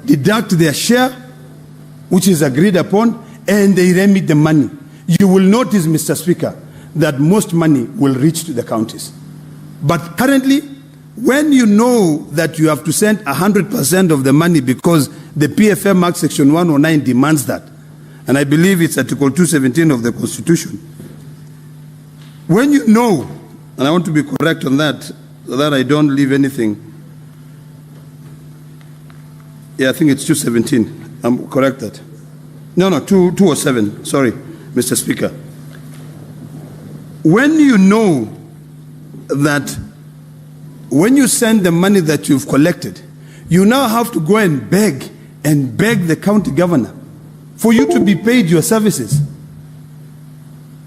deduct their share, which is agreed upon, and they remit the money. You will notice, Mr. Speaker, that most money will reach to the counties. But currently, when you know that you have to send 100% of the money because the PFM Act Section 109 demands that, and I believe it's Article 217 of the Constitution, when you know, and I want to be correct on that, so that I don't leave anything. Yeah, I think it's 217. I'm correct that. No, 207. Sorry, Mr. Speaker. When you know that when you send the money that you've collected, you now have to go and beg the county governor for you to be paid your services.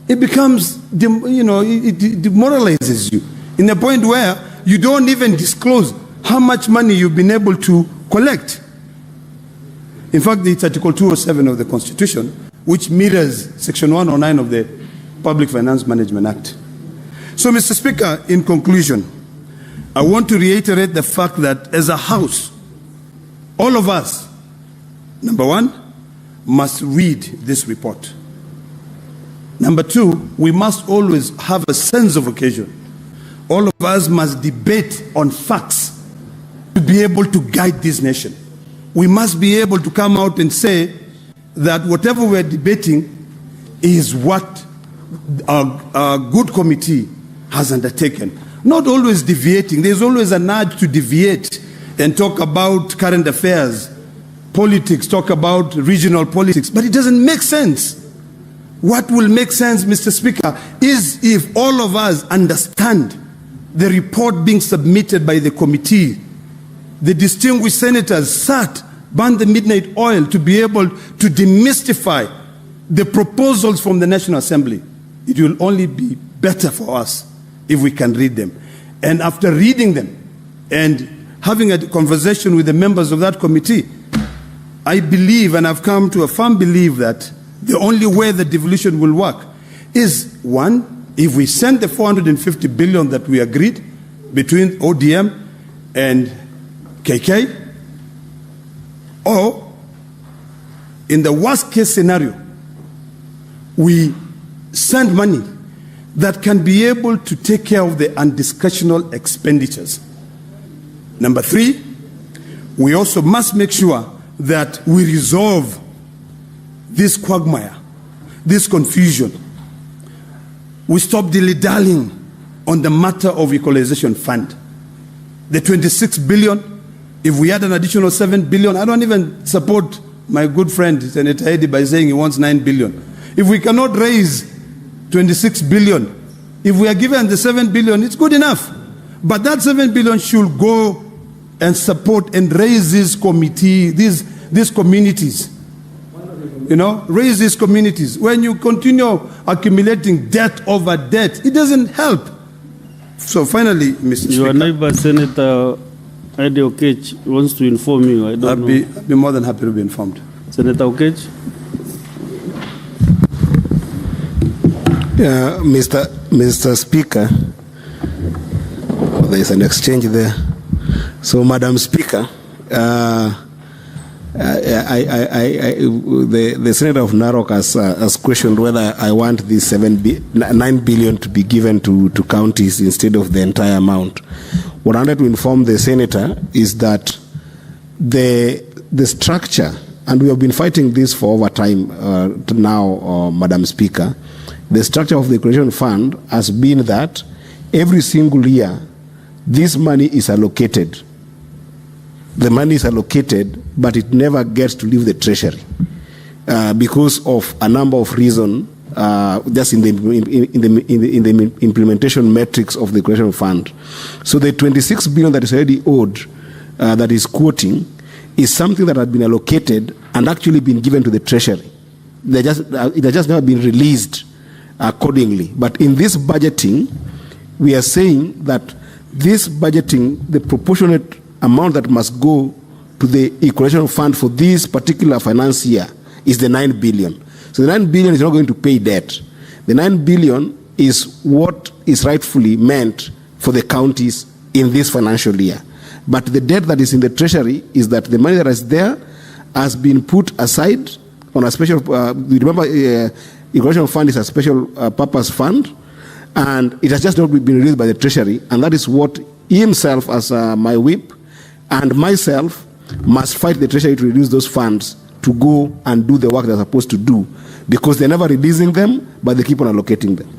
It becomes, it demoralizes you in the point where you don't even disclose how much money you've been able to collect. In fact, it's Article 207 of the Constitution, which mirrors Section 109 of the Public Finance Management Act. So, Mr. Speaker, in conclusion, I want to reiterate the fact that as a House, all of us, number one, must read this report. Number two, we must always have a sense of occasion. All of us must debate on facts to be able to guide this nation. We must be able to come out and say that whatever we're debating is what a good committee has undertaken. Not always deviating. There's always a nudge to deviate and talk about current affairs, politics, talk about regional politics, but it doesn't make sense. What will make sense, Mr. Speaker, is if all of us understand the report being submitted by the committee. The distinguished senators sat, burned the midnight oil to be able to demystify the proposals from the National Assembly. It will only be better for us if we can read them. And after reading them and having a conversation with the members of that committee, I believe, and I've come to a firm belief, that the only way the devolution will work is, one, if we send the 450 billion that we agreed between ODM and KK, or in the worst case scenario, we send money that can be able to take care of the undiscretional expenditures. Number 3, we also must make sure that we resolve this quagmire, this confusion. We stop dilly-dallying on the matter of equalization fund. The 26 billion, if we add an additional 7 billion, I don't even support my good friend Senator Eddy by saying he wants 9 billion. If we cannot raise 26 billion, if we are given the 7 billion, it's good enough. But that 7 billion should go and support and raise these communities. You know, raise these communities. When you continue accumulating debt over debt, it doesn't help. So finally, Mr. Speaker. Your neighbor, Senator Eddy Okech, wants to inform you. I'll be more than happy to be informed. Senator Okech? Mr. Speaker, there is an exchange there. So, Madam Speaker, the Senator of Narok has questioned whether I want this 9 billion to be given to counties instead of the entire amount. What I wanted to inform the Senator is that the structure, and we have been fighting this for over time now, Madam Speaker, the structure of the Equalization Fund has been that every single year this money is allocated. The money is allocated, but it never gets to leave the treasury because of a number of reasons, just in the implementation metrics of the Equalization Fund. So the 26 billion that is already owed, that is quoting, is something that has been allocated and actually been given to the treasury. It has just never been released accordingly. But in this budgeting, we are saying that this budgeting, the proportionate amount that must go to the Equalization Fund for this particular finance year is the 9 billion. So the 9 billion is not going to pay debt. The 9 billion is what is rightfully meant for the counties in this financial year. But the debt that is in the treasury is that the money that is there has been put aside on a special, remember, Equalization Fund is a special purpose fund, and it has just not been released by the treasury, and that is what he himself, as my whip, and myself must fight the treasury to reduce those funds to go and do the work they're supposed to do, because they're never releasing them, but they keep on allocating them.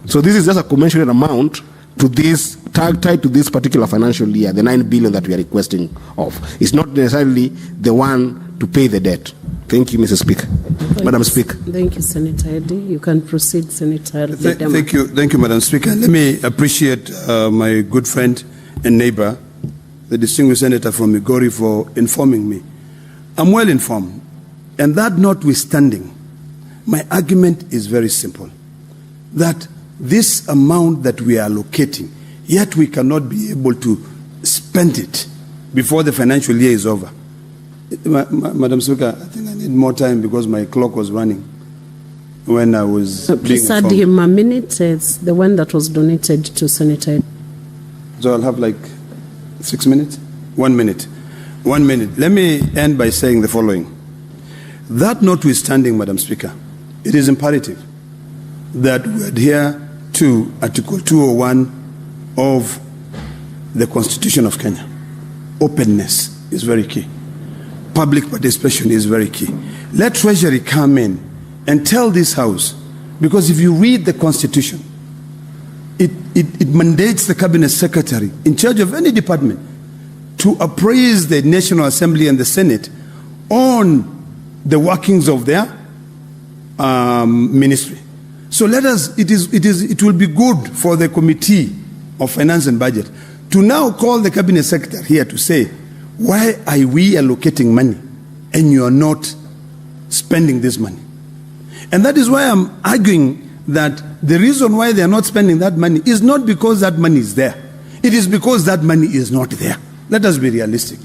So this is just a commensurate amount to this, tied to this particular financial year, the 9 billion that we are requesting of. It's not necessarily the one to pay the debt. Thank you, Mr. Speaker. Madam Speaker. Thank you, Senator Eddy. You can proceed, Senator. Thank you, Madam Speaker. Let me appreciate my good friend and neighbor, the distinguished senator from Migori, for informing me. I'm well informed, and that notwithstanding, my argument is very simple, that this amount that we are allocating, yet we cannot be able to spend it before the financial year is over. Madam Speaker, I think I need more time because my clock was running when I was please add him a minute. It's the one that was donated to Senator. So I'll have like 6 minutes? 1 minute. 1 minute. Let me end by saying the following. That notwithstanding, Madam Speaker, it is imperative that we adhere to Article 201 of the Constitution of Kenya. Openness is very key. Public participation is very key. Let Treasury come in and tell this House, because if you read the Constitution, it mandates the Cabinet Secretary in charge of any department to appraise the National Assembly and the Senate on the workings of their ministry. So let us, it will be good for the Committee of Finance and Budget to now call the Cabinet Secretary here to say, why are we allocating money and you are not spending this money? And that is why I'm arguing that the reason why they are not spending that money is not because that money is there. It is because that money is not there. Let us be realistic.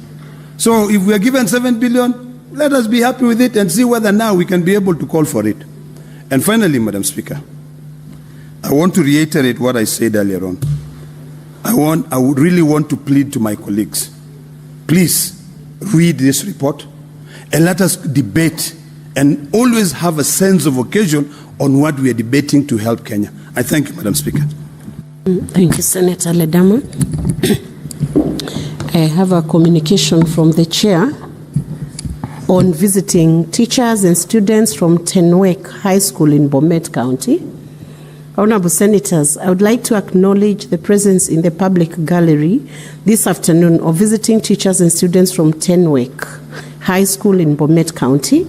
So if we are given 7 billion, let us be happy with it and see whether now we can be able to call for it. And finally, Madam Speaker, I want to reiterate what I said earlier on. I would really want to plead to my colleagues. Please read this report and let us debate and always have a sense of occasion on what we are debating to help Kenya. I thank you, Madam Speaker. Thank you, Senator Ledama. I have a communication from the chair on visiting teachers and students from Tenwek High School in Bomet County. Honorable Senators, I would like to acknowledge the presence in the public gallery this afternoon of visiting teachers and students from Tenwek High School in Bomet County.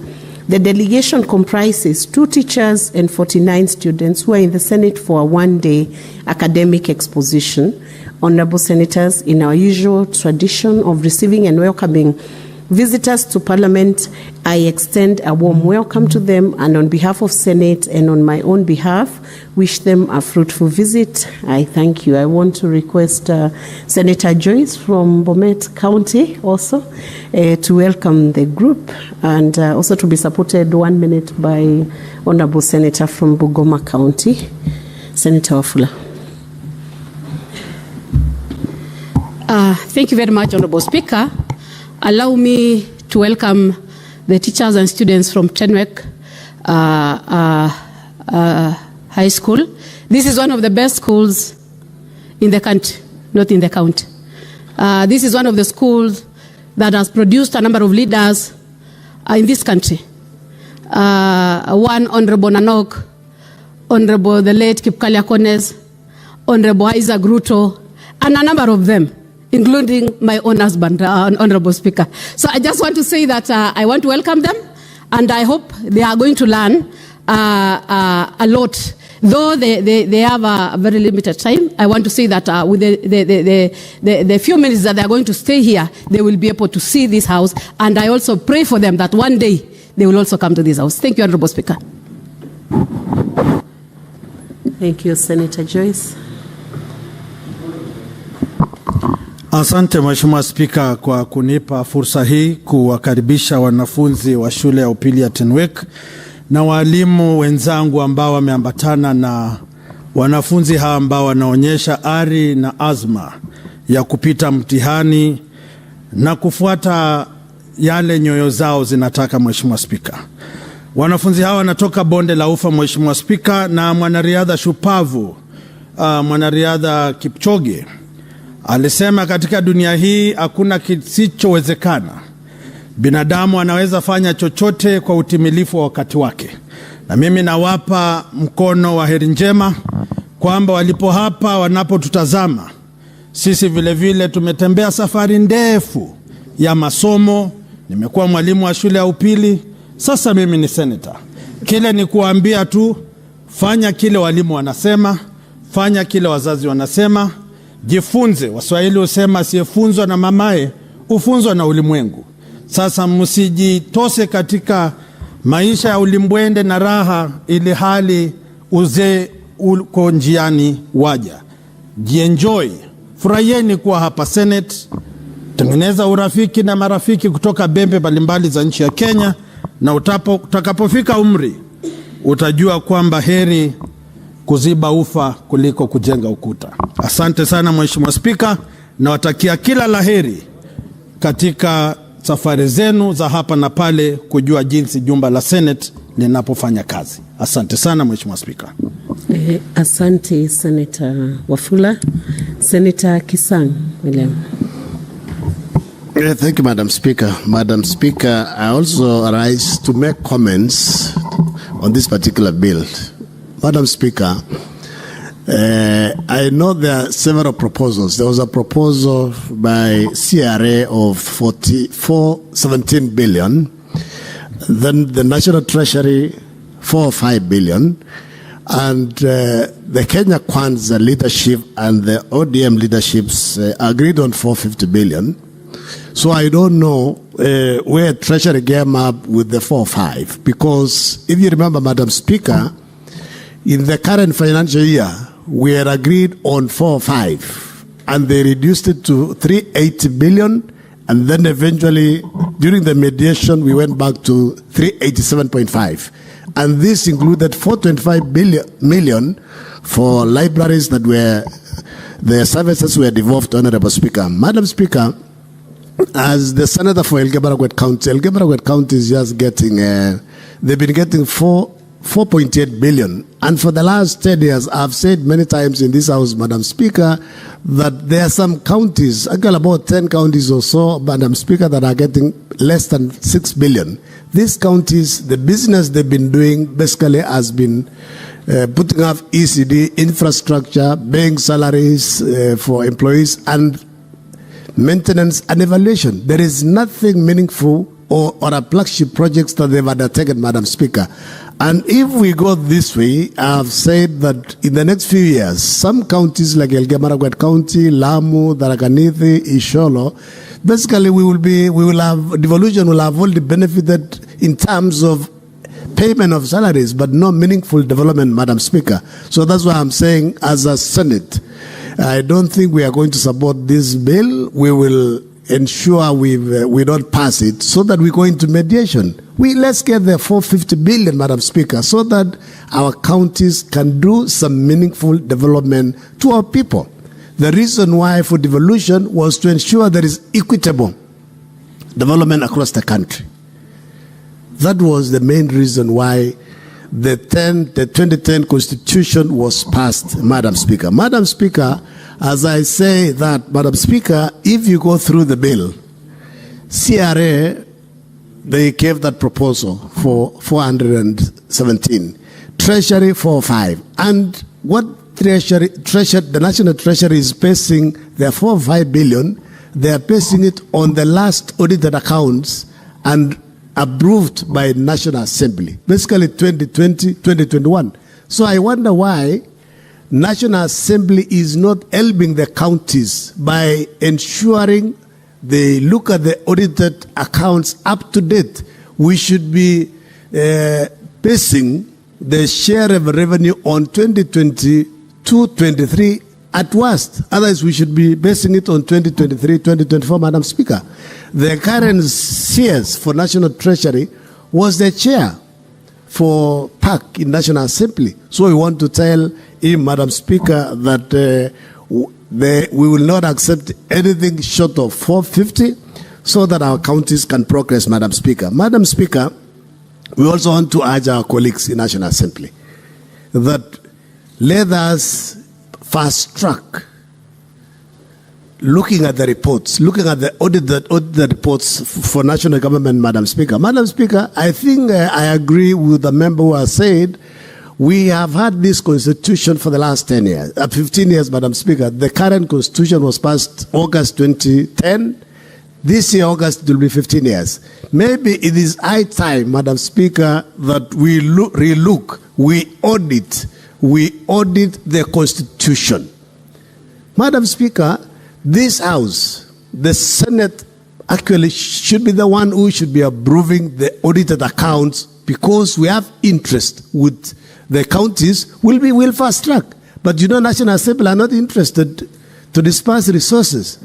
The delegation comprises 2 teachers and 49 students who are in the Senate for a one-day academic exposition. Honorable Senators, in our usual tradition of receiving and welcoming visitors to Parliament, I extend a warm welcome to them, and on behalf of Senate and on my own behalf, wish them a fruitful visit. I thank you. I want to request Senator Joyce from Bomet County also to welcome the group, and also to be supported 1 minute by Honorable Senator from Bungoma County, Senator Wafula. Thank you very much, Honorable Speaker. Allow me to welcome the teachers and students from Tenwek High School. This is one of the best schools in the country, not in the county. This is one of the schools that has produced a number of leaders in this country. One, Honorable Nanok, Honorable the late Kipkalia Kones, Honorable Isaac Ruto, and a number of them, including my own husband, Honorable Speaker. So I just want to say that I want to welcome them, and I hope they are going to learn a lot. Though they have a very limited time, I want to say that with the few minutes that they are going to stay here, they will be able to see this house, and I also pray for them that one day they will also come to this house. Thank you, Honorable Speaker. Thank you, Senator Joyce. Asante Mheshimiwa Spika kwa kunipa fursa hii kuwakaribisha wanafunzi wa shule ya upili ya Tenwek na walimu wenzangu ambao wameambatana na wanafunzi hawa ambao wanaonyesha ari na azma ya kupita mtihani na kufuata yale nyoyo zao zinataka. Mheshimiwa Spika, wanafunzi hawa wanatoka bonde la Ufa, Mheshimiwa Spika, na mwanariadha shupavu mwanariadha Kipchoge alisema katika dunia hii hakuna kisichowezekana. Binadamu anaweza fanya chochote kwa utimilifu wa wakati wake. Na mimi nawapa mkono wa heri njema kwamba walipo hapa wanapotutazama, sisi vile vile tumetembea safari ndefu ya masomo. Nimekuwa mwalimu wa shule ya upili, sasa mimi ni senator. Kile ni kuambia tu, fanya kile walimu wanasema, fanya kile wazazi wanasema. Jifunze. Waswahili husema asiyefunzwa na mamaye ufunzwa na ulimwengu. Sasa msijitose katika maisha ya ulimbwende na raha ili hali uzee uko njiani waja. Jienjoy. Furahieni kuwa hapa Senate. Tengeneza urafiki na marafiki kutoka bembe mbalimbali za nchi ya Kenya, na utakapofika umri utajua kwamba heri kuziba ufa kuliko kujenga ukuta. Asante sana Mheshimiwa Spika, na watakia kila laheri katika safari zenu za hapa na pale kujua jinsi jumba la Senate linapofanya kazi. Asante sana Mheshimiwa Spika. Asante Senator Wafula. Senator Kisang William. Thank you, Madam Speaker. Madam Speaker, I also arise to make comments on this particular bill. Madam Speaker, I know there are several proposals. There was a proposal by CRA of 17 billion, then the National Treasury 4 or 5 billion, and the Kenya Kwanzaa leadership and the ODM leaderships agreed on 450 billion. So I don't know where Treasury came up with the 4 or 5, because if you remember, Madam Speaker, in the current financial year, we had agreed on 4 or 5, and they reduced it to 380 billion, and then eventually, during the mediation, we went back to 387.5. And this included 425 million for libraries that were, the services were devolved to Honorable Speaker. Madam Speaker, as the Senator for Elgeyo-Marakwet County is just getting, they've been getting 4.8 billion And for the last 10 years, I've said many times in this House, Madam Speaker, that there are some counties, actually about 10 counties or so, Madam Speaker, that are getting less than 6 billion. These counties, the business they've been doing basically has been putting up ECD, infrastructure, paying salaries for employees, and maintenance and evaluation. There is nothing meaningful or a flagship projects that they've undertaken, Madam Speaker. And if we go this way, I've said that in the next few years, some counties like Elgeyo Marakwet County, Lamu, Tharaka-Nithi, Isiolo, basically devolution will have only benefited in terms of payment of salaries, but no meaningful development, Madam Speaker. So that's why I'm saying, as a Senate, I don't think we are going to support this bill. We will ensure we don't pass it so that we go into mediation. Let's get the 450 billion, Madam Speaker, so that our counties can do some meaningful development to our people. The reason why for devolution was to ensure there is equitable development across the country. That was the main reason why the 2010 Constitution was passed, Madam Speaker. Madam Speaker, as I say that, Madam Speaker, if you go through the bill, CRA, they gave that proposal for 417, Treasury 45, and what the National Treasury is basing their 4-5 billion, they are basing it on the last audited accounts and approved by National Assembly, basically 2020, 2021. So I wonder why National Assembly is not helping the counties by ensuring they look at the audited accounts up to date. We should be basing the share of revenue on 2022-23 at worst. Otherwise, we should be basing it on 2023-2024, Madam Speaker. The current CS for National Treasury was the chair for PAC in National Assembly. So we want to tell him, Madam Speaker, that we will not accept anything short of 450 so that our counties can progress, Madam Speaker. Madam Speaker, we also want to urge our colleagues in National Assembly that let us fast track looking at the reports, looking at the audited reports for national government, Madam Speaker. Madam Speaker, I think I agree with the member who has said we have had this constitution for the last 10 years, 15 years, Madam Speaker. The current constitution was passed August 2010. This year, August, it will be 15 years. Maybe it is high time, Madam Speaker, that we relook, we audit the Constitution. Madam Speaker, this House, the Senate, actually should be the one who should be approving the audited accounts because we have interest with the counties. We'll fast track. But you know, National Assembly are not interested to disperse resources,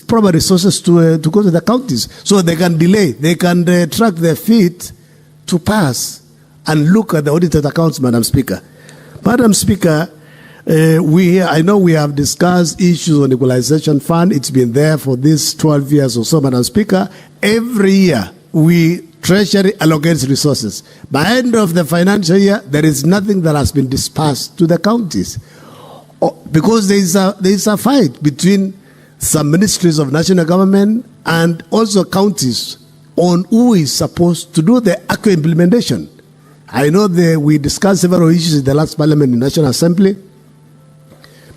proper resources to go to the counties. So they can delay, they can track their feet to pass and look at the audited accounts, Madam Speaker. Madam Speaker, I know we have discussed issues on equalization fund. It's been there for these 12 years or so, Madam Speaker. Every year, Treasury allocates resources. By end of the financial year, there is nothing that has been dispersed to the counties. Because there is a fight between some ministries of national government and also counties on who is supposed to do the actual implementation. I know we discussed several issues in the last parliament in National Assembly.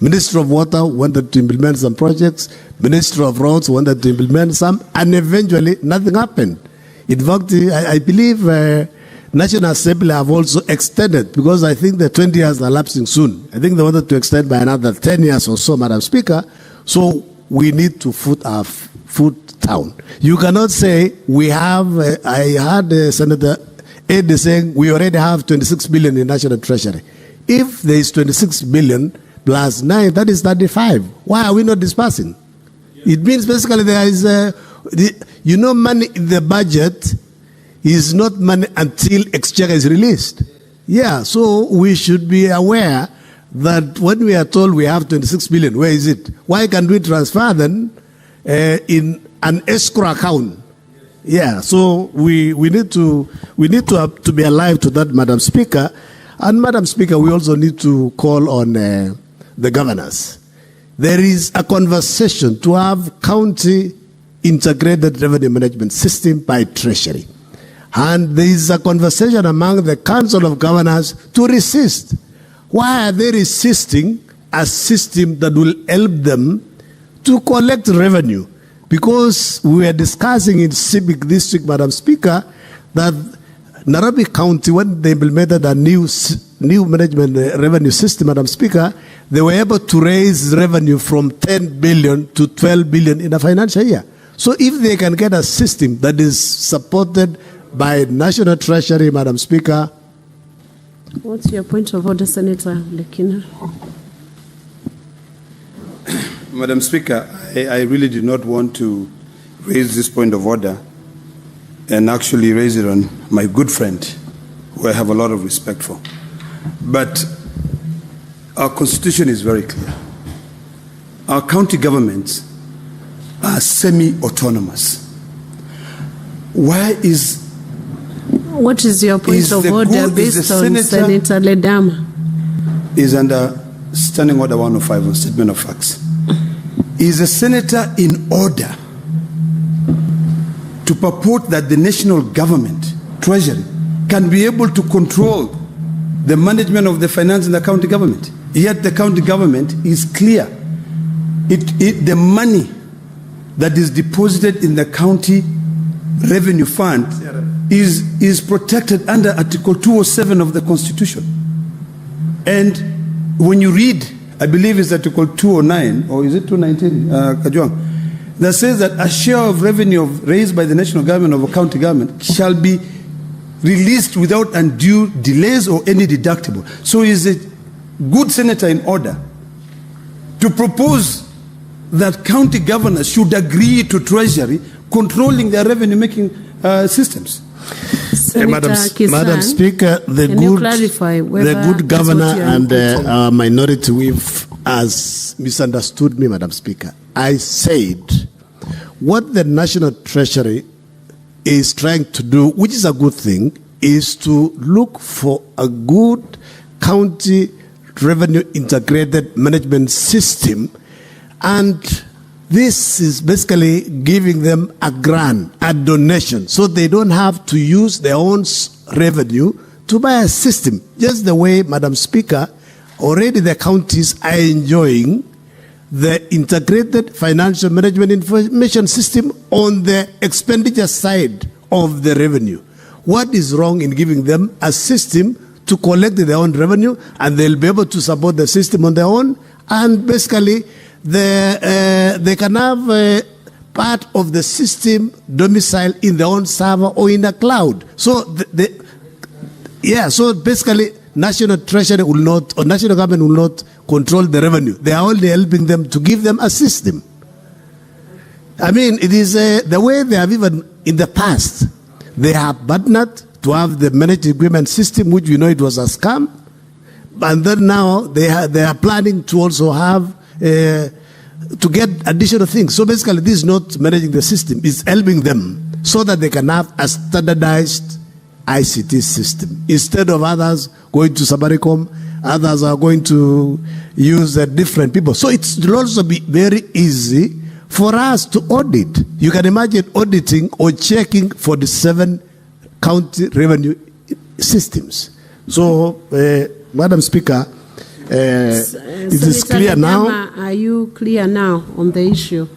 Minister of Water wanted to implement some projects. Minister of Roads wanted to implement some. And eventually, nothing happened. In fact, I believe National Assembly have also extended, because I think the 20 years are lapsing soon. I think they wanted to extend by another 10 years or so, Madam Speaker. So we need to put our foot down. You cannot say we have, I heard Senator Ed saying we already have 26 billion in National Treasury. If there is 26 billion plus 9, that is 35. Why are we not dispersing? It means basically there is, money in the budget is not money until exchequer is released. Yeah, so we should be aware that when we are told we have 26 billion, where is it? Why can't we transfer then in an escrow account? Yeah, so we need to be alive to that, Madam Speaker. And Madam Speaker, we also need to call on the governors. There is a conversation to have county integrated revenue management system by Treasury. And there is a conversation among the Council of Governors to resist. Why are they resisting a system that will help them to collect revenue? Because we were discussing in Civic this week, Madam Speaker, that Nairobi County, when they implemented a new management revenue system, Madam Speaker, they were able to raise revenue from 10 billion to 12 billion in a financial year. So if they can get a system that is supported by National Treasury, Madam Speaker. What's your point of order, Senator Lekina? Madam Speaker, I really did not want to raise this point of order and actually raise it on my good friend, who I have a lot of respect for. But our constitution is very clear. Our county governments are semi-autonomous. What is your point of order based on Senator Ledama? Is under Standing Order 105 on Statement of Facts. Is a senator in order to purport that the national government, Treasury, can be able to control the management of the finance in the county government? Yet the county government is clear. The money that is deposited in the county revenue fund is protected under Article 207 of the Constitution. And when you read, I believe it's Article 209, or is it 219, Kajwang, that says that a share of revenue raised by the national government of a county government shall be released without undue delays or any deductible. So is a good senator in order to propose that county governors should agree to Treasury controlling their revenue-making systems? Madam Speaker, the good governor and our minority whip has misunderstood me, Madam Speaker. I said what the National Treasury is trying to do, which is a good thing, is to look for a good county revenue integrated management system, and this is basically giving them a grant, a donation, so they don't have to use their own revenue to buy a system. Just the way, Madam Speaker, already the counties are enjoying the integrated financial management information system on the expenditure side of the revenue. What is wrong in giving them a system to collect their own revenue, and they'll be able to support the system on their own, and basically they can have part of the system domicile in their own server or in a cloud. So so basically National Treasury will not, or national government will not control the revenue. They are only helping them to give them a system. I mean, it is the way they have even in the past. They have partnered to have the managed agreement system, which we know it was a scam. And then now they are planning to also have to get additional things. So basically this is not managing the system, it's helping them so that they can have a standardized ICT system. Instead of others going to Safaricom, others are going to use different people. So it will also be very easy for us to audit. You can imagine auditing or checking 47 county revenue systems. So, Madam Speaker, it is clear now. Are you clear now on the issue?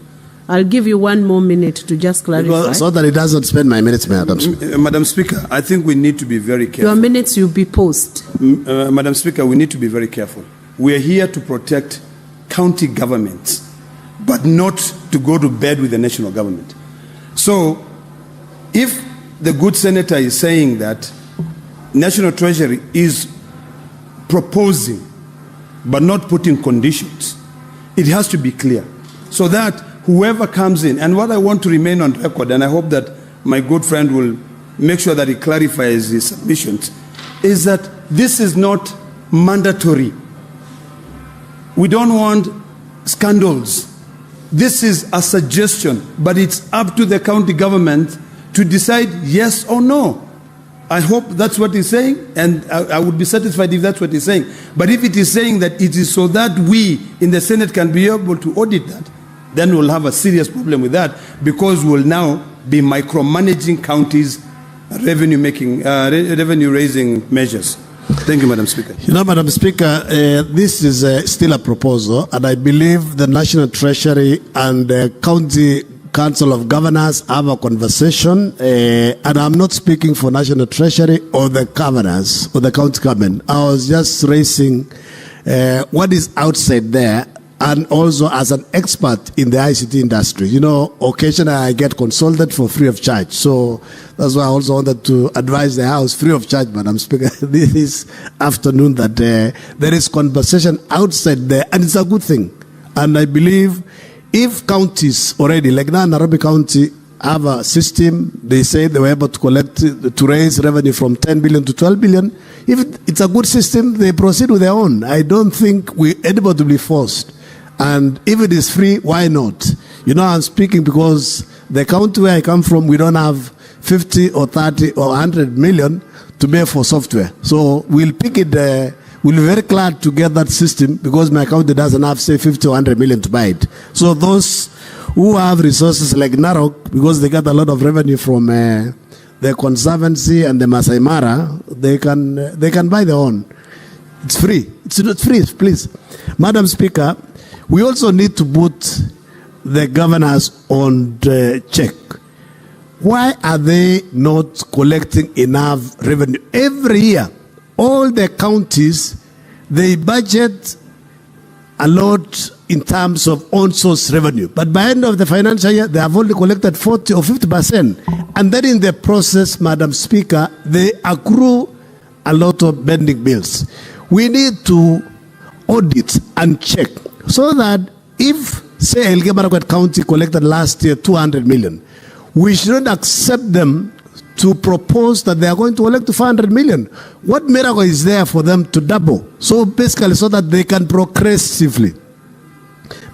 I'll give you 1 more minute to just clarify. So that it doesn't spend my minutes, Madam Speaker. Madam Speaker, I think we need to be very careful. Your minutes will be paused. Madam Speaker, we need to be very careful. We are here to protect county governments, but not to go to bed with the national government. So, if the good senator is saying that National Treasury is proposing but not putting conditions, it has to be clear so that whoever comes in, and what I want to remain on record, and I hope that my good friend will make sure that he clarifies his submissions, is that this is not mandatory. We don't want scandals. This is a suggestion, but it's up to the county government to decide yes or no. I hope that's what he's saying, and I would be satisfied if that's what he's saying. But if it is saying that it is so that we in the Senate can be able to audit that, then we'll have a serious problem with that, because we'll now be micromanaging counties' revenue-raising measures. Thank you, Madam Speaker. You know, Madam Speaker, this is still a proposal, and I believe the National Treasury and the County Council of Governors have a conversation, and I'm not speaking for National Treasury or the governors or the county government. I was just raising what is outside there, and also as an expert in the ICT industry. You know, occasionally I get consulted for free of charge. So that's why I also wanted to advise the House free of charge, Madam Speaker, this afternoon, that there is conversation outside there, and it's a good thing. And I believe if counties already, like now Nairobi County, have a system, they say they were able to collect, to raise revenue from 10 billion to 12 billion. If it's a good system, they proceed with their own. I don't think anybody will be forced. And if it is free, why not? You know, I'm speaking because the county where I come from, we don't have 50 or 30 or 100 million to pay for software. So we'll pick it, we'll be very glad to get that system, because my county doesn't have, say, 50 or 100 million to buy it. So those who have resources like Narok, because they get a lot of revenue from the Conservancy and the Masai Mara, they can buy their own. It's free. It's not free, please. Madam Speaker, we also need to put the governors on the check. Why are they not collecting enough revenue? Every year, all the counties, they budget a lot in terms of on-source revenue. But by the end of the financial year, they have only collected 40 or 50%. And then in the process, Madam Speaker, they accrue a lot of pending bills. We need to audit and check, so that if, say, Elgeyo Marakwet County collected last year 200 million, we shouldn't accept them to propose that they are going to collect 500 million. What miracle is there for them to double? So basically, so that they can progressively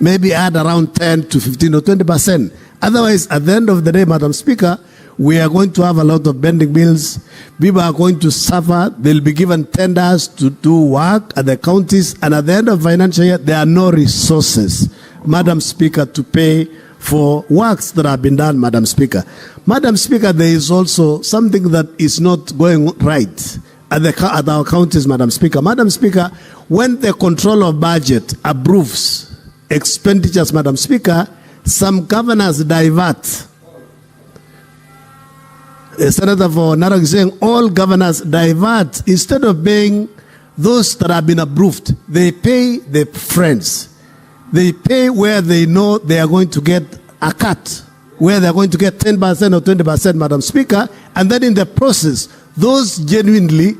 maybe add around 10 to 15 or 20%. Otherwise, at the end of the day, Madam Speaker, we are going to have a lot of pending bills. People are going to suffer. They'll be given tenders to do work at the counties, and at the end of financial year, there are no resources, Madam Speaker, to pay for works that have been done, Madam Speaker. Madam Speaker, there is also something that is not going right at our counties, Madam Speaker. Madam Speaker, when the control of budget approves expenditures, Madam Speaker, some governors divert. Senator for Narok is saying all governors divert. Instead of paying those that have been approved, they pay their friends. They pay where they know they are going to get a cut, where they are going to get 10% or 20%, Madam Speaker, and then in the process, those genuinely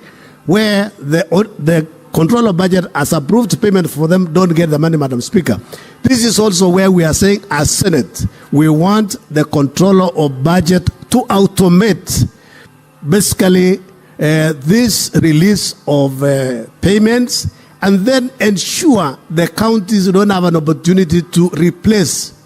where the control of budget has approved payment for them don't get the money, Madam Speaker. This is also where we are saying, as Senate, we want the controller of budget to automate basically this release of payments, and then ensure the counties don't have an opportunity to replace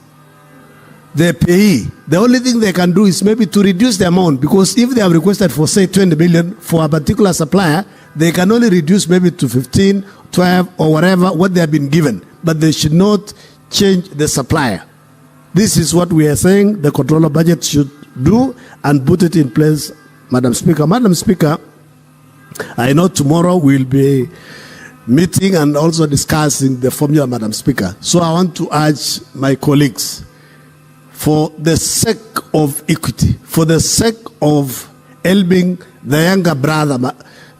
the payee. The only thing they can do is maybe to reduce the amount, because if they have requested for, say, 20 million for a particular supplier, they can only reduce maybe to 15, 12, or whatever, what they have been given. But they should not change the supplier. This is what we are saying the controller budget should do, and put it in place, Madam Speaker. Madam Speaker, I know tomorrow we'll be meeting and also discussing the formula, Madam Speaker. So I want to urge my colleagues, for the sake of equity, for the sake of helping the younger brother,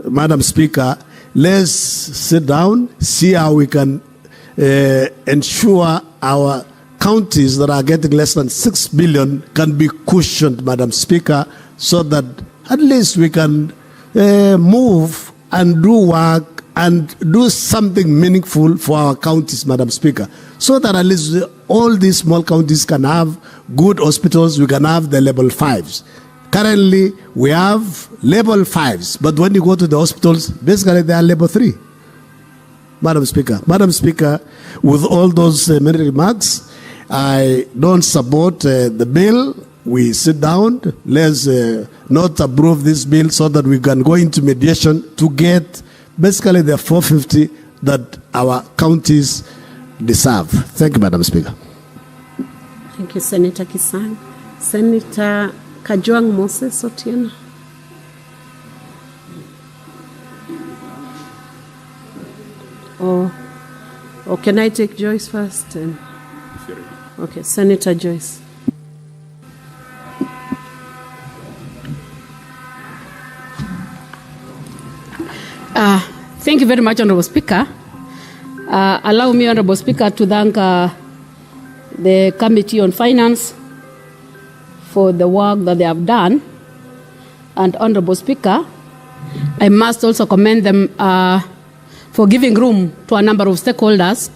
Madam Speaker, let's sit down, see how we can ensure our counties that are getting less than 6 billion can be cushioned, Madam Speaker, so that at least we can move and do work and do something meaningful for our counties, Madam Speaker, so that at least all these small counties can have good hospitals, we can have the level 5s. Currently, we have level 5s, but when you go to the hospitals, basically they are level 3. Madam Speaker, with all those many remarks, I don't support the bill, we sit down, let's not approve this bill so that we can go into mediation to get basically the 450 that our counties deserve. Thank you, Madam Speaker. Thank you, Senator Kisang. Senator Kajwang Moses Otieno. Or can I take Joyce first? Okay, Senator Joyce. Thank you very much, Honorable Speaker. Allow me, Honorable Speaker, to thank the Committee on Finance for the work that they have done. And Honorable Speaker, I must also commend them for giving room to a number of stakeholders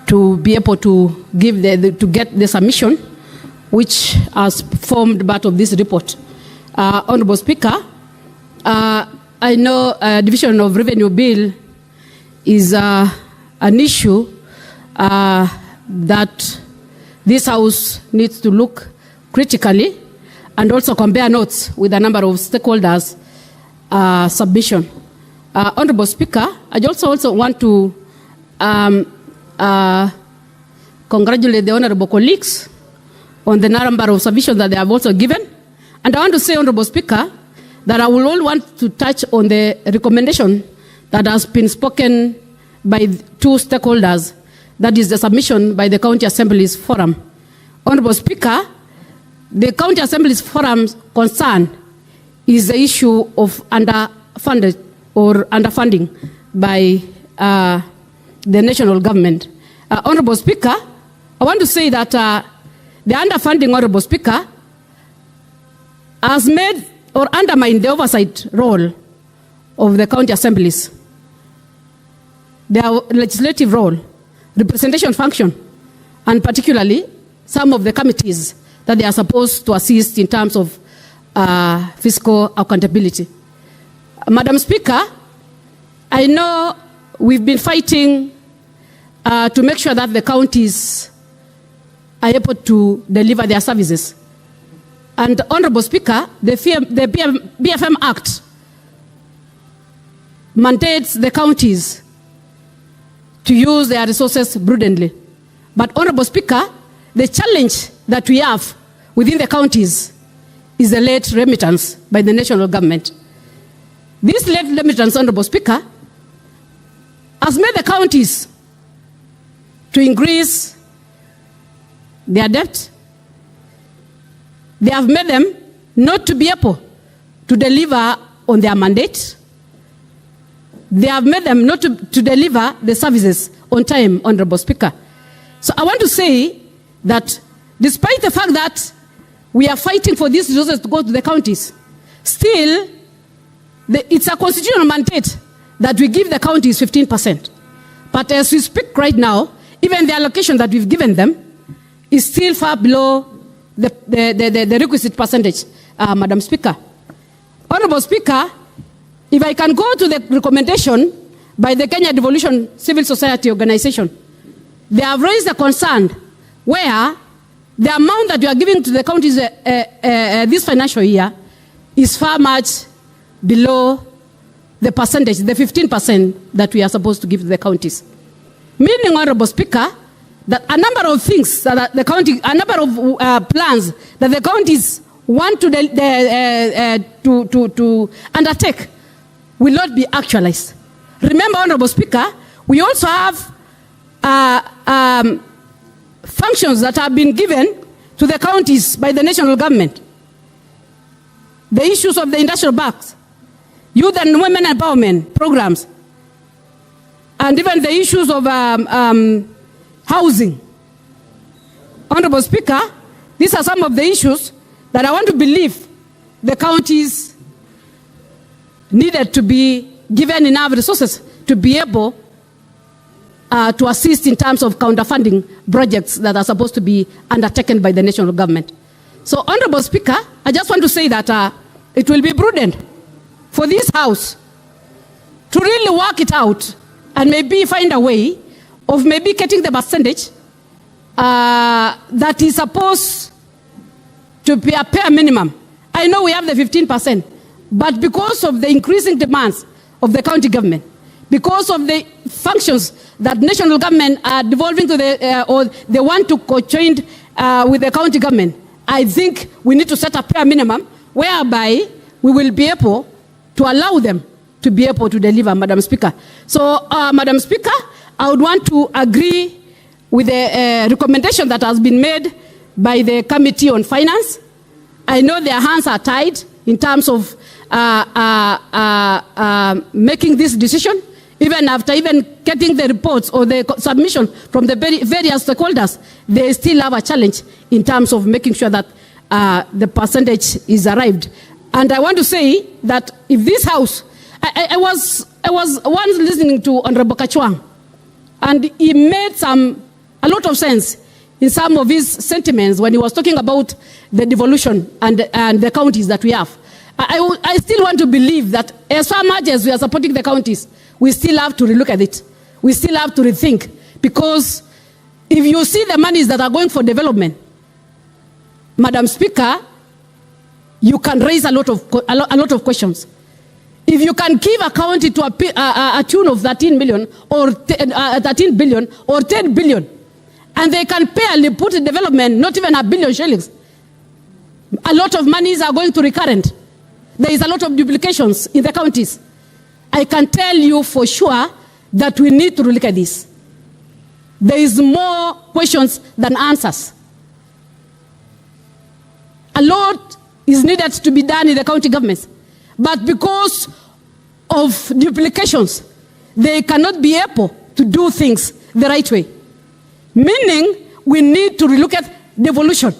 to be able to get the submission, which has formed part of this report. Honorable Speaker, I know division of revenue bill is an issue that this House needs to look critically and also compare notes with a number of stakeholders' submission. Honorable Speaker, I also want to congratulate the honorable colleagues on the number of submissions that they have also given. And I want to say, Honorable Speaker, that I will all want to touch on the recommendation that has been spoken by two stakeholders, that is the submission by the County Assemblies Forum. Honorable Speaker, the County Assemblies Forum's concern is the issue of underfunded or underfunding by the national government. Honorable Speaker, I want to say that the underfunding, Honorable Speaker, has made or undermined the oversight role of the county assemblies, their legislative role, representation function, and particularly some of the committees that they are supposed to assist in terms of fiscal accountability. Madam Speaker, I know we've been fighting to make sure that the counties are able to deliver their services. And Honorable Speaker, the BFM Act mandates the counties to use their resources prudently. But Honorable Speaker, the challenge that we have within the counties is the late remittance by the national government. This late remittance, Honorable Speaker, has made the counties to increase their debt. They have made them not to be able to deliver on their mandate. They have made them not to deliver the services on time, Honorable Speaker. So I want to say that despite the fact that we are fighting for these resources to go to the counties, still it's a constitutional mandate that we give the counties 15%. But as we speak right now, even the allocation that we've given them is still far below the requisite percentage, Madam Speaker. Honorable Speaker, if I can go to the recommendation by the Kenya Devolution Civil Society Organization, they have raised a concern where the amount that you are giving to the counties this financial year is far much below the percentage, the 15% that we are supposed to give to the counties. Meaning, Honorable Speaker, that a number of things that the county, a number of plans that the counties want to undertake will not be actualized. Remember, Honorable Speaker, we also have functions that have been given to the counties by the national government. The issues of the industrial parks, youth and women empowerment programs, and even the issues of housing. Honorable Speaker, these are some of the issues that I want to believe the counties needed to be given enough resources to be able to assist in terms of counterfunding projects that are supposed to be undertaken by the national government. So, Honorable Speaker, I just want to say that it will be prudent for this House to really work it out and maybe find a way of maybe getting the percentage that is supposed to be a bare minimum. I know we have the 15%, but because of the increasing demands of the county government, because of the functions that national government are devolving to the, or they want to co-join with the county government, I think we need to set a bare minimum whereby we will be able to allow them to be able to deliver, Madam Speaker. So, Madam Speaker, I would want to agree with the recommendation that has been made by the Committee on Finance. I know their hands are tied in terms of making this decision, even after getting the reports or the submission from the various stakeholders. They still have a challenge in terms of making sure that the percentage is arrived. And I want to say that if this House, I was once listening to Honorable Kachwang, and he made a lot of sense in some of his sentiments when he was talking about the devolution and the counties that we have. I still want to believe that as far as we are supporting the counties, we still have to relook at it. We still have to rethink, because if you see the monies that are going for development, Madam Speaker, you can raise a lot of questions. If you can give a county to a tune of 13 million or 13 billion or 10 billion, and they can barely put in development not even $1 billion shillings, a lot of monies are going to recurrent. There is a lot of duplications in the counties. I can tell you for sure that we need to look at this. There is more questions than answers. A lot is needed to be done in the county governments. But because of duplications, they cannot be able to do things the right way. Meaning, we need to relook at devolution.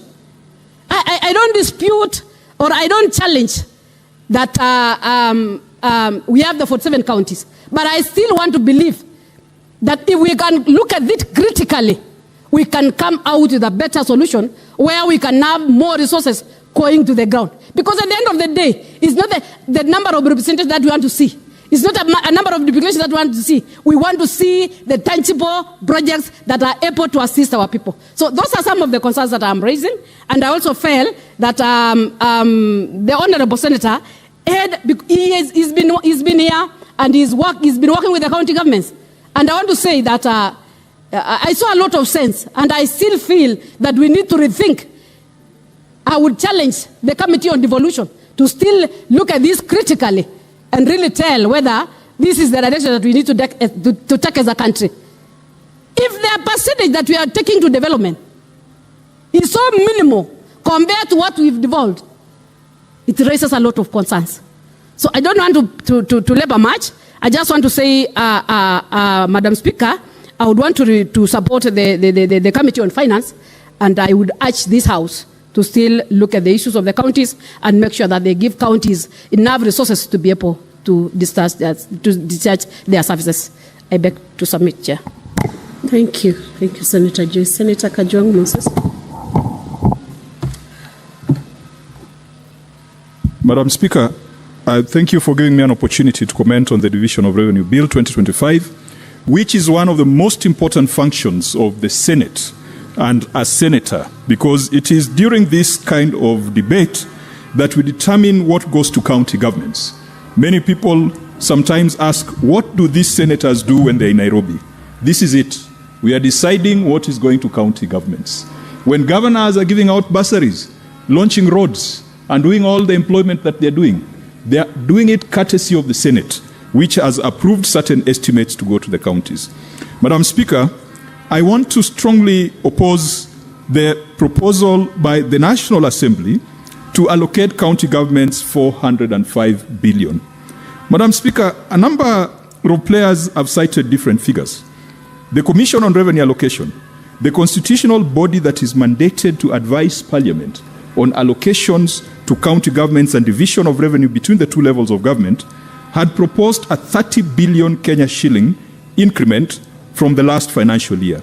I don't dispute or I don't challenge that we have the 47 counties. But I still want to believe that if we can look at it critically, we can come out with a better solution where we can have more resources going to the ground. Because at the end of the day, it's not the number of representatives that we want to see. It's not a number of duplications that we want to see. We want to see the tangible projects that are able to assist our people. So those are some of the concerns that I'm raising. And I also felt that the Honorable Senator, he's been here and he's been working with the county governments. And I want to say that I saw a lot of sense, and I still feel that we need to rethink. I would challenge the Committee on Devolution to still look at this critically and really tell whether this is the direction that we need to take as a country. If the percentage that we are taking to development is so minimal compared to what we've devolved, it raises a lot of concerns. So I don't want to labor much. I just want to say, Madam Speaker, I would want to support the Committee on Finance, and I would urge this House to still look at the issues of the counties and make sure that they give counties enough resources to be able to discharge their services. I beg to submit, Chair. Thank you. Thank you, Senator Joyce. Senator Kajwang Moses. Madam Speaker, I thank you for giving me an opportunity to comment on the Division of Revenue Bill 2025, which is one of the most important functions of the Senate and as senator, because it is during this kind of debate that we determine what goes to county governments. Many people sometimes ask, what do these senators do when they're in Nairobi? This is it. We are deciding what is going to county governments. When governors are giving out bursaries, launching roads, and doing all the employment that they're doing it courtesy of the Senate, which has approved certain estimates to go to the counties. Madam Speaker, I want to strongly oppose the proposal by the National Assembly to allocate county governments 405 billion. Madam Speaker, a number of players have cited different figures. The Commission on Revenue Allocation, the constitutional body that is mandated to advise Parliament on allocations to county governments and division of revenue between the two levels of government, had proposed a 30 billion Kenya shilling increment from the last financial year.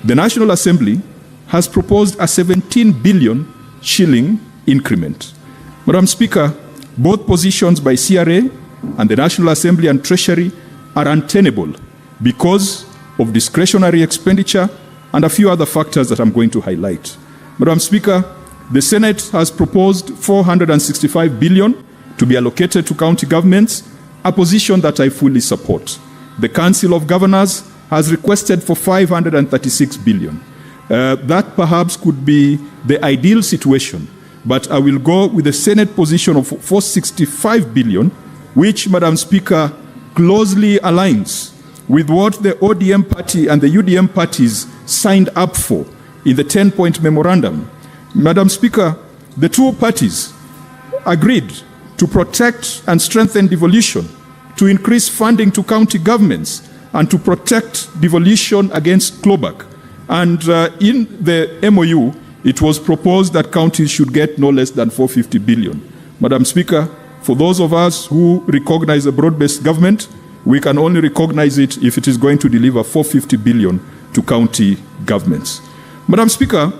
The National Assembly has proposed a 17 billion shilling increment. Madam Speaker, both positions by CRA and the National Assembly and Treasury are untenable because of discretionary expenditure and a few other factors that I'm going to highlight. Madam Speaker, the Senate has proposed 465 billion to be allocated to county governments, a position that I fully support. The Council of Governors has requested for 536 billion. That perhaps could be the ideal situation, but I will go with the Senate position of 465 billion, which, Madam Speaker, closely aligns with what the ODM party and the UDM parties signed up for in the 10-point memorandum. Madam Speaker, the two parties agreed to protect and strengthen devolution, to increase funding to county governments, and to protect devolution against clawback. And in the MOU, it was proposed that counties should get no less than 450 billion. Madam Speaker, for those of us who recognize a broad-based government, we can only recognize it if it is going to deliver 450 billion to county governments. Madam Speaker,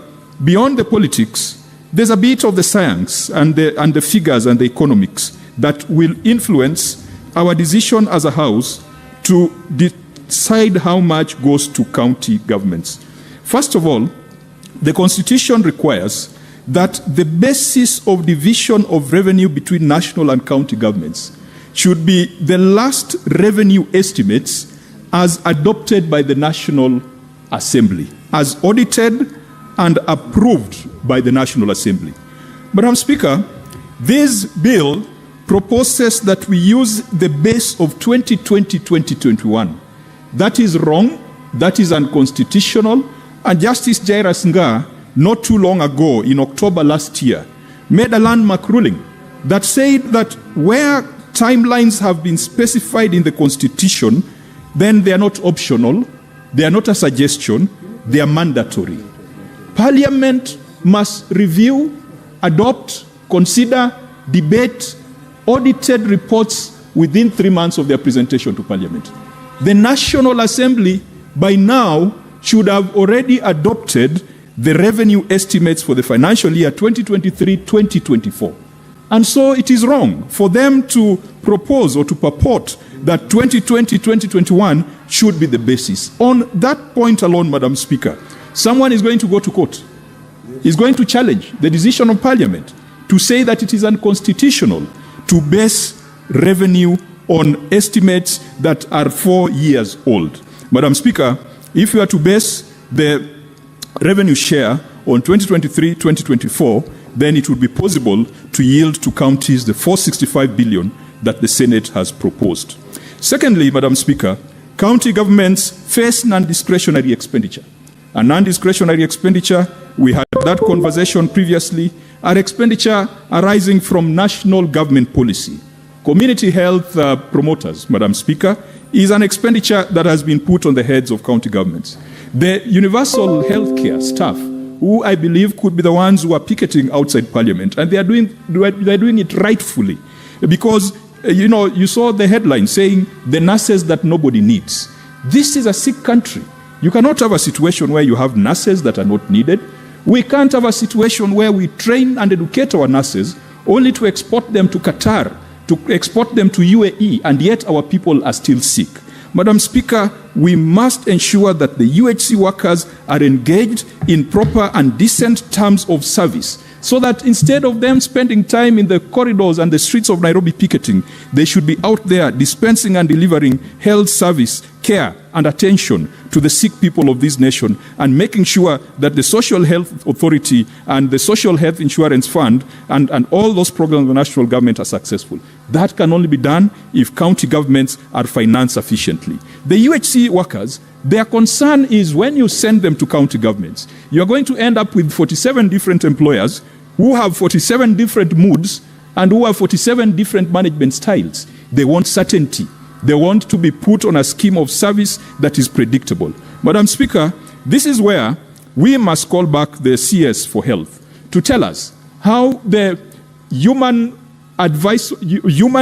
beyond the politics, there's a bit of the science and the figures and the economics that will influence our decision as a House to decide how much goes to county governments. First of all, the Constitution requires that the basis of division of revenue between national and county governments should be the last revenue estimates as adopted by the National Assembly, as audited and approved by the National Assembly. Madam Speaker, this bill proposes that we use the base of 2020-2021. That is wrong, that is unconstitutional, and Justice Jairus Nga, not too long ago, in October last year, made a landmark ruling that said that where timelines have been specified in the Constitution, then they are not optional, they are not a suggestion, they are mandatory. Parliament must review, adopt, consider, debate, audited reports within 3 months of their presentation to Parliament. The National Assembly, by now, should have already adopted the revenue estimates for the financial year 2023-2024. And so it is wrong for them to propose or to purport that 2020-2021 should be the basis. On that point alone, Madam Speaker, someone is going to go to court. Is going to challenge the decision of Parliament to say that it is unconstitutional to base revenue on estimates that are 4 years old. Madam Speaker, if you are to base the revenue share on 2023-2024, then it would be possible to yield to counties the 465 billion that the Senate has proposed. Secondly, Madam Speaker, county governments face non-discretionary expenditure. A non-discretionary expenditure, we had that conversation previously, are expenditure arising from national government policy. Community health promoters, Madam Speaker, is an expenditure that has been put on the heads of county governments. The universal healthcare staff, who I believe could be the ones who are picketing outside Parliament, and they are doing it rightfully, because you saw the headline saying the nurses that nobody needs. This is a sick country. You cannot have a situation where you have nurses that are not needed. We can't have a situation where we train and educate our nurses only to export them to Qatar, to export them to UAE, and yet our people are still sick. Madam Speaker, we must ensure that the UHC workers are engaged in proper and decent terms of service, so that instead of them spending time in the corridors and the streets of Nairobi picketing, they should be out there dispensing and delivering health service, care, and attention to the sick people of this nation, and making sure that the Social Health Authority and the Social Health Insurance Fund and all those programs of the national government are successful. That can only be done if county governments are financed sufficiently. The UHC workers, their concern is when you send them to county governments, you're going to end up with 47 different employers who have 47 different moods and who have 47 different management styles. They want certainty. They want to be put on a scheme of service that is predictable. Madam Speaker, this is where we must call back the CS for Health to tell us how the Human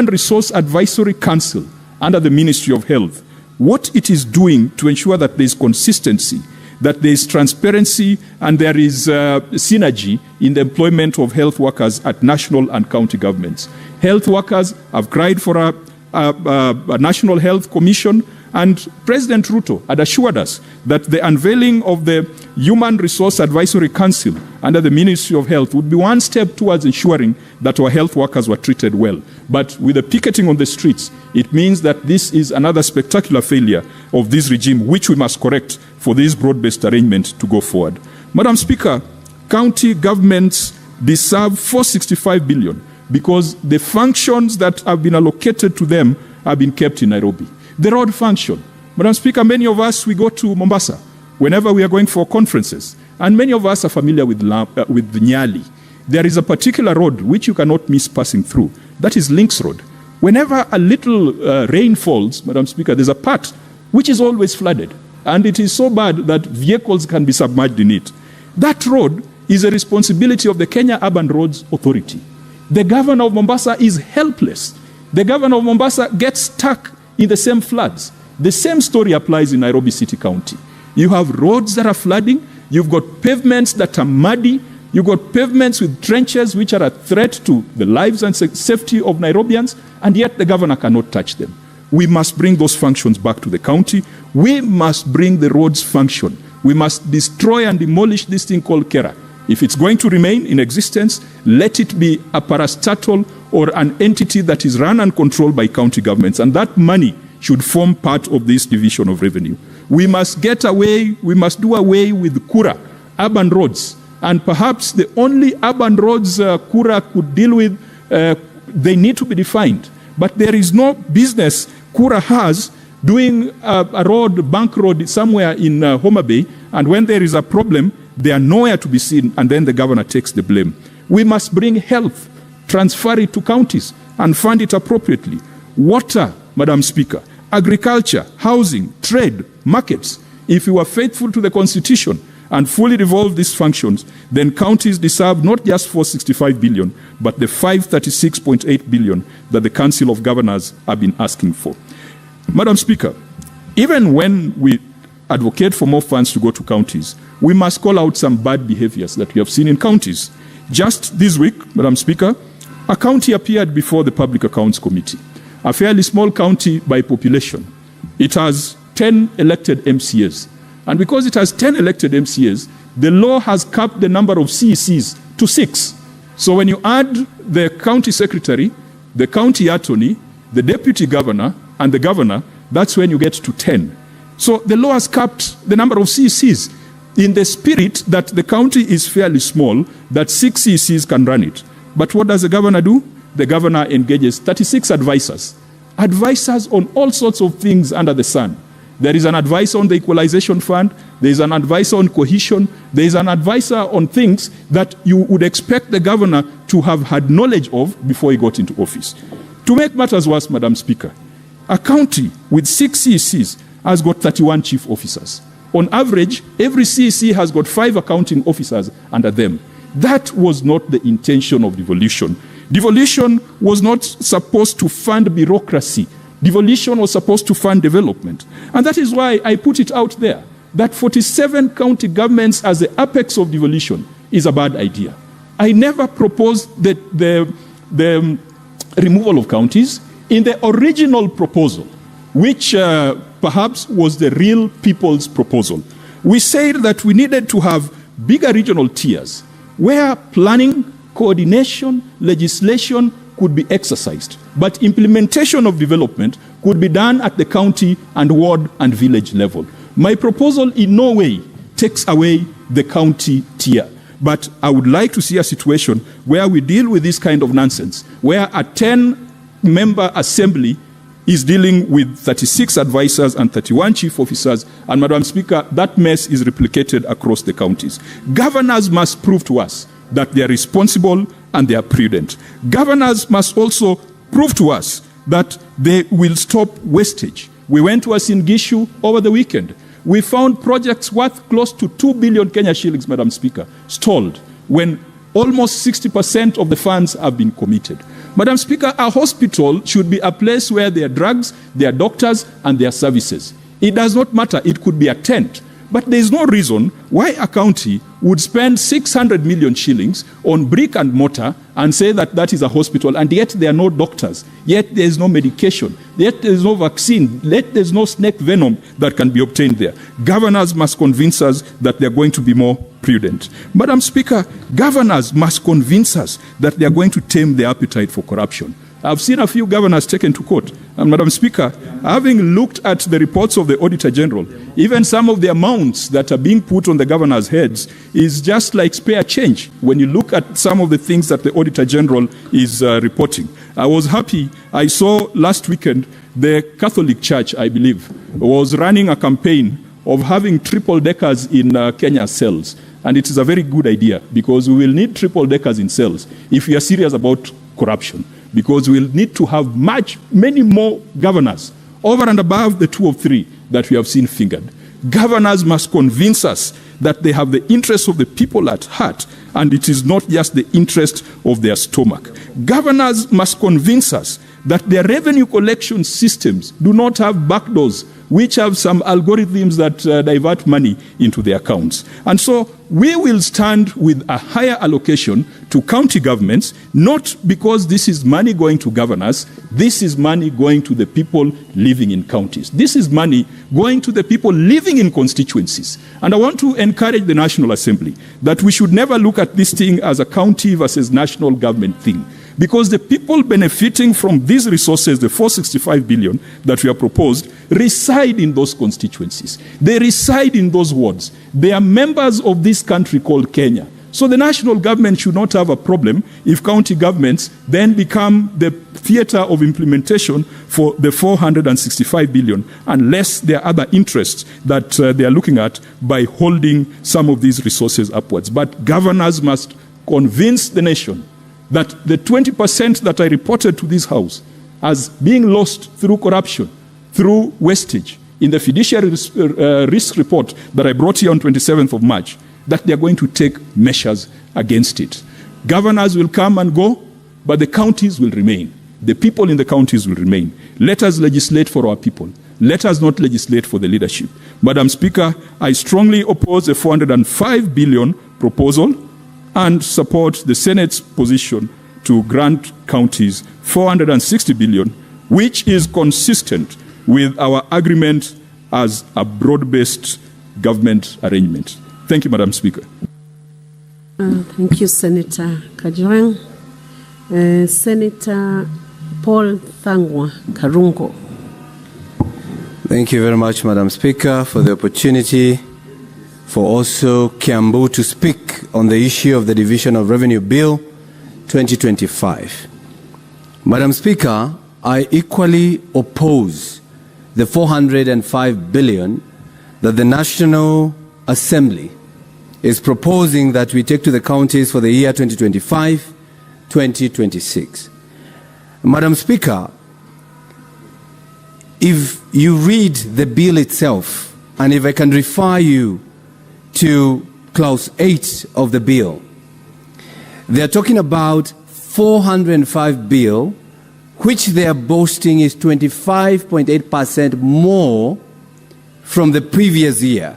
Resource Advisory Council under the Ministry of Health, what it is doing to ensure that there is consistency, that there is transparency, and there is synergy in the employment of health workers at national and county governments. Health workers have cried for a National Health Commission, And President Ruto had assured us that the unveiling of the Human Resource Advisory Council under the Ministry of Health would be one step towards ensuring that our health workers were treated well. But with the picketing on the streets, it means that this is another spectacular failure of this regime, which we must correct for this broad-based arrangement to go forward. Madam Speaker, county governments deserve 465 billion because the functions that have been allocated to them have been kept in Nairobi. The road function. Madam Speaker, many of us, we go to Mombasa whenever we are going for conferences, and many of us are familiar with Nyali. There is a particular road which you cannot miss passing through. That is Links Road. Whenever a little rain falls, Madam Speaker, there's a part which is always flooded, and it is so bad that vehicles can be submerged in it. That road is a responsibility of the Kenya Urban Roads Authority. The governor of Mombasa is helpless. The governor of Mombasa gets stuck in the same floods. The same story applies in Nairobi City County. You have roads that are flooding, you've got pavements that are muddy, you've got pavements with trenches which are a threat to the lives and safety of Nairobians, and yet the governor cannot touch them. We must bring those functions back to the county. We must bring the roads function. We must destroy and demolish this thing called KERA. If it's going to remain in existence, let it be a parastatal or an entity that is run and controlled by county governments, and that money should form part of this division of revenue. We must do away with Kura, urban roads, and perhaps the only urban roads Kura could deal with, they need to be defined. But there is no business Kura has doing a road, bank road somewhere in Homa Bay, and when there is a problem, they are nowhere to be seen, and then the governor takes the blame. We must bring health, transfer it to counties, and fund it appropriately. Water, Madam Speaker, agriculture, housing, trade, markets. If you are faithful to the Constitution and fully devolve these functions, then counties deserve not just 465 billion, but the 536.8 billion that the Council of Governors have been asking for. Madam Speaker, even when we advocate for more funds to go to counties, we must call out some bad behaviors that we have seen in counties. Just this week, Madam Speaker, a county appeared before the Public Accounts Committee, a fairly small county by population. It has 10 elected MCAs. And because it has 10 elected MCAs, the law has capped the number of CECs to 6. So when you add the county secretary, the county attorney, the deputy governor, and the governor, that's when you get to 10. So the law has capped the number of CECs in the spirit that the county is fairly small, that 6 CECs can run it. But what does the governor do? The governor engages 36 advisors on all sorts of things under the sun. There is an advisor on the equalization fund, there is an advisor on cohesion, there is an advisor on things that you would expect the governor to have had knowledge of before he got into office. To make matters worse, Madam Speaker, a county with 6 CECs has got 31 chief officers. On average, every CEC has got 5 accounting officers under them. That was not the intention of devolution. Devolution was not supposed to fund bureaucracy. Devolution was supposed to fund development. And that is why I put it out there that 47 county governments as the apex of devolution is a bad idea. I never proposed the removal of counties. In the original proposal, which perhaps was the real people's proposal, we said that we needed to have bigger regional tiers where planning, coordination, legislation could be exercised, but implementation of development could be done at the county and ward and village level. My proposal in no way takes away the county tier, but I would like to see a situation where we deal with this kind of nonsense, where a 10-member assembly is dealing with 36 advisors and 31 chief officers, and Madam Speaker, that mess is replicated across the counties. Governors must prove to us that they are responsible and they are prudent. Governors must also prove to us that they will stop wastage. We went to Uasin Gishu over the weekend. We found projects worth close to 2 billion Kenya shillings, Madam Speaker, stalled when almost 60% of the funds have been committed. Madam Speaker, a hospital should be a place where there are drugs, there are doctors, and there are services. It does not matter. It could be a tent. But there is no reason why a county would spend 600 million shillings on brick and mortar and say that that is a hospital, and yet there are no doctors, yet there is no medication, yet there is no vaccine, yet there is no snake venom that can be obtained there. Governors must convince us that they are going to be more prudent. Madam Speaker, governors must convince us that they are going to tame their appetite for corruption. I've seen a few governors taken to court. And Madam Speaker, having looked at the reports of the Auditor General, even some of the amounts that are being put on the governors' heads is just like spare change when you look at some of the things that the Auditor General is reporting. I was happy. I saw last weekend the Catholic Church, I believe, was running a campaign of having triple deckers in Kenya cells. And it is a very good idea, because we will need triple deckers in cells if we are serious about corruption. Because we'll need to have many more governors over and above the 2 or 3 that we have seen fingered. Governors must convince us that they have the interests of the people at heart, and it is not just the interest of their stomach. Governors must convince us that their revenue collection systems do not have backdoors, which have some algorithms that divert money into their accounts. And so we will stand with a higher allocation to county governments, not because this is money going to governors, this is money going to the people living in counties. This is money going to the people living in constituencies. And I want to encourage the National Assembly that we should never look at this thing as a county versus national government thing. Because the people benefiting from these resources, the 465 billion that we have proposed, reside in those constituencies. They reside in those wards. They are members of this country called Kenya. So the national government should not have a problem if county governments then become the theater of implementation for the 465 billion, unless there are other interests that they are looking at by holding some of these resources upwards. But governors must convince the nation that the 20% that I reported to this House as being lost through corruption, through wastage, in the fiduciary risk report that I brought here on 27th of March, that they are going to take measures against it. Governors will come and go, but the counties will remain. The people in the counties will remain. Let us legislate for our people. Let us not legislate for the leadership. Madam Speaker, I strongly oppose the 405 billion proposal and support the Senate's position to grant counties 460 billion, which is consistent with our agreement as a broad-based government arrangement. Thank you, Madam Speaker. Thank you, Senator Kajwang. Senator Paul Thangwa Karungo. Thank you very much, Madam Speaker, for the opportunity for also Kiambu to speak on the issue of the Division of Revenue Bill 2025. Madam Speaker, I equally oppose the 405 billion that the National Assembly is proposing that we take to the counties for the year 2025-2026. Madam Speaker, if you read the bill itself, and if I can refer you to clause 8 of the bill, they are talking about 405 bill, which they are boasting is 25.8% more from the previous year.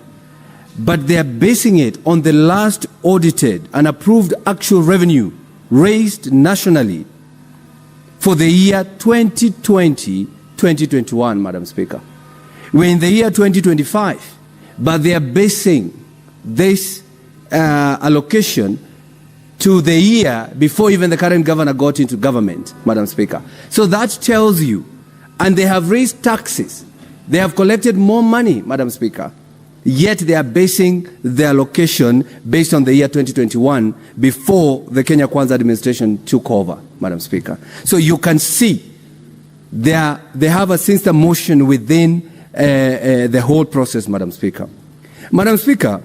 But they are basing it on the last audited and approved actual revenue raised nationally for the year 2020-2021, Madam Speaker. We're in the year 2025, but they are basing this allocation to the year before even the current governor got into government, Madam Speaker. So that tells you, and they have raised taxes, they have collected more money, Madam Speaker, yet they are basing their allocation based on the year 2021 before the Kenya Kwanza administration took over, Madam Speaker. So you can see they have a sinister motion within the whole process, Madam Speaker. Madam Speaker,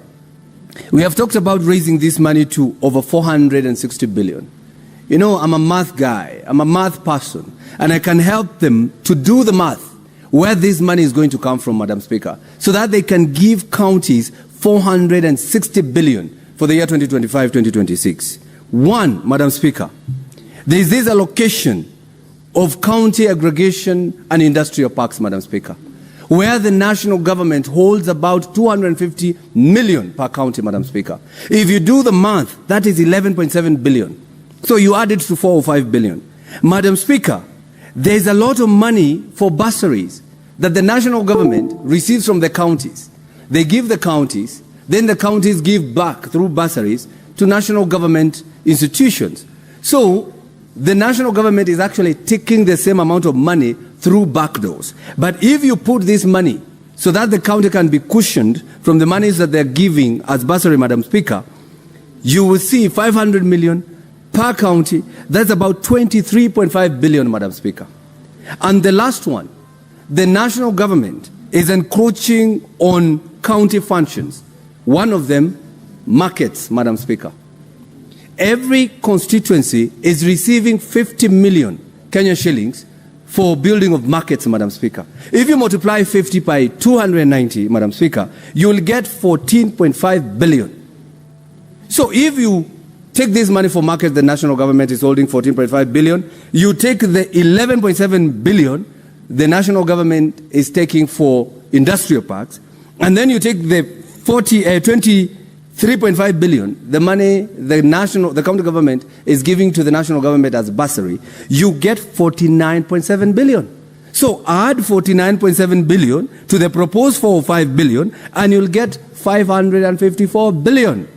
we have talked about raising this money to over 460 billion. You know, I'm a math guy, I'm a math person, and I can help them to do the math where this money is going to come from, Madam Speaker, so that they can give counties 460 billion for the year 2025-2026. One, Madam Speaker, there is this allocation of county aggregation and industrial parks, Madam Speaker. where the national government holds about 250 million per county, Madam Speaker. If you do the math, that is 11.7 billion. So you add it to 4 or 5 billion. Madam Speaker, there's a lot of money for bursaries that the national government receives from the counties. They give the counties, then the counties give back through bursaries to national government institutions. So the national government is actually taking the same amount of money through back doors. But if you put this money so that the county can be cushioned from the monies that they're giving as bursary, Madam Speaker, you will see 500 million per county. That's about 23.5 billion, Madam Speaker. And the last one, the national government is encroaching on county functions. One of them, markets, Madam Speaker. Every constituency is receiving 50 million Kenya shillings for building of markets, Madam Speaker. If you multiply 50 by 290, Madam Speaker, you will get 14.5 billion. So if you take this money for markets, the national government is holding 14.5 billion. You take the 11.7 billion the national government is taking for industrial parks, and then you take the 23.5 billion, the money the county government is giving to the national government as bursary, you get 49.7 billion. So add 49.7 billion to the proposed 4 or 5 billion, and you'll get 554 billion.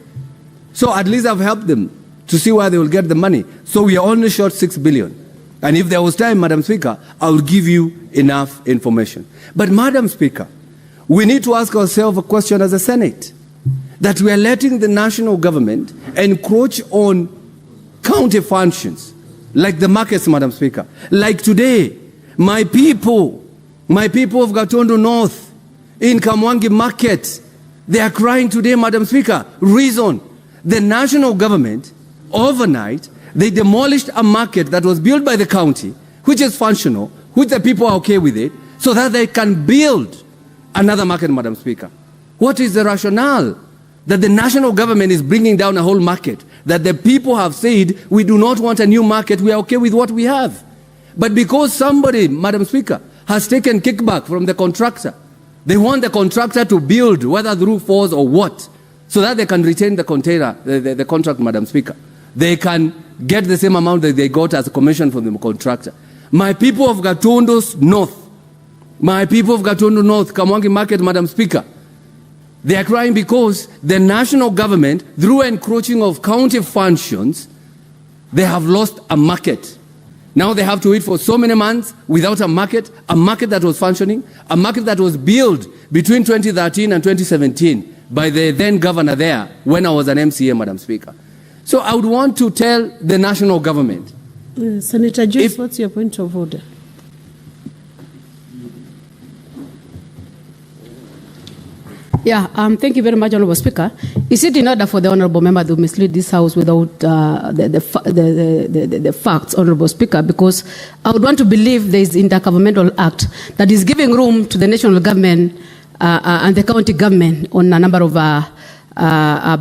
So at least I've helped them to see where they will get the money. So we are only short 6 billion. And if there was time, Madam Speaker, I will give you enough information. But Madam Speaker, we need to ask ourselves a question as a Senate, that we are letting the national government encroach on county functions, like the markets, Madam Speaker. Like today, my people of Gatondo North, in Kamwangi Market, they are crying today, Madam Speaker. Reason, the national government, overnight, they demolished a market that was built by the county, which is functional, which the people are okay with it, so that they can build another market, Madam Speaker. What is the rationale that the national government is bringing down a whole market, that the people have said, we do not want a new market, we are okay with what we have? But because somebody, Madam Speaker, has taken kickback from the contractor, they want the contractor to build, whether through force or what, so that they can retain the contract, Madam Speaker. They can get the same amount that they got as a commission from the contractor. My people of Gatondo North, Kamwangi Market, Madam Speaker, they are crying because the national government, through encroaching of county functions, they have lost a market. Now they have to wait for so many months without a market that was functioning, a market that was built between 2013 and 2017 by the then governor there when I was an MCA, Madam Speaker. So I would want to tell the national government. Senator Joyce, what's your point of order? Yeah, thank you very much, Honourable Speaker. Is it in order for the Honourable Member to mislead this House without the facts, Honourable Speaker? Because I would want to believe there is intergovernmental act that is giving room to the national government and the county government on a number of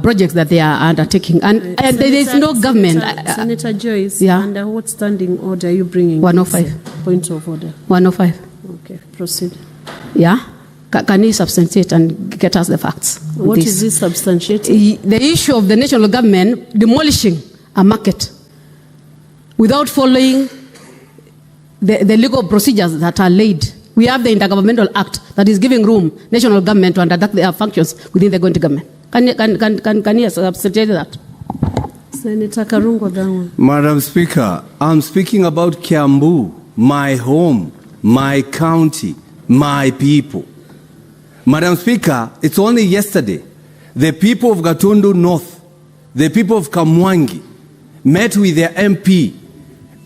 projects that they are undertaking. And there is no government. Senator Joyce, yeah? Under what standing order are you bringing? 105. Point of order. 105. Okay, proceed. Yeah? Can you substantiate and get us the facts? What is this substantiating? The issue of the national government demolishing a market without following the legal procedures that are laid. We have the Intergovernmental Act that is giving room national government to undertake their functions within the county government. Can you substantiate that? Senator Karungo Dawa. Madam Speaker, I'm speaking about Kiambu, my home, my county, my people. Madam Speaker, it's only yesterday the people of Gatondo North, the people of Kamwangi, met with their MP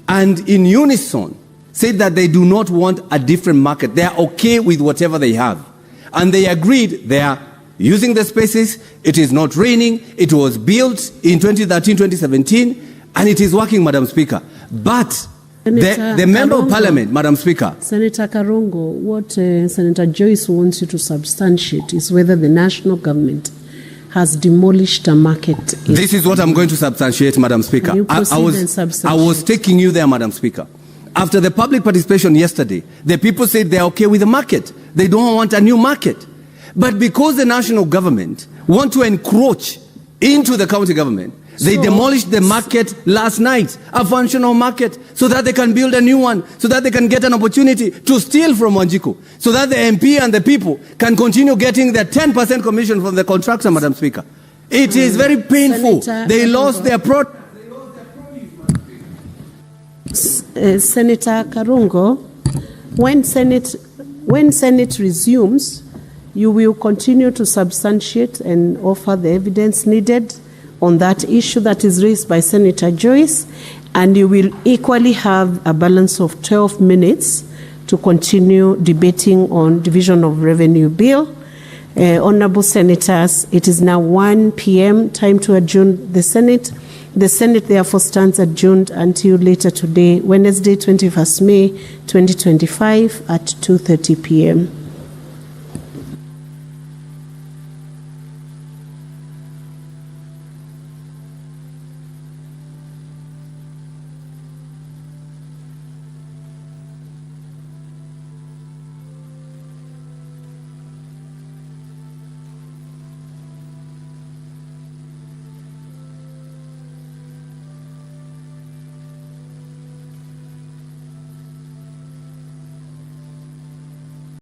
and in unison said that they do not want a different market. They are okay with whatever they have. And they agreed they are using the spaces. It is not raining. It was built in 2013, 2017, and it is working, Madam Speaker. But the Member of Parliament, Madam Speaker. Senator Karongo, what Senator Joyce wants you to substantiate is whether the national government has demolished a market. This is what I'm going to substantiate, Madam Speaker. I was taking you there, Madam Speaker. after the public participation yesterday, the people said they're okay with the market. They don't want a new market. But because the national government want to encroach into the county government, they demolished the market last night, a functional market, so that they can build a new one, so that they can get an opportunity to steal from Wanjiku, so that the MP and the people can continue getting their 10% commission from the contractor, Madam Speaker. It is very painful. Senator they lost their Senator Karungo, when Senate resumes, you will continue to substantiate and offer the evidence needed on that issue that is raised by Senator Joyce, and you will equally have a balance of 12 minutes to continue debating on Division of Revenue Bill. Honorable Senators, it is now 1 p.m., time to adjourn the Senate. The Senate therefore stands adjourned until later today, Wednesday, 21st May 2025 at 2:30 p.m.